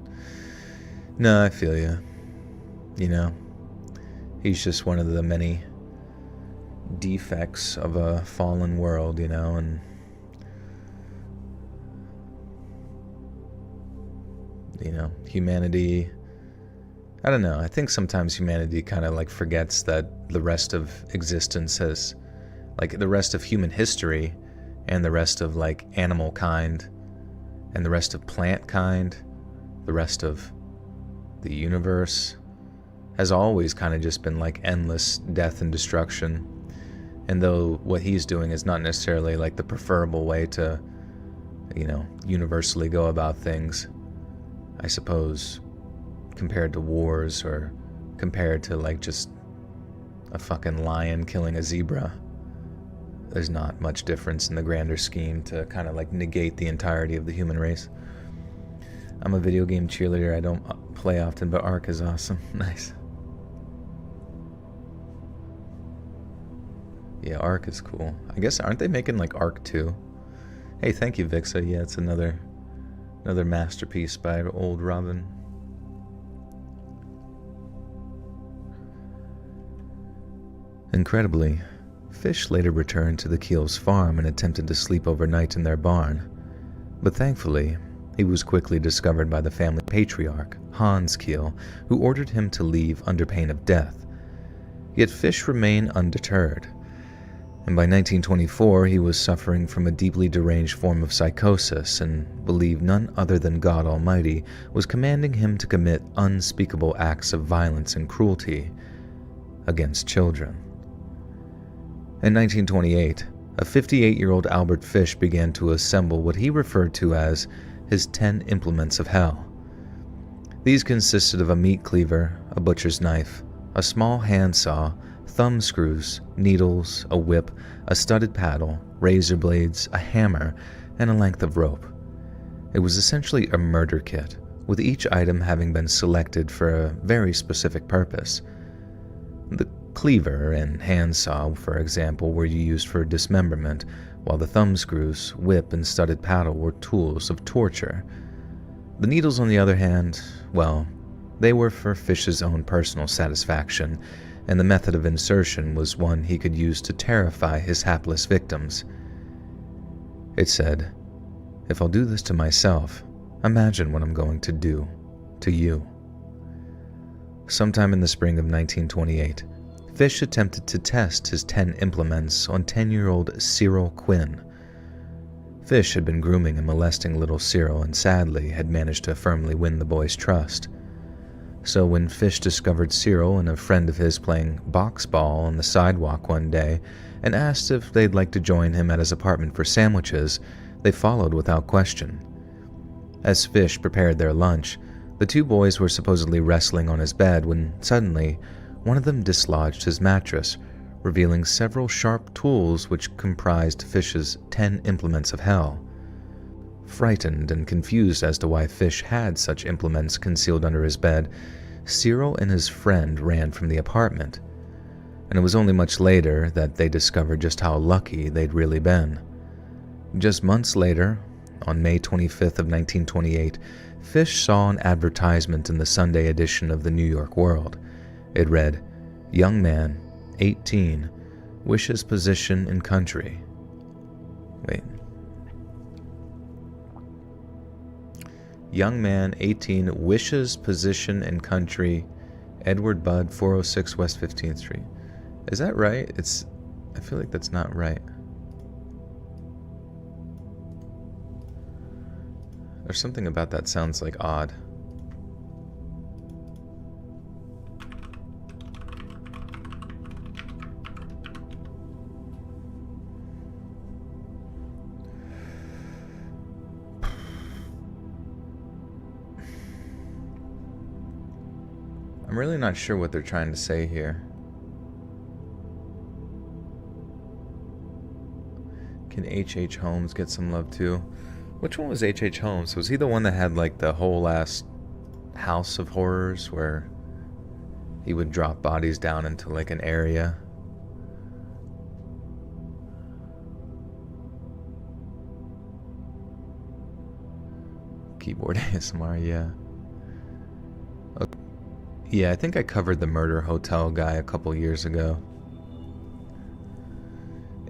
No, I feel you. You know, he's just one of the many defects of a fallen world, you know, and humanity, I don't know, I think sometimes humanity kind of like forgets that the rest of existence has, like the rest of human history and the rest of like animal kind and the rest of plant kind, the rest of the universe has always kind of just been like endless death and destruction. And though what he's doing is not necessarily like the preferable way to, universally go about things, I suppose, compared to wars or compared to like just a fucking lion killing a zebra, there's not much difference in the grander scheme to kind of like negate the entirety of the human race. I'm a video game cheerleader. I don't play often, but Ark is awesome. Nice. Yeah, Ark is cool. I guess, aren't they making like Ark 2? Hey, thank you, Vixa. Yeah, it's another masterpiece by old Robin. Incredibly, Fish later returned to the Keel's farm and attempted to sleep overnight in their barn. But thankfully, he was quickly discovered by the family patriarch, Hans Keel, who ordered him to leave under pain of death. Yet Fish remained undeterred, and by 1924 he was suffering from a deeply deranged form of psychosis and believed none other than God Almighty was commanding him to commit unspeakable acts of violence and cruelty against children. In 1928, a 58-year-old Albert Fish began to assemble what he referred to as his 10 implements of hell. These consisted of a meat cleaver, a butcher's knife, a small handsaw, thumb screws, needles, a whip, a studded paddle, razor blades, a hammer, and a length of rope. It was essentially a murder kit, with each item having been selected for a very specific purpose. The cleaver and handsaw, for example, were used for dismemberment, while the thumb screws, whip, and studded paddle were tools of torture. The needles, on the other hand, well, they were for Fish's own personal satisfaction, and the method of insertion was one he could use to terrify his hapless victims. It said, "If I'll do this to myself, imagine what I'm going to do to you." Sometime in the spring of 1928, Fish attempted to test his 10 implements on 10-year-old Cyril Quinn. Fish had been grooming and molesting little Cyril and sadly had managed to firmly win the boy's trust. So when Fish discovered Cyril and a friend of his playing box ball on the sidewalk one day and asked if they'd like to join him at his apartment for sandwiches, they followed without question. As Fish prepared their lunch, the two boys were supposedly wrestling on his bed when suddenly one of them dislodged his mattress, revealing several sharp tools which comprised Fish's 10 implements of hell. Frightened and confused as to why Fish had such implements concealed under his bed, Cyril and his friend ran from the apartment, and it was only much later that they discovered just how lucky they'd really been. Just months later, on May 25th of 1928, Fish saw an advertisement in the Sunday edition of the New York World. It read, "Young man, 18, wishes position in country." Wait. Young man, 18, wishes position in country, Edward Budd, 406 West 15th Street. Is that right? I feel like that's not right. There's something about that sounds like odd. I'm really not sure what they're trying to say here. Can H.H. Holmes get some love too? Which one was H.H. Holmes? Was he the one that had like the whole last house of horrors where he would drop bodies down into like an area? Keyboard ASMR, yeah. Yeah, I think I covered the murder hotel guy a couple years ago.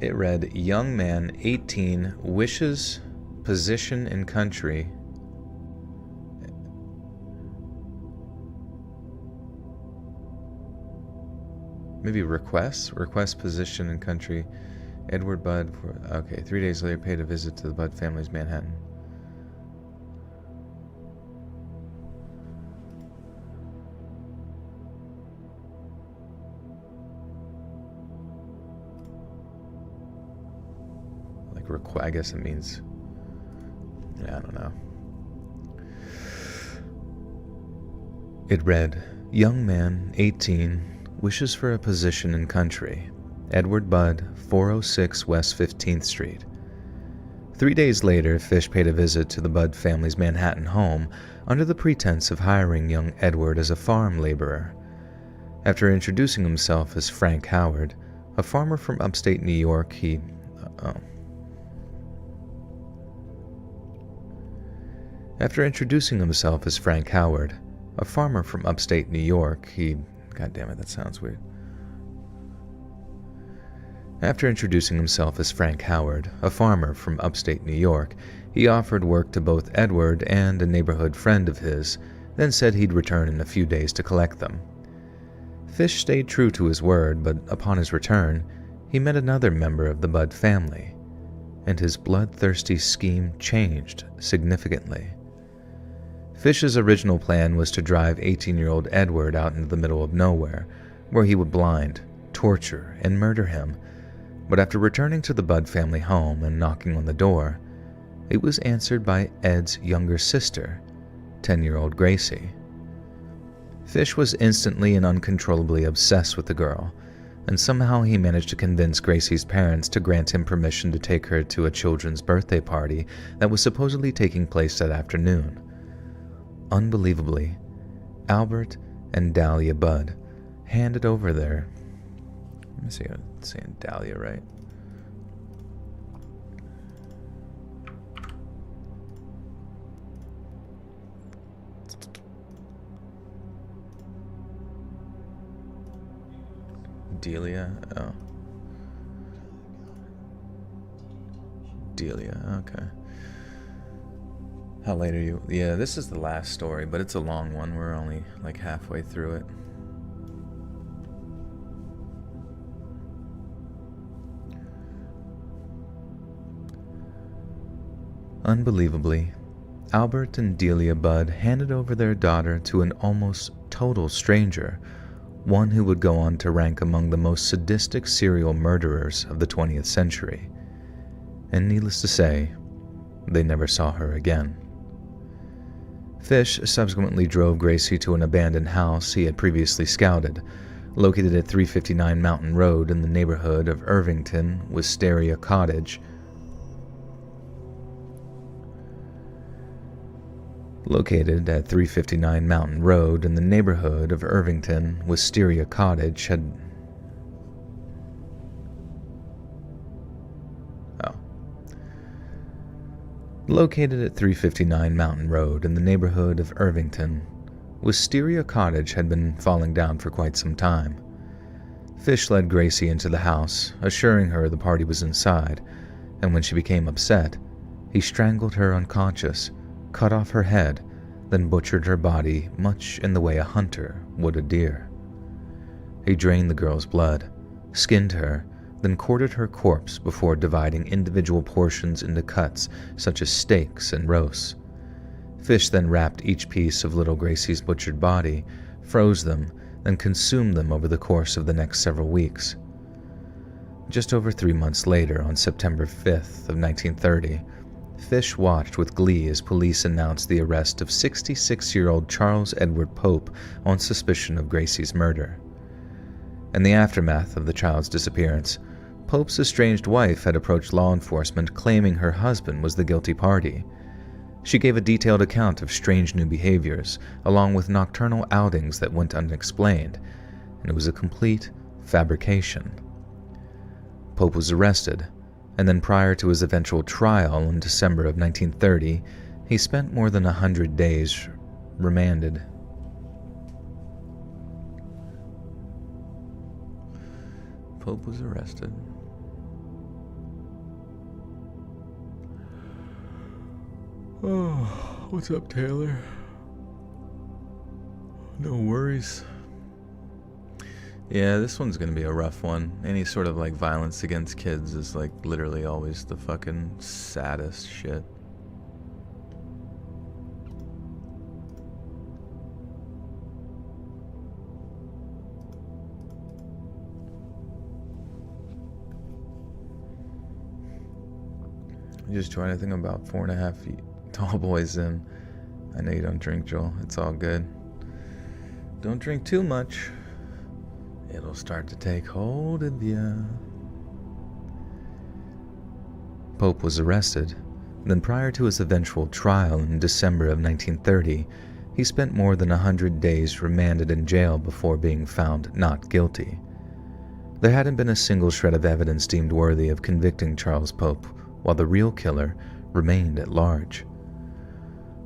It read, young man, 18, wishes position in country. Maybe request position in country. Edward Budd, okay, 3 days later paid a visit to the Budd family's Manhattan. I guess it means, yeah, I don't know. It read, young man, 18, wishes for a position in country. Edward Budd, 406 West 15th Street. 3 days later, Fish paid a visit to the Budd family's Manhattan home under the pretense of hiring young Edward as a farm laborer. After introducing himself as Frank Howard, a farmer from upstate New York, After introducing himself as Frank Howard, a farmer from upstate New York, God damn it, that sounds weird. After introducing himself as Frank Howard, a farmer from upstate New York, he offered work to both Edward and a neighborhood friend of his, then said he'd return in a few days to collect them. Fish stayed true to his word, but upon his return, he met another member of the Budd family, and his bloodthirsty scheme changed significantly. Fish's original plan was to drive 18-year-old Edward out into the middle of nowhere, where he would blind, torture, and murder him. But after returning to the Budd family home and knocking on the door, it was answered by Ed's younger sister, 10-year-old Gracie. Fish was instantly and uncontrollably obsessed with the girl, and somehow he managed to convince Gracie's parents to grant him permission to take her to a children's birthday party that was supposedly taking place that afternoon. Unbelievably, Albert and Dahlia Budd handed over their... Let me see if I'm saying Dahlia right. Delia? Oh. Delia, okay. How late are you? Yeah, this is the last story, but it's a long one. We're only like halfway through it. Unbelievably, Albert and Delia Budd handed over their daughter to an almost total stranger, one who would go on to rank among the most sadistic serial murderers of the 20th century. And needless to say, they never saw her again. Fish subsequently drove Gracie to an abandoned house he had previously scouted, located at 359 Mountain Road in the neighborhood of Irvington, Wisteria Cottage. Located at 359 Mountain Road in the neighborhood of Irvington, Wisteria Cottage had... Located at 359 Mountain Road in the neighborhood of Irvington, Wisteria Cottage had been falling down for quite some time. Fish led Gracie into the house, assuring her the party was inside, and when she became upset, he strangled her unconscious, cut off her head, then butchered her body much in the way a hunter would a deer. He drained the girl's blood, skinned her, then quartered her corpse before dividing individual portions into cuts such as steaks and roasts. Fish then wrapped each piece of little Gracie's butchered body, froze them, then consumed them over the course of the next several weeks. Just over 3 months later, on September 5th of 1930, Fish watched with glee as police announced the arrest of 66-year-old Charles Edward Pope on suspicion of Gracie's murder. In the aftermath of the child's disappearance, Pope's estranged wife had approached law enforcement claiming her husband was the guilty party. She gave a detailed account of strange new behaviors, along with nocturnal outings that went unexplained, and it was a complete fabrication. Pope was arrested, and then prior to his eventual trial in December of 1930, he spent more than 100 days remanded. Pope was arrested. Oh, what's up, Taylor? No worries. Yeah, this one's gonna be a rough one. Any sort of like violence against kids is like literally always the fucking saddest shit. You just try anything about 4.5 feet tall boys in. I know you don't drink, Joel. It's all good. Don't drink too much. It'll start to take hold of you. Pope was arrested. Then prior to his eventual trial in December of 1930, he spent more than 100 days remanded in jail before being found not guilty. There hadn't been a single shred of evidence deemed worthy of convicting Charles Pope, while the real killer remained at large.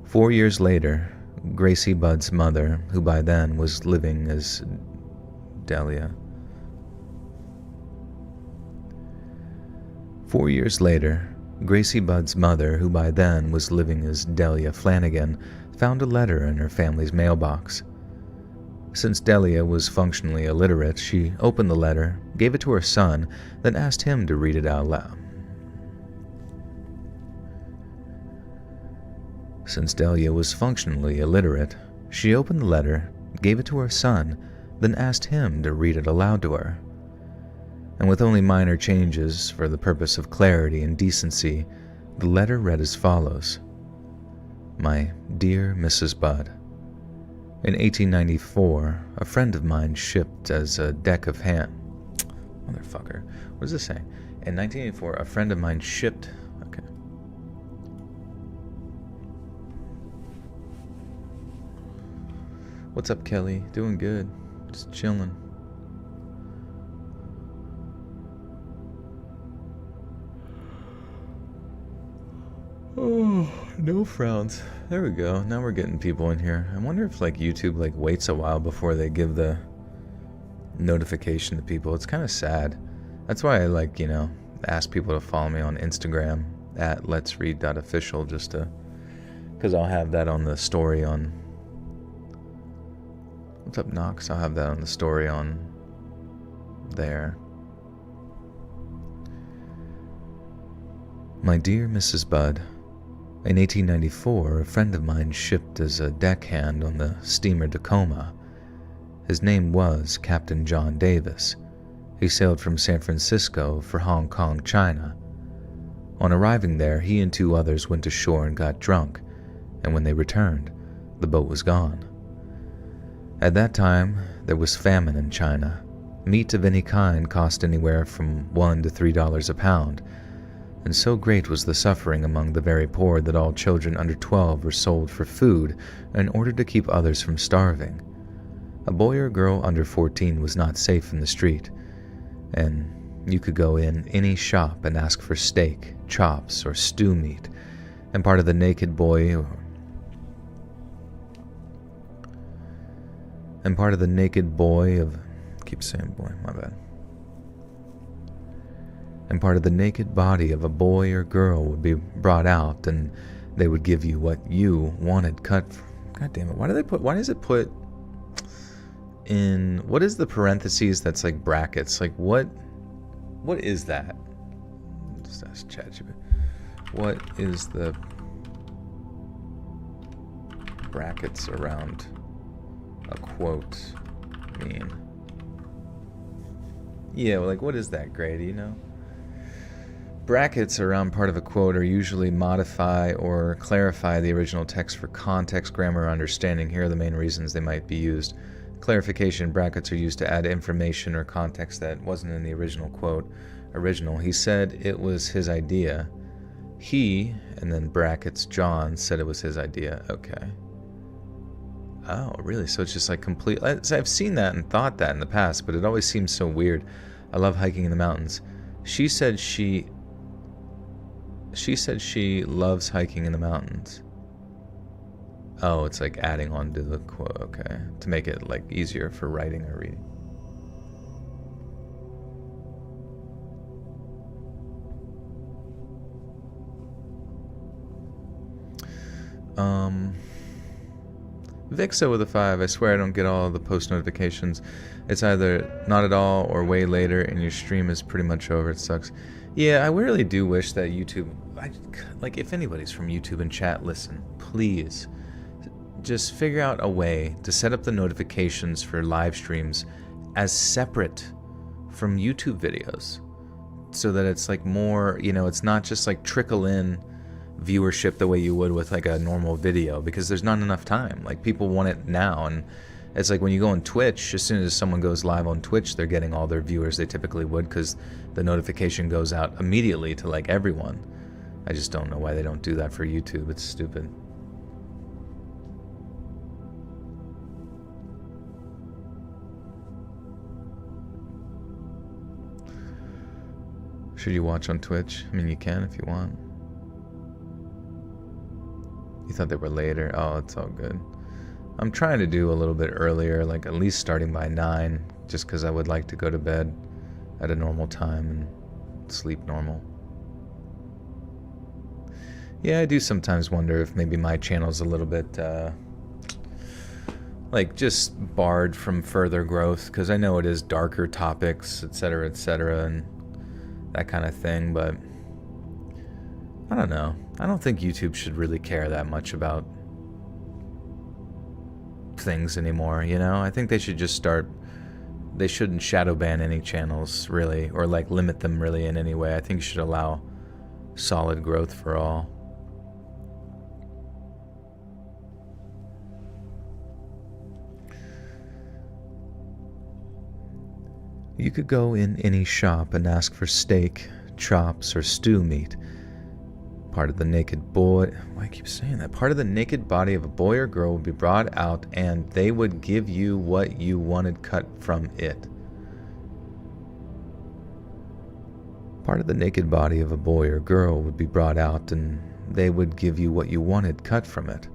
4 years later, Gracie Budd's mother, who by then was living as Delia. 4 years later, Gracie Budd's mother, who by then was living as Delia Flanagan, found a letter in her family's mailbox. Since Delia was functionally illiterate, she opened the letter, gave it to her son, then asked him to read it out loud. Since Delia was functionally illiterate, she opened the letter, gave it to her son, then asked him to read it aloud to her. And with only minor changes for the purpose of clarity and decency, the letter read as follows. My dear Mrs. Budd, in 1894, a friend of mine shipped as a deck of hand... Motherfucker. What does this say? In 1984, a friend of mine shipped... Okay. What's up, Kelly? Doing good. Just chilling. Oh, no frowns. There we go. Now we're getting people in here. I wonder if like YouTube like waits a while before they give the notification to people. It's kind of sad. That's why I like, ask people to follow me on Instagram at letsread.official just to, because I'll have that on the story on... What's up, Knox? I'll have that on the story on there. My dear Mrs. Budd, in 1894, a friend of mine shipped as a deckhand on the steamer Tacoma. His name was Captain John Davis. He sailed from San Francisco for Hong Kong, China. On arriving there, he and 2 others went ashore and got drunk, and when they returned, the boat was gone. At that time, there was famine in China. Meat of any kind cost anywhere from $1 to $3 a pound, and so great was the suffering among the very poor that all children under 12 were sold for food in order to keep others from starving. A boy or girl under 14 was not safe in the street, and you could go in any shop and ask for steak, chops, or stew meat, and part of the naked boy of keep saying boy, my bad. And part of the naked body of a boy or girl would be brought out, and they would give you what you wanted cut. God damn it! Why does it put in? What is the parentheses that's like brackets? Like what is that? Just ask ChatGPT. What is the brackets around a quote mean? Yeah, well, like, what is that, Gray? Do you know? Brackets around part of a quote are usually modify or clarify the original text for context, grammar, or understanding. Here are the main reasons they might be used. Clarification: brackets are used to add information or context that wasn't in the original quote. Original: he said it was his idea. He, and then brackets, John, said it was his idea. Okay. Oh, really? So it's just like complete... I've seen that and thought that in the past, but it always seems so weird. I love hiking in the mountains. She said she loves hiking in the mountains. Oh, it's like adding on to the quote, okay. To make it like easier for writing or reading. Vixo with a 5. I swear I don't get all the post notifications. It's either not at all or way later, and your stream is pretty much over. It sucks. Yeah, I really do wish that YouTube... like, if anybody's from YouTube in chat, listen, please, just figure out a way to set up the notifications for live streams as separate from YouTube videos, so that it's like more, you know, it's not just like trickle in viewership the way you would with like a normal video, because there's not enough time. Like, people want it now, and it's like when you go on Twitch, as soon as someone goes live on Twitch, they're getting all their viewers they typically would, because the notification goes out immediately to like everyone. I just don't know why they don't do that for YouTube. It's stupid. Should you watch on Twitch? I mean, you can if you want. You thought they were later? Oh, it's all good. I'm trying to do a little bit earlier, like at least starting by 9, just because I would like to go to bed at a normal time and sleep normal. Yeah, I do sometimes wonder if maybe my channel's a little bit, like, just barred from further growth, because I know it is darker topics, etc., and that kind of thing, but I don't know. I don't think YouTube should really care that much about things anymore, you know? I think they should just start... They shouldn't shadow ban any channels, really, or like limit them really in any way. I think you should allow solid growth for all. You could go in any shop and ask for steak, chops, or stew meat. Part of the naked boy... Why I keep saying that? Part of the naked body of a boy or girl would be brought out, and they would give you what you wanted cut from it. Part of the naked body of a boy or girl would be brought out, and they would give you what you wanted cut from it.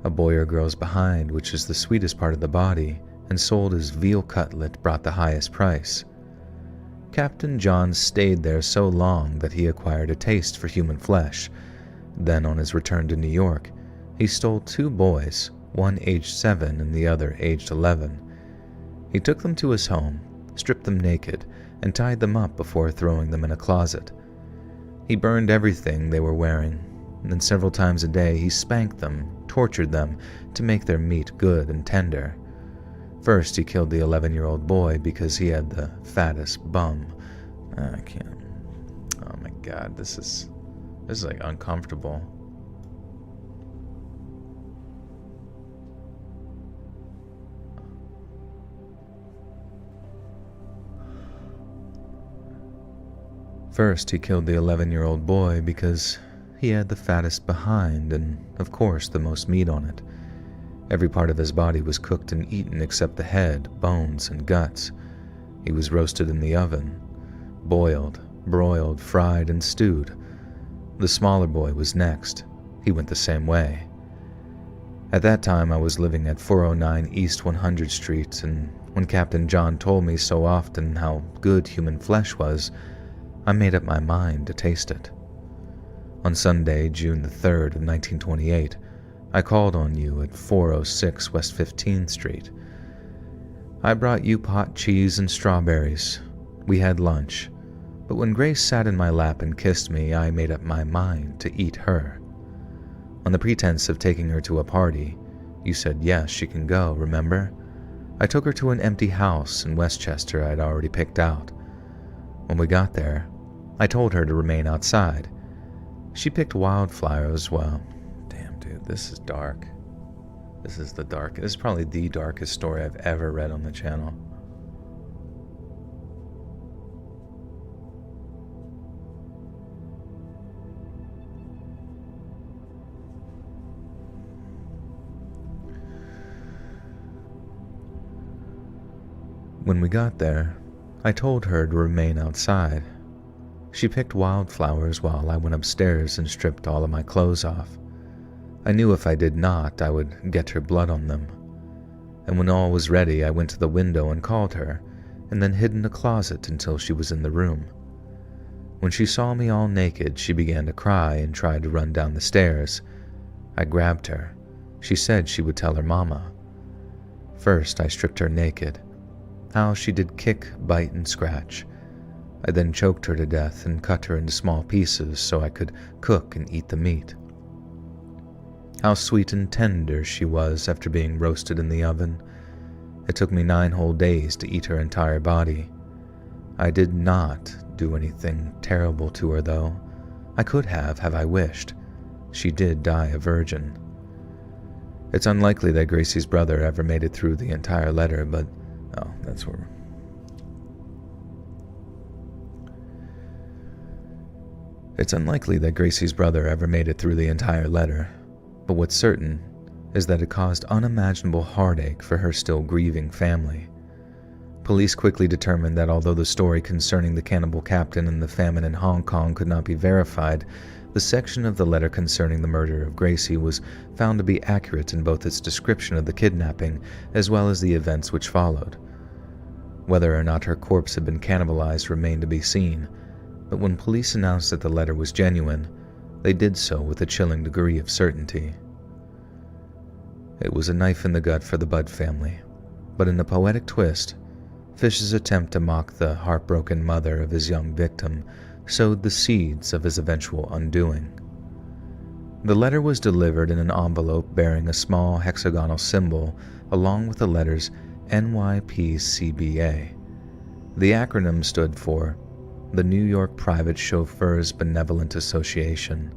A boy or girl's behind, which is the sweetest part of the body, and sold as veal cutlet, brought the highest price. Captain John stayed there so long that he acquired a taste for human flesh. Then, on his return to New York, he stole 2 boys, one aged 7 and the other aged 11. He took them to his home, stripped them naked, and tied them up before throwing them in a closet. He burned everything they were wearing, and several times a day he spanked them, tortured them, to make their meat good and tender. First, he killed the 11-year-old boy because he had the fattest bum. I can't. Oh my god, this is like uncomfortable. First, he killed the 11-year-old boy because he had the fattest behind and, of course, the most meat on it. Every part of his body was cooked and eaten except the head, bones, and guts. He was roasted in the oven, boiled, broiled, fried, and stewed. The smaller boy was next. He went the same way. At that time, I was living at 409 East 100th Street, and when Captain John told me so often how good human flesh was, I made up my mind to taste it. On Sunday, June the 3rd of 1928, I called on you at 406 West 15th Street. I brought you pot cheese and strawberries. We had lunch, but when Grace sat in my lap and kissed me, I made up my mind to eat her. On the pretense of taking her to a party, You said yes, she can go, remember? I took her to an empty house in Westchester I'd already picked out. When we got there, I told her to remain outside. She picked wildflowers. Well, damn, dude, this is dark. This is probably the darkest story I've ever read on the channel. When we got there, I told her to remain outside. She picked wildflowers while I went upstairs and stripped all of my clothes off. I knew if I did not, I would get her blood on them. And when all was ready, I went to the window and called her, and then hid in a closet until she was in the room. When she saw me all naked, she began to cry and tried to run down the stairs. I grabbed her. She said she would tell her mama. First, I stripped her naked. How she did kick, bite, and scratch. I then choked her to death and cut her into small pieces so I could cook and eat the meat. How sweet and tender she was after being roasted in the oven. It took me 9 whole days to eat her entire body. I did not do anything terrible to her, though. I could have I wished. She did die a virgin. It's unlikely that Gracie's brother ever made it through the entire letter, but oh, that's where... It's unlikely that Gracie's brother ever made it through the entire letter, but what's certain is that it caused unimaginable heartache for her still grieving family. Police quickly determined that although the story concerning the cannibal captain and the famine in Hong Kong could not be verified, the section of the letter concerning the murder of Gracie was found to be accurate in both its description of the kidnapping as well as the events which followed. Whether or not her corpse had been cannibalized remained to be seen, but when police announced that the letter was genuine, they did so with a chilling degree of certainty. It was a knife in the gut for the Budd family, but in a poetic twist, Fish's attempt to mock the heartbroken mother of his young victim sowed the seeds of his eventual undoing. The letter was delivered in an envelope bearing a small hexagonal symbol along with the letters NYPCBA. The acronym stood for the New York Private Chauffeurs Benevolent Association,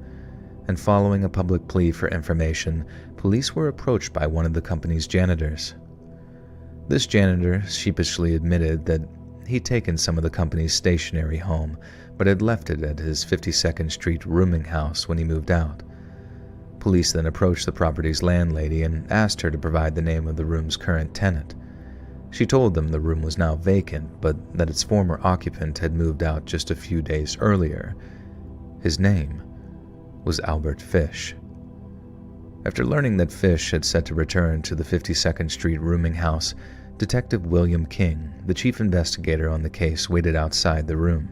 and following a public plea for information, police were approached by one of the company's janitors. This janitor sheepishly admitted that he'd taken some of the company's stationery home, but had left it at his 52nd Street rooming house when he moved out. Police then approached the property's landlady and asked her to provide the name of the room's current tenant. She told them the room was now vacant, but that its former occupant had moved out just a few days earlier. His name was Albert Fish. After learning that Fish had set to return to the 52nd Street rooming house, Detective William King, the chief investigator on the case, waited outside the room.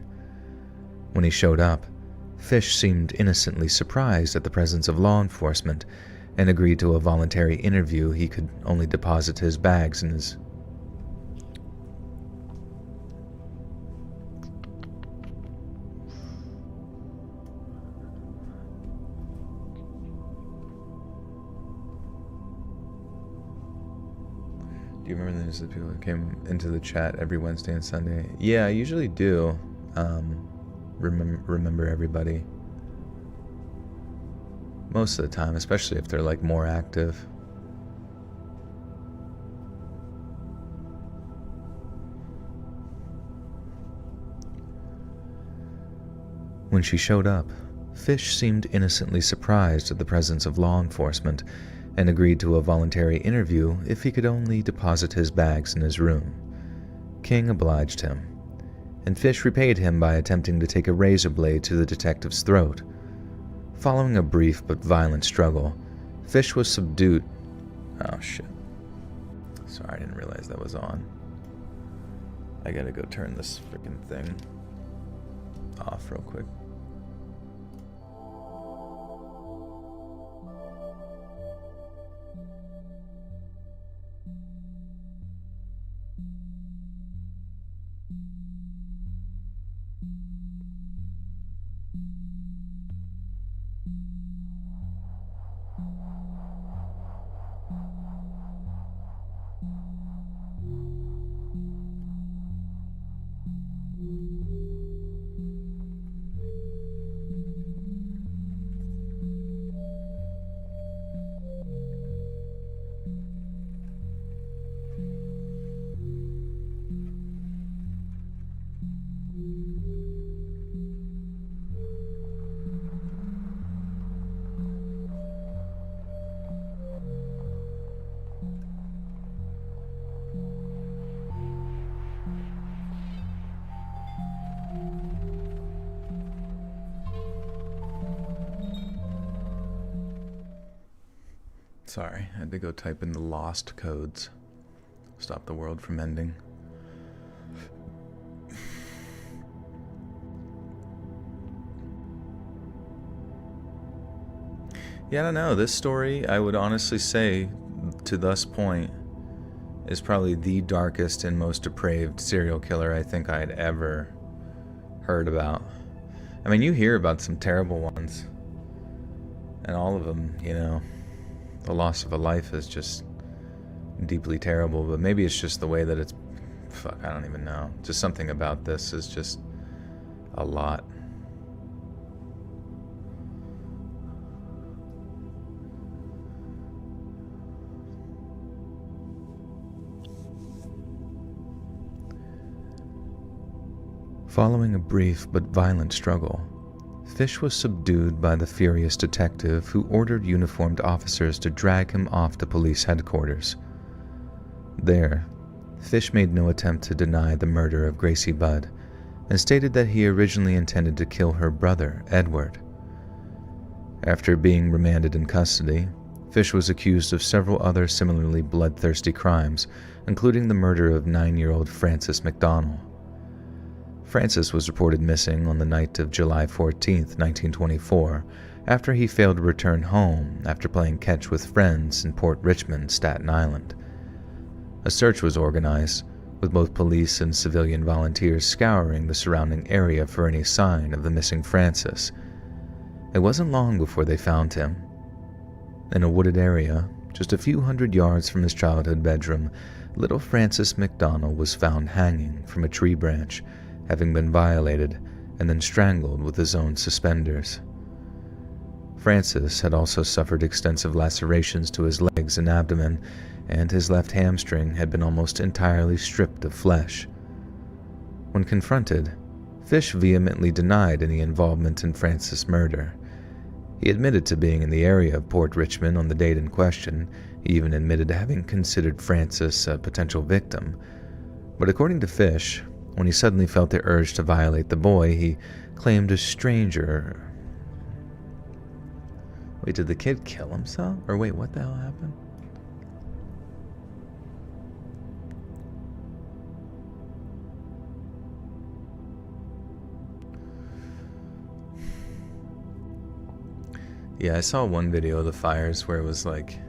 When he showed up, Fish seemed innocently surprised at the presence of law enforcement and agreed to a voluntary interview. He could only deposit his bags in his... Do you remember the news of people that came into the chat every Wednesday and Sunday? Yeah, I usually do. Remember everybody. Most of the time, especially if they're like more active. When she showed up, Fish seemed innocently surprised at the presence of law enforcement and agreed to a voluntary interview if he could only deposit his bags in his room. King obliged him, and Fish repaid him by attempting to take a razor blade to the detective's throat. Following a brief but violent struggle, Fish was subdued. Oh shit. Sorry, I didn't realize that was on. I gotta go turn this freaking thing off real quick. Sorry, I had to go type in the lost codes. Stop the world from ending. Yeah, I don't know. This story, I would honestly say, to this point, is probably the darkest and most depraved serial killer I think I had ever heard about. I mean, you hear about some terrible ones, and all of them, you know, the loss of a life is just deeply terrible, but maybe it's just the way that it's... Fuck, I don't even know. Just something about this is just a lot. Following a brief but violent struggle, Fish was subdued by the furious detective who ordered uniformed officers to drag him off to police headquarters. There, Fish made no attempt to deny the murder of Gracie Budd and stated that he originally intended to kill her brother, Edward. After being remanded in custody, Fish was accused of several other similarly bloodthirsty crimes, including the murder of 9-year-old Frances McDonald. Francis was reported missing on the night of July 14, 1924, after he failed to return home after playing catch with friends in Port Richmond, Staten Island. A search was organized, with both police and civilian volunteers scouring the surrounding area for any sign of the missing Francis. It wasn't long before they found him. In a wooded area, just a few hundred yards from his childhood bedroom, little Francis McDonald was found hanging from a tree branch, having been violated and then strangled with his own suspenders. Francis had also suffered extensive lacerations to his legs and abdomen, and his left hamstring had been almost entirely stripped of flesh. When confronted, Fish vehemently denied any involvement in Francis' murder. He admitted to being in the area of Port Richmond on the date in question. He even admitted to having considered Francis a potential victim. But according to Fish, when he suddenly felt the urge to violate the boy, he claimed a stranger... Wait, did the kid kill himself? Or wait, what the hell happened? Yeah, I saw one video of the fires where it was like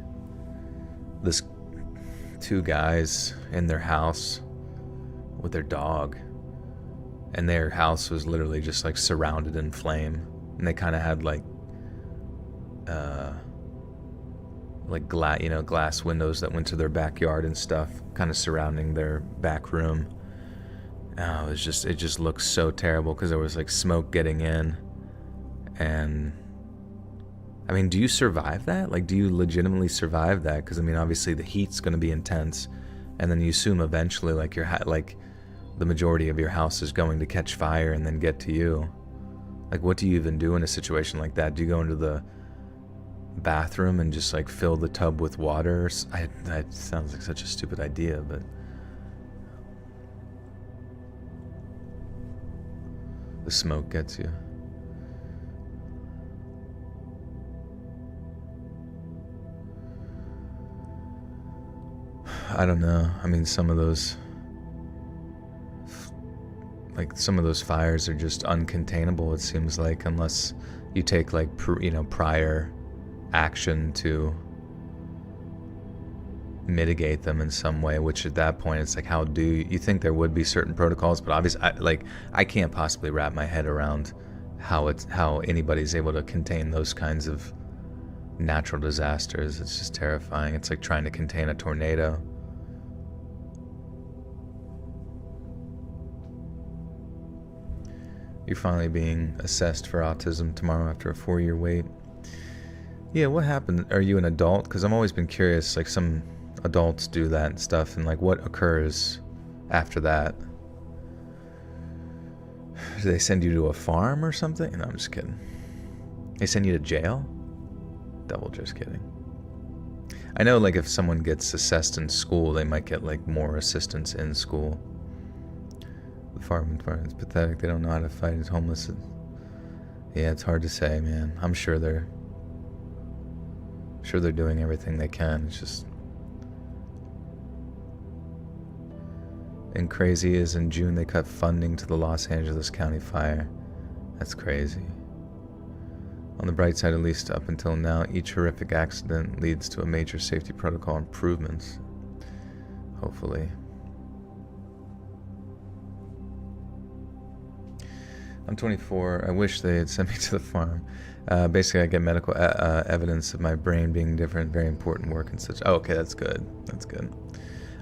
this two guys in their house with their dog, and their house was literally just like surrounded in flame, and they kind of had like glass windows that went to their backyard and stuff, kind of surrounding their back room. Oh, it just looked so terrible because there was like smoke getting in. And I mean, do you survive that? Like, do you legitimately survive that? Because I mean, obviously the heat's going to be intense, and then you assume eventually like the majority of your house is going to catch fire and then get to you. Like, what do you even do in a situation like that? Do you go into the bathroom and just like fill the tub with water? That sounds like such a stupid idea, but the smoke gets you. I don't know. I mean, some of those fires are just uncontainable, it seems like, unless you take like prior action to mitigate them in some way, which at that point it's like, how do you think there would be certain protocols? But obviously I can't possibly wrap my head around how anybody's able to contain those kinds of natural disasters. It's just terrifying. It's like trying to contain a tornado. You're finally being assessed for autism tomorrow after a 4-year wait. Yeah, what happened? Are you an adult? Because I've always been curious, like some adults do that and stuff, and like what occurs after that? Do they send you to a farm or something? No, I'm just kidding. They send you to jail? Double just kidding. I know like if someone gets assessed in school, they might get like more assistance in school. The farm environment's pathetic. They don't know how to fight as homeless. Yeah, it's hard to say, man. I'm sure they're Sure, they're doing everything they can. It's just... And crazy is in June they cut funding to the Los Angeles County Fire. That's crazy. On the bright side, at least up until now, each horrific accident leads to a major safety protocol improvements. Hopefully. I'm 24. I wish they had sent me to the farm. Basically, I get medical evidence of my brain being different, very important work and such. Oh, okay, that's good. That's good.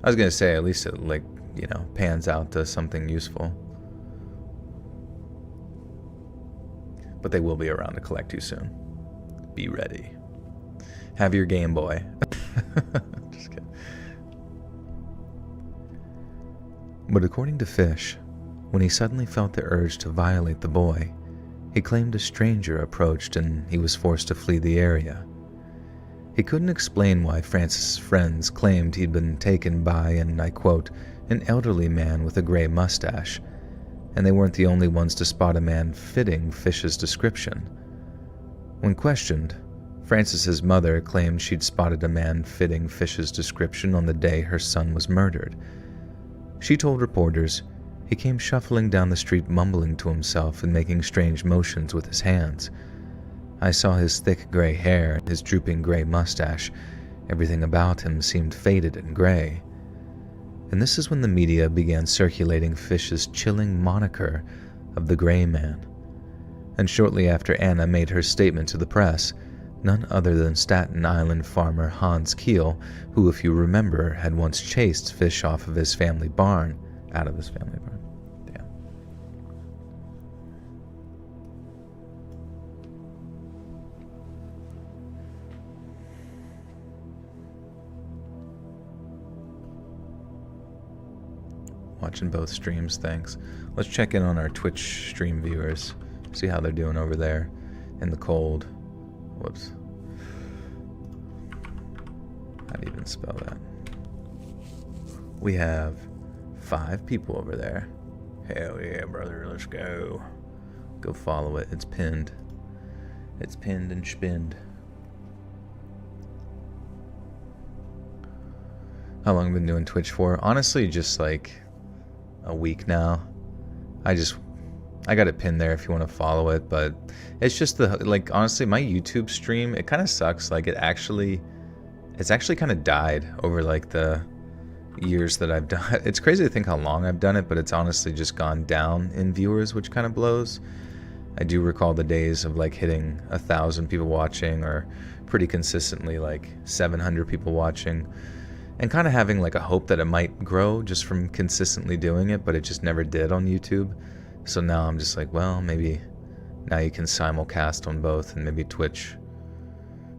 I was going to say, at least it, like, you know, pans out to something useful. But they will be around to collect you soon. Be ready. Have your Game Boy. Just kidding. But according to Fish, when he suddenly felt the urge to violate the boy, he claimed a stranger approached and he was forced to flee the area. He couldn't explain why Francis' friends claimed he'd been taken by, and I quote, an elderly man with a gray mustache, and they weren't the only ones to spot a man fitting Fish's description. When questioned, Francis's mother claimed she'd spotted a man fitting Fish's description on the day her son was murdered. She told reporters he came shuffling down the street mumbling to himself and making strange motions with his hands. I saw his thick gray hair, his drooping gray mustache. Everything about him seemed faded and gray. And this is when the media began circulating Fish's chilling moniker of the Gray Man. And shortly after Anna made her statement to the press, none other than Staten Island farmer Hans Keel, who, if you remember, had once chased Fish out of his family barn. Damn. Watching both streams, thanks. Let's check in on our Twitch stream viewers. See how they're doing over there in the cold. Whoops. How do you even spell that? We have 5 people over there. Hell yeah, brother, let's go. Go follow it. It's pinned. It's pinned and spinned. How long have you been doing Twitch for? Honestly, just like a week now. I got it pinned there if you want to follow it, but it's just like, honestly, my YouTube stream, it kind of sucks. Like, it's actually kind of died over like the years that I've done. It's crazy to think how long I've done it, but it's honestly just gone down in viewers, which kind of blows. I do recall the days of like hitting 1,000 people watching, or pretty consistently like 700 people watching, and kind of having like a hope that it might grow just from consistently doing it, but it just never did on YouTube. So now I'm just like, well, maybe now you can simulcast on both, and maybe Twitch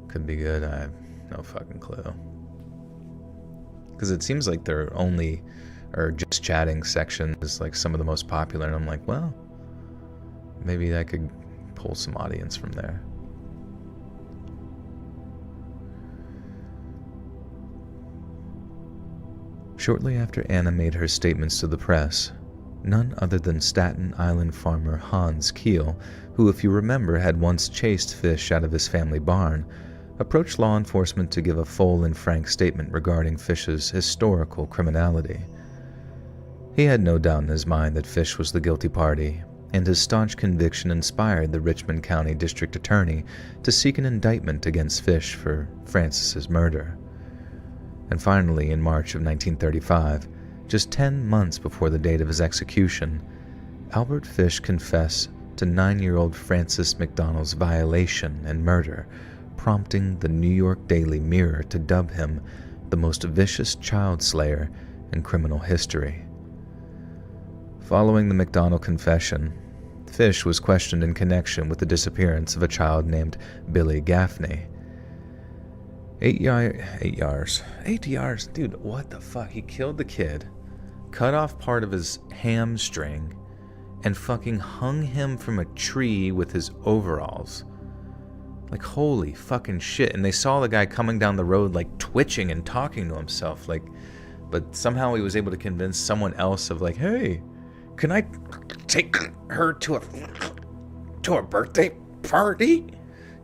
could be good. I have no fucking clue. Because it seems like their only, or just chatting section is like some of the most popular, and I'm like, well, maybe I could pull some audience from there. Shortly after Anna made her statements to the press, none other than Staten Island farmer Hans Keel, who, if you remember, had once chased Fish out of his family barn, approached law enforcement to give a full and frank statement regarding Fish's historical criminality. He had no doubt in his mind that Fish was the guilty party, and his staunch conviction inspired the Richmond County District Attorney to seek an indictment against Fish for Francis's murder. And finally, in March of 1935, just 10 months before the date of his execution, Albert Fish confessed to 9-year-old Frances McDonald's violation and murder, prompting the New York Daily Mirror to dub him the most vicious child slayer in criminal history. Following the McDonald confession, Fish was questioned in connection with the disappearance of a child named Billy Gaffney. 8 yards. Dude, what the fuck? He killed the kid, cut off part of his hamstring, and fucking hung him from a tree with his overalls. Like, holy fucking shit. And they saw the guy coming down the road, like, twitching and talking to himself. Like, but somehow he was able to convince someone else of, like, hey, can I take her to a birthday party?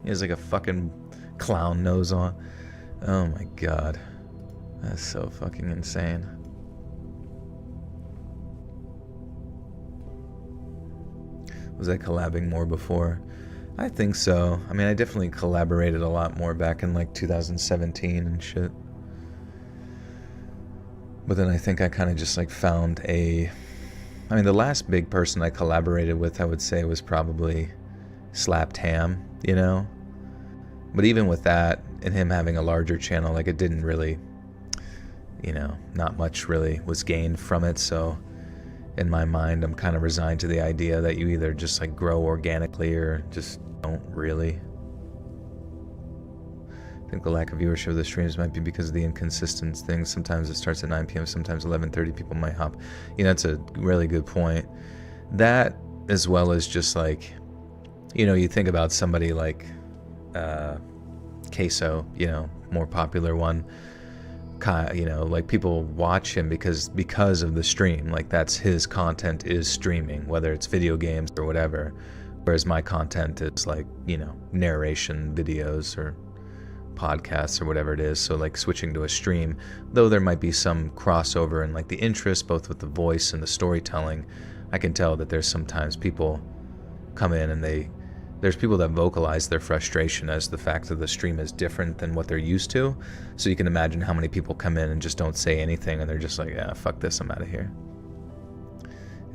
He has, like, a fucking clown nose on. Oh my god. That's so fucking insane. Was I collabing more before? I think so. I mean, I definitely collaborated a lot more back in like 2017 and shit. But then I think I kind of just like found I mean, the last big person I collaborated with, I would say, was probably Slapped Ham, you know? But even with that, and him having a larger channel, like it didn't really, you know, not much really was gained from it, so in my mind, I'm kind of resigned to the idea that you either just like grow organically or just don't really. I think the lack of viewership of the streams might be because of the inconsistent things. Sometimes it starts at 9 p.m., sometimes 11:30 people might hop. You know, that's a really good point. That, as well as just like, you know, you think about somebody like Queso, you know, more popular one. You know, like people watch him because of the stream. Like that's his content is streaming, whether it's video games or whatever. Whereas my content is like, you know, narration videos or podcasts or whatever it is. So like switching to a stream, though there might be some crossover in like the interest, both with the voice and the storytelling, I can tell that there's sometimes people come in and there's people that vocalize their frustration as the fact that the stream is different than what they're used to. So you can imagine how many people come in and just don't say anything and they're just like, yeah, fuck this, I'm out of here.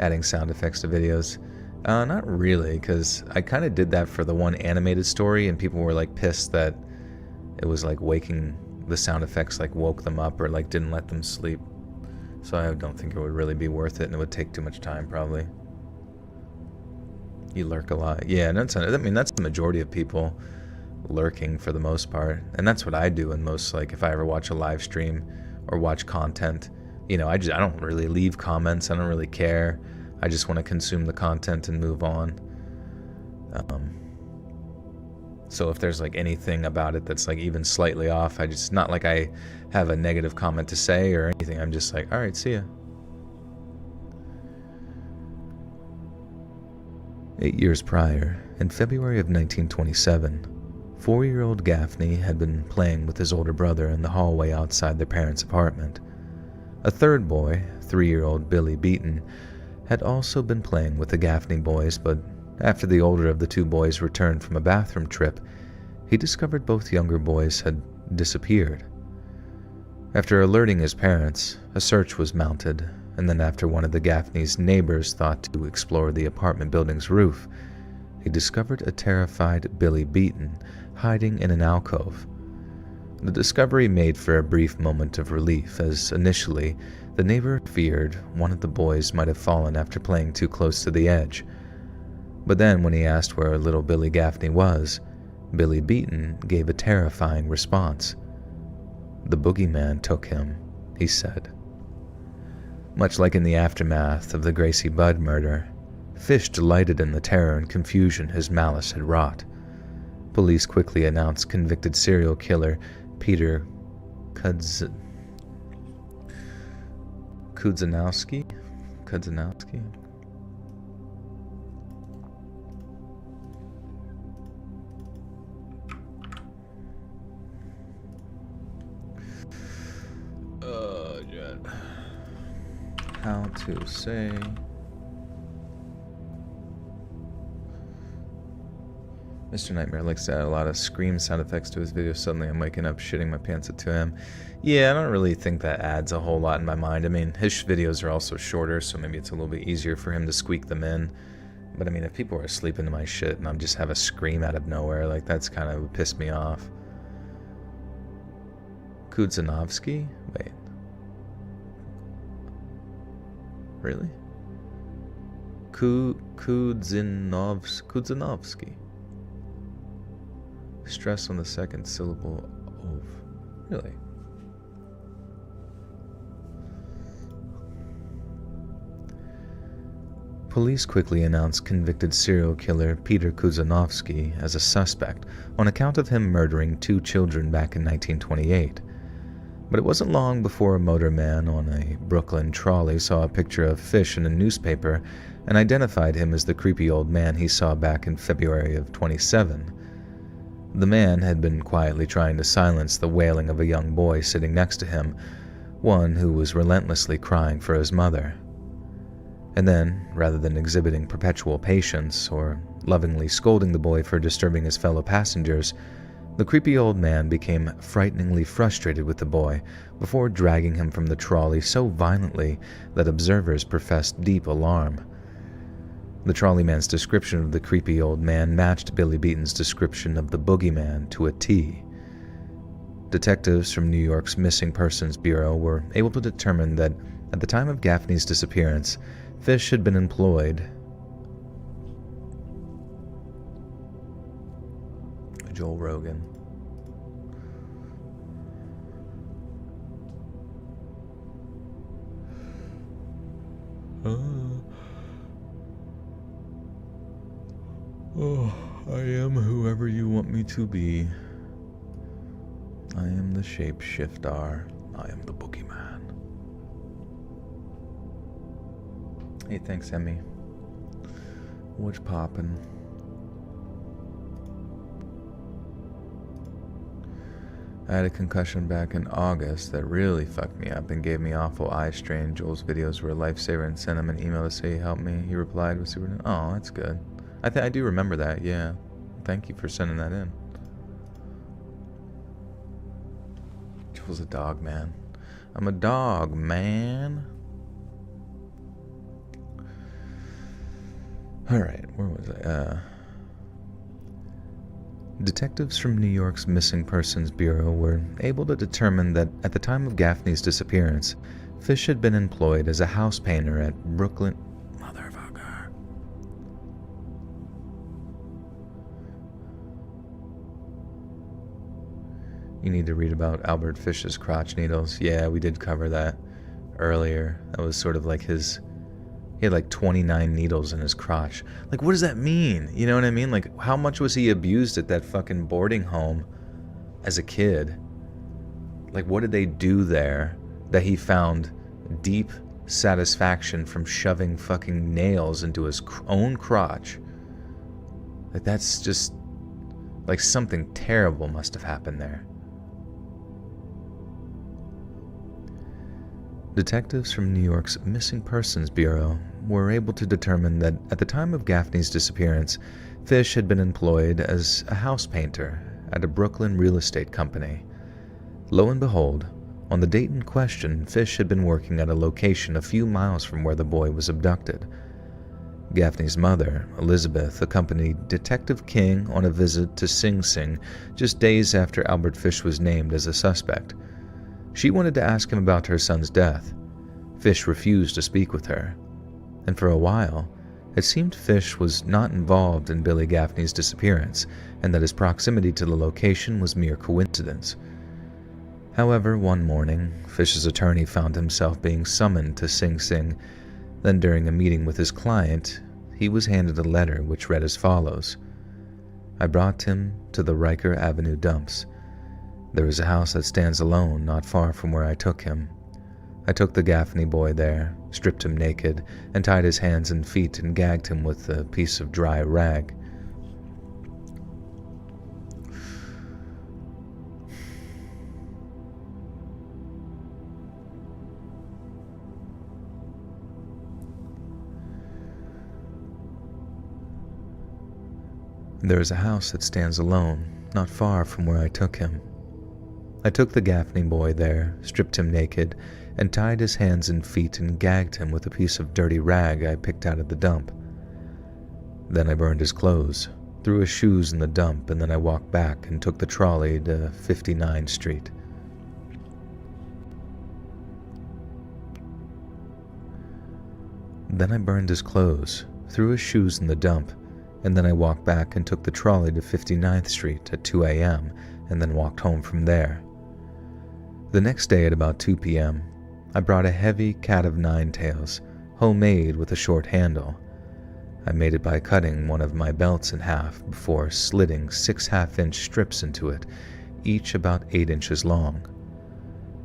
Adding sound effects to videos. Not really, because I kind of did that for the one animated story and people were like pissed that it was like the sound effects like woke them up or like didn't let them sleep. So I don't think it would really be worth it and it would take too much time probably. You lurk a lot. Yeah, that's the majority of people lurking for the most part. And that's what I do in most, like if I ever watch a live stream or watch content, you know, I don't really leave comments. I don't really care. I just want to consume the content and move on. So if there's like anything about it that's like even slightly off, not like I have a negative comment to say or anything. I'm just like, all right, see ya. 8 years prior, in February of 1927, 4-year-old Gaffney had been playing with his older brother in the hallway outside their parents' apartment. A third boy, 3-year-old Billy Beaton, had also been playing with the Gaffney boys, but after the older of the two boys returned from a bathroom trip, he discovered both younger boys had disappeared. After alerting his parents, a search was mounted, and then after one of the Gaffney's neighbors thought to explore the apartment building's roof, he discovered a terrified Billy Beaton hiding in an alcove. The discovery made for a brief moment of relief, as initially the neighbor feared one of the boys might have fallen after playing too close to the edge. But then when he asked where little Billy Gaffney was, Billy Beaton gave a terrifying response. "The boogeyman took him," he said. Much like in the aftermath of the Gracie Budd murder, Fish delighted in the terror and confusion his malice had wrought. Police quickly announced convicted serial killer Peter Kudzanowski? How to say... Mr. Nightmare likes to add a lot of scream sound effects to his videos. Suddenly I'm waking up shitting my pants at 2 a.m. Yeah, I don't really think that adds a whole lot in my mind. I mean, his videos are also shorter, so maybe it's a little bit easier for him to squeak them in. But I mean, if people are sleeping to my shit and I'm just have a scream out of nowhere, like that's kind of pissed me off. Kudzanovsky? Wait. Really? Kudzanovsky. Stress on the second syllable of. Really? Police quickly announced convicted serial killer Peter Kudzanovsky as a suspect on account of him murdering 2 children back in 1928. But it wasn't long before a motorman on a Brooklyn trolley saw a picture of Fish in a newspaper and identified him as the creepy old man he saw back in February of 27. The man had been quietly trying to silence the wailing of a young boy sitting next to him, one who was relentlessly crying for his mother. And then, rather than exhibiting perpetual patience or lovingly scolding the boy for disturbing his fellow passengers, the creepy old man became frighteningly frustrated with the boy before dragging him from the trolley so violently that observers professed deep alarm. The trolleyman's description of the creepy old man matched Billy Beaton's description of the boogeyman to a T. Detectives from New York's Missing Persons Bureau were able to determine that at the time of Gaffney's disappearance, Fish had been employed. Joel Rogan. I am whoever you want me to be. I am the shapeshifter. I am the boogeyman. Hey, thanks, Emmy. What's poppin'? I had a concussion back in August that really fucked me up and gave me awful eye strain. Joel's videos were a lifesaver and sent him an email to say he helped me. He replied with super... Oh, that's good. I do remember that, yeah. Thank you for sending that in. Joel's a dog, man. I'm a dog, man. Alright, where was I? Detectives from New York's Missing Persons Bureau were able to determine that at the time of Gaffney's disappearance, Fish had been employed as a house painter at Brooklyn... Motherfucker. You need to read about Albert Fish's crotch needles. Yeah, we did cover that earlier. That was sort of like his... He had like 29 needles in his crotch. Like, what does that mean? You know what I mean? Like, how much was he abused at that fucking boarding home as a kid? Like, what did they do there that he found deep satisfaction from shoving fucking nails into his own crotch? Like, that's just... Like, something terrible must have happened there. Detectives from New York's Missing Persons Bureau were able to determine that at the time of Gaffney's disappearance, Fish had been employed as a house painter at a Brooklyn real estate company. Lo and behold, on the date in question, Fish had been working at a location a few miles from where the boy was abducted. Gaffney's mother, Elizabeth, accompanied Detective King on a visit to Sing Sing just days after Albert Fish was named as a suspect. She wanted to ask him about her son's death. Fish refused to speak with her. And for a while, it seemed Fish was not involved in Billy Gaffney's disappearance, and that his proximity to the location was mere coincidence. However, one morning, Fish's attorney found himself being summoned to Sing Sing. Then during a meeting with his client, he was handed a letter which read as follows. I brought him to the Riker Avenue dumps. There is a house that stands alone not far from where I took him. I took the Gaffney boy there, stripped him naked, and tied his hands and feet and gagged him with a piece of dry rag. There is a house that stands alone not far from where I took him. I took the Gaffney boy there, stripped him naked, and tied his hands and feet and gagged him with a piece of dirty rag I picked out of the dump. Then I burned his clothes, threw his shoes in the dump, and then I walked back and took the trolley to 59th Street. Then I burned his clothes, threw his shoes in the dump, and then I walked back and took the trolley to 59th Street at 2 a.m., and then walked home from there. The next day at about 2 p.m., I brought a heavy cat of nine tails, homemade with a short handle. I made it by cutting one of my belts in half before slitting 6 half-inch strips into it, each about 8 inches long.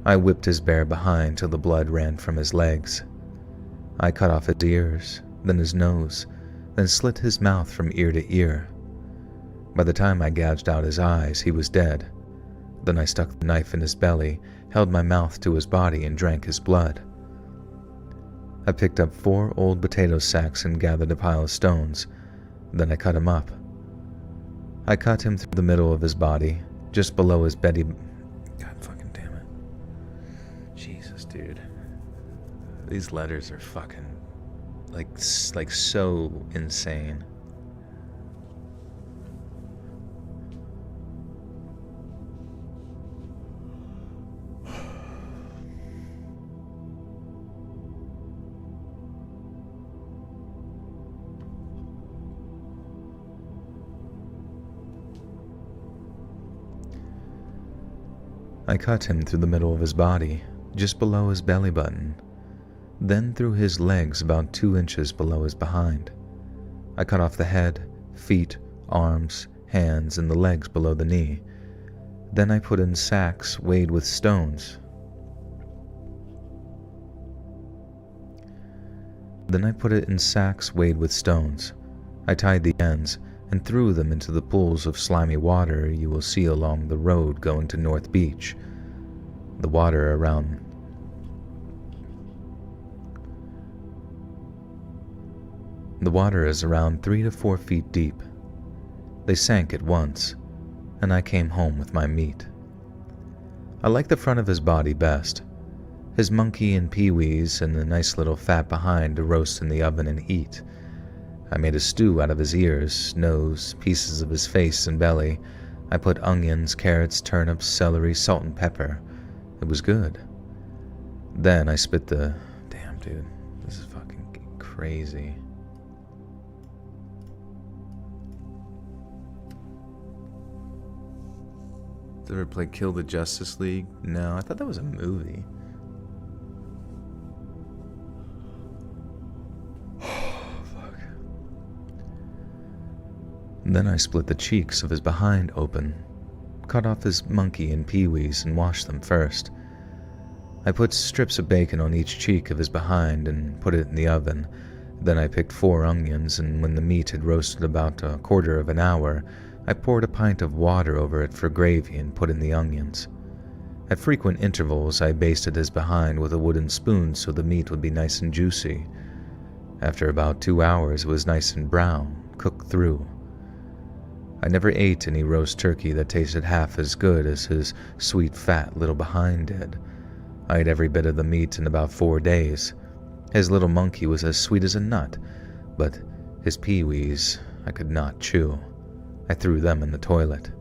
I whipped his bare behind till the blood ran from his legs. I cut off his ears, then his nose, then slit his mouth from ear to ear. By the time I gouged out his eyes, he was dead. Then I stuck the knife in his belly, held my mouth to his body, and drank his blood. I picked up 4 old potato sacks and gathered a pile of stones. Then I cut him up. I cut him through the middle of his body, just below his belly. God fucking damn it. Jesus, dude. These letters are fucking like so insane. I cut him through the middle of his body, just below his belly button, then through his legs about 2 inches below his behind. I cut off the head, feet, arms, hands, and the legs below the knee. Then I put in sacks weighed with stones. I tied the ends and threw them into the pools of slimy water you will see along the road going to North Beach. The water is around 3 to 4 feet deep. They sank at once, and I came home with my meat. I like the front of his body best. His monkey and peewees and the nice little fat behind to roast in the oven and eat. I made a stew out of his ears, nose, pieces of his face and belly. I put onions, carrots, turnips, celery, salt and pepper. It was good. Then I spit the... Damn, dude. This is fucking crazy. Did you ever play Kill the Justice League? No, I thought that was a movie. Then I split the cheeks of his behind open, cut off his monkey and peewees and washed them first. I put strips of bacon on each cheek of his behind and put it in the oven. Then I picked 4 onions, and when the meat had roasted about a quarter of an hour, I poured a pint of water over it for gravy and put in the onions. At frequent intervals, I basted his behind with a wooden spoon so the meat would be nice and juicy. After about 2 hours, it was nice and brown, cooked through. I never ate any roast turkey that tasted half as good as his sweet fat little behind did. I ate every bit of the meat in about 4 days. His little monkey was as sweet as a nut, but his peewees I could not chew. I threw them in the toilet.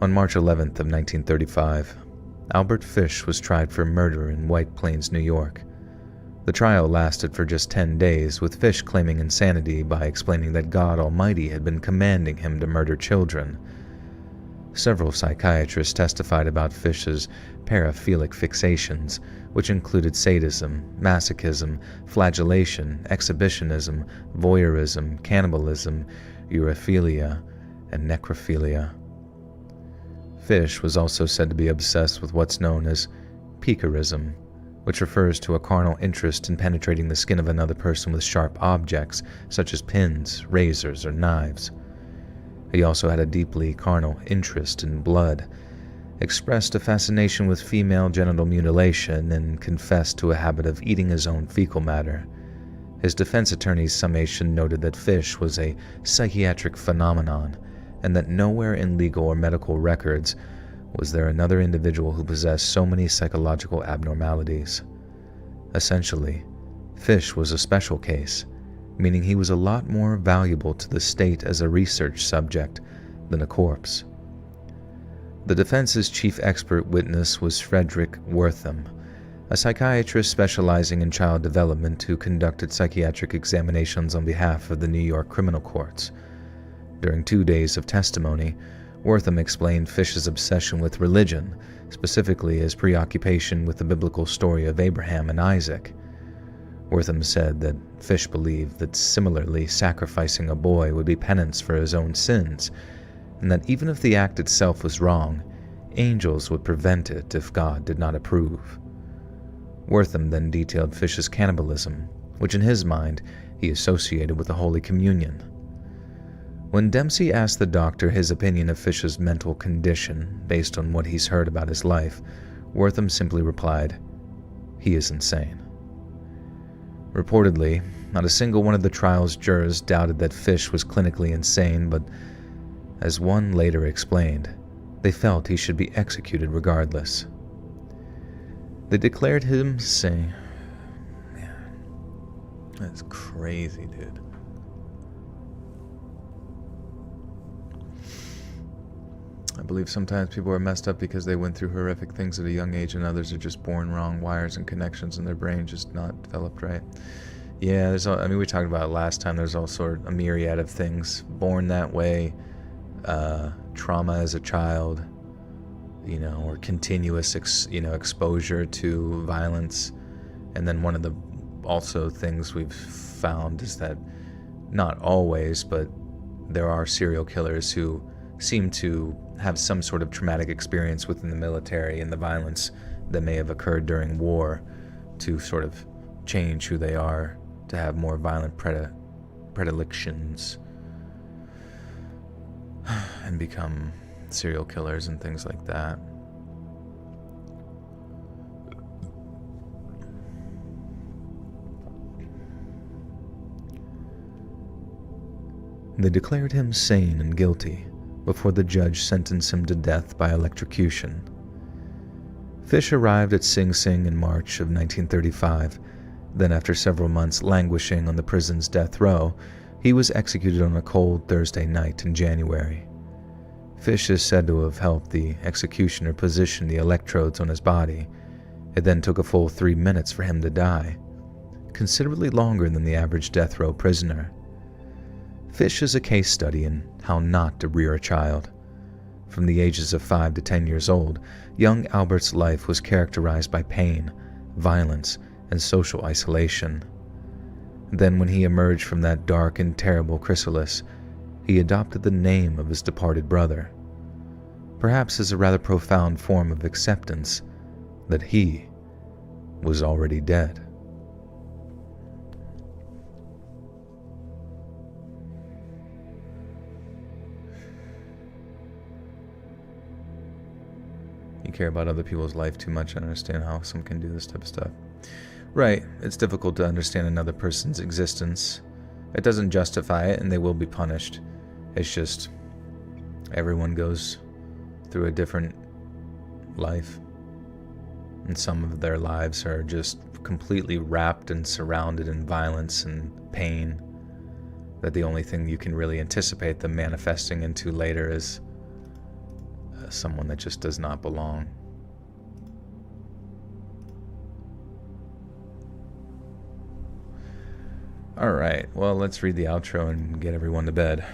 On March 11th of 1935, Albert Fish was tried for murder in White Plains, New York. The trial lasted for just 10 days, with Fish claiming insanity by explaining that God Almighty had been commanding him to murder children. Several psychiatrists testified about Fish's paraphilic fixations, which included sadism, masochism, flagellation, exhibitionism, voyeurism, cannibalism, urophilia, and necrophilia. Fish was also said to be obsessed with what's known as piquerism, which refers to a carnal interest in penetrating the skin of another person with sharp objects, such as pins, razors, or knives. He also had a deeply carnal interest in blood, expressed a fascination with female genital mutilation, and confessed to a habit of eating his own fecal matter. His defense attorney's summation noted that Fish was a psychiatric phenomenon, and that nowhere in legal or medical records was there another individual who possessed so many psychological abnormalities. Essentially, Fish was a special case, meaning he was a lot more valuable to the state as a research subject than a corpse. The defense's chief expert witness was Frederick Wortham, a psychiatrist specializing in child development who conducted psychiatric examinations on behalf of the New York criminal courts. During 2 days of testimony, Wortham explained Fish's obsession with religion, specifically his preoccupation with the biblical story of Abraham and Isaac. Wortham said that Fish believed that similarly sacrificing a boy would be penance for his own sins, and that even if the act itself was wrong, angels would prevent it if God did not approve. Wortham then detailed Fish's cannibalism, which in his mind he associated with the Holy Communion. When Dempsey asked the doctor his opinion of Fish's mental condition based on what he's heard about his life, Wortham simply replied, "He is insane." Reportedly, not a single one of the trial's jurors doubted that Fish was clinically insane, but as one later explained, they felt he should be executed regardless. They declared him sane. Man, that's crazy, dude. I believe sometimes people are messed up because they went through horrific things at a young age, and others are just born wrong. Wires and connections in their brain just not developed right. Yeah, we talked about it last time. There's also a myriad of things. Born that way, trauma as a child, or continuous, exposure to violence. And then one of the also things we've found is that not always, but there are serial killers who seem to have some sort of traumatic experience within the military and the violence that may have occurred during war to sort of change who they are, to have more violent predilections and become serial killers and things like that. They declared him sane and guilty before the judge sentenced him to death by electrocution. Fish arrived at Sing Sing in March of 1935. Then, after several months languishing on the prison's death row, he was executed on a cold Thursday night in January. Fish is said to have helped the executioner position the electrodes on his body. It then took a full 3 minutes for him to die, considerably longer than the average death row prisoner. Fish is a case study in how not to rear a child. From the ages of 5 to 10 years old, young Albert's life was characterized by pain, violence, and social isolation. Then, when he emerged from that dark and terrible chrysalis, he adopted the name of his departed brother, perhaps as a rather profound form of acceptance that he was already dead. You care about other people's life too much to understand how someone can do this type of stuff. Right, it's difficult to understand another person's existence. It doesn't justify it, and they will be punished. It's just, everyone goes through a different life. And some of their lives are just completely wrapped and surrounded in violence and pain, that the only thing you can really anticipate them manifesting into later is someone that just does not belong. All right, well, let's read the outro and get everyone to bed.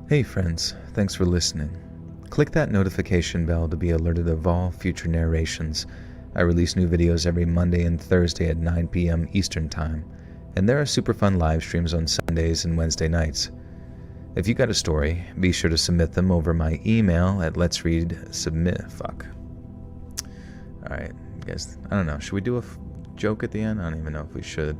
Hey friends, thanks for listening. Click that notification bell to be alerted of all future narrations. I release new videos every Monday and Thursday at 9 p.m. Eastern Time, and there are super fun live streams on Sundays and Wednesday nights. If you got a story, be sure to submit them over my email at Alright, guys, I don't know, should we do a joke at the end? I don't even know if we should.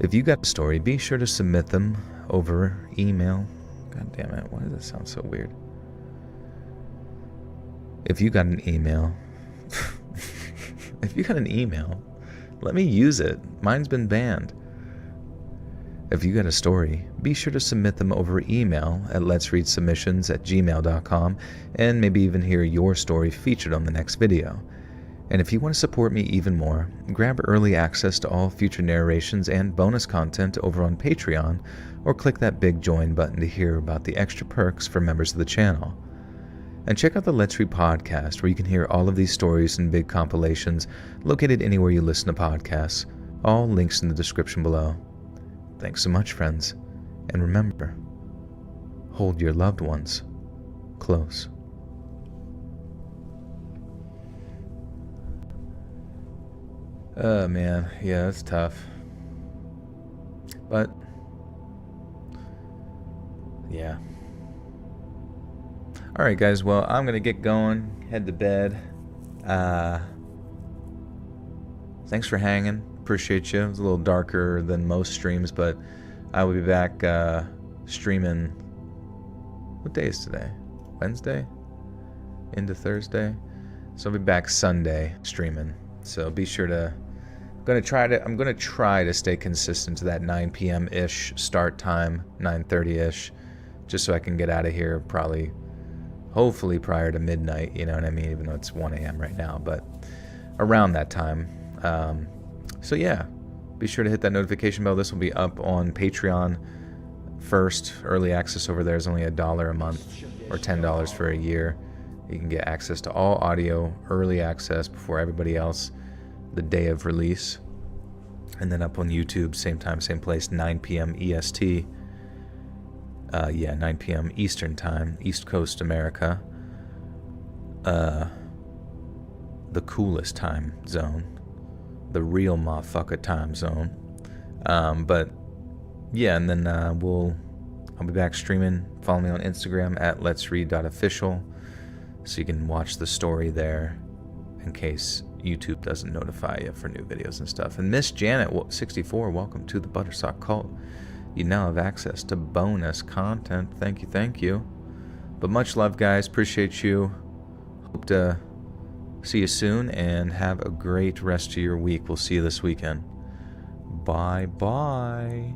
If you got a story, be sure to submit them over email. God damn it, why does that sound so weird? If you got an email, let me use it. Mine's been banned. If you got a story, be sure to submit them over email at letsreadsubmissions@gmail.com and maybe even hear your story featured on the next video. And if you want to support me even more, grab early access to all future narrations and bonus content over on Patreon, or click that big join button to hear about the extra perks for members of the channel. And check out the Let's Read podcast, where you can hear all of these stories and big compilations located anywhere you listen to podcasts. All links in the description below. Thanks so much, friends. And remember, hold your loved ones close. Oh, man. Yeah, that's tough. But, yeah. Alright, guys. Well, I'm going to get going. Head to bed. Thanks for hanging. Appreciate you. It was a little darker than most streams, but I will be back streaming. What day is today? Wednesday? Into Thursday? So I'll be back Sunday streaming. So be sure to... I'm gonna try to stay consistent to that 9 p.m. ish start time, 9:30 ish, just so I can get out of here probably, hopefully prior to midnight. You know what I mean? Even though it's 1 a.m. right now, but around that time. So yeah, be sure to hit that notification bell. This will be up on Patreon first. Early access over there is only $1 a month or $10 for a year. You can get access to all audio, early access before everybody else, the day of release. And then up on YouTube, same time, same place, 9 p.m. EST. 9 p.m. Eastern Time, East Coast America. The coolest time zone. The real motherfucker time zone. But yeah, and then I'll be back streaming. Follow me on Instagram at letsread.official, so you can watch the story there in case YouTube doesn't notify you for new videos and stuff. And Miss Janet 64, welcome to the Buttersock Cult. You now have access to bonus content. Thank you. But much love, guys. Appreciate you. Hope to see you soon, and have a great rest of your week. We'll see you this weekend. Bye-bye.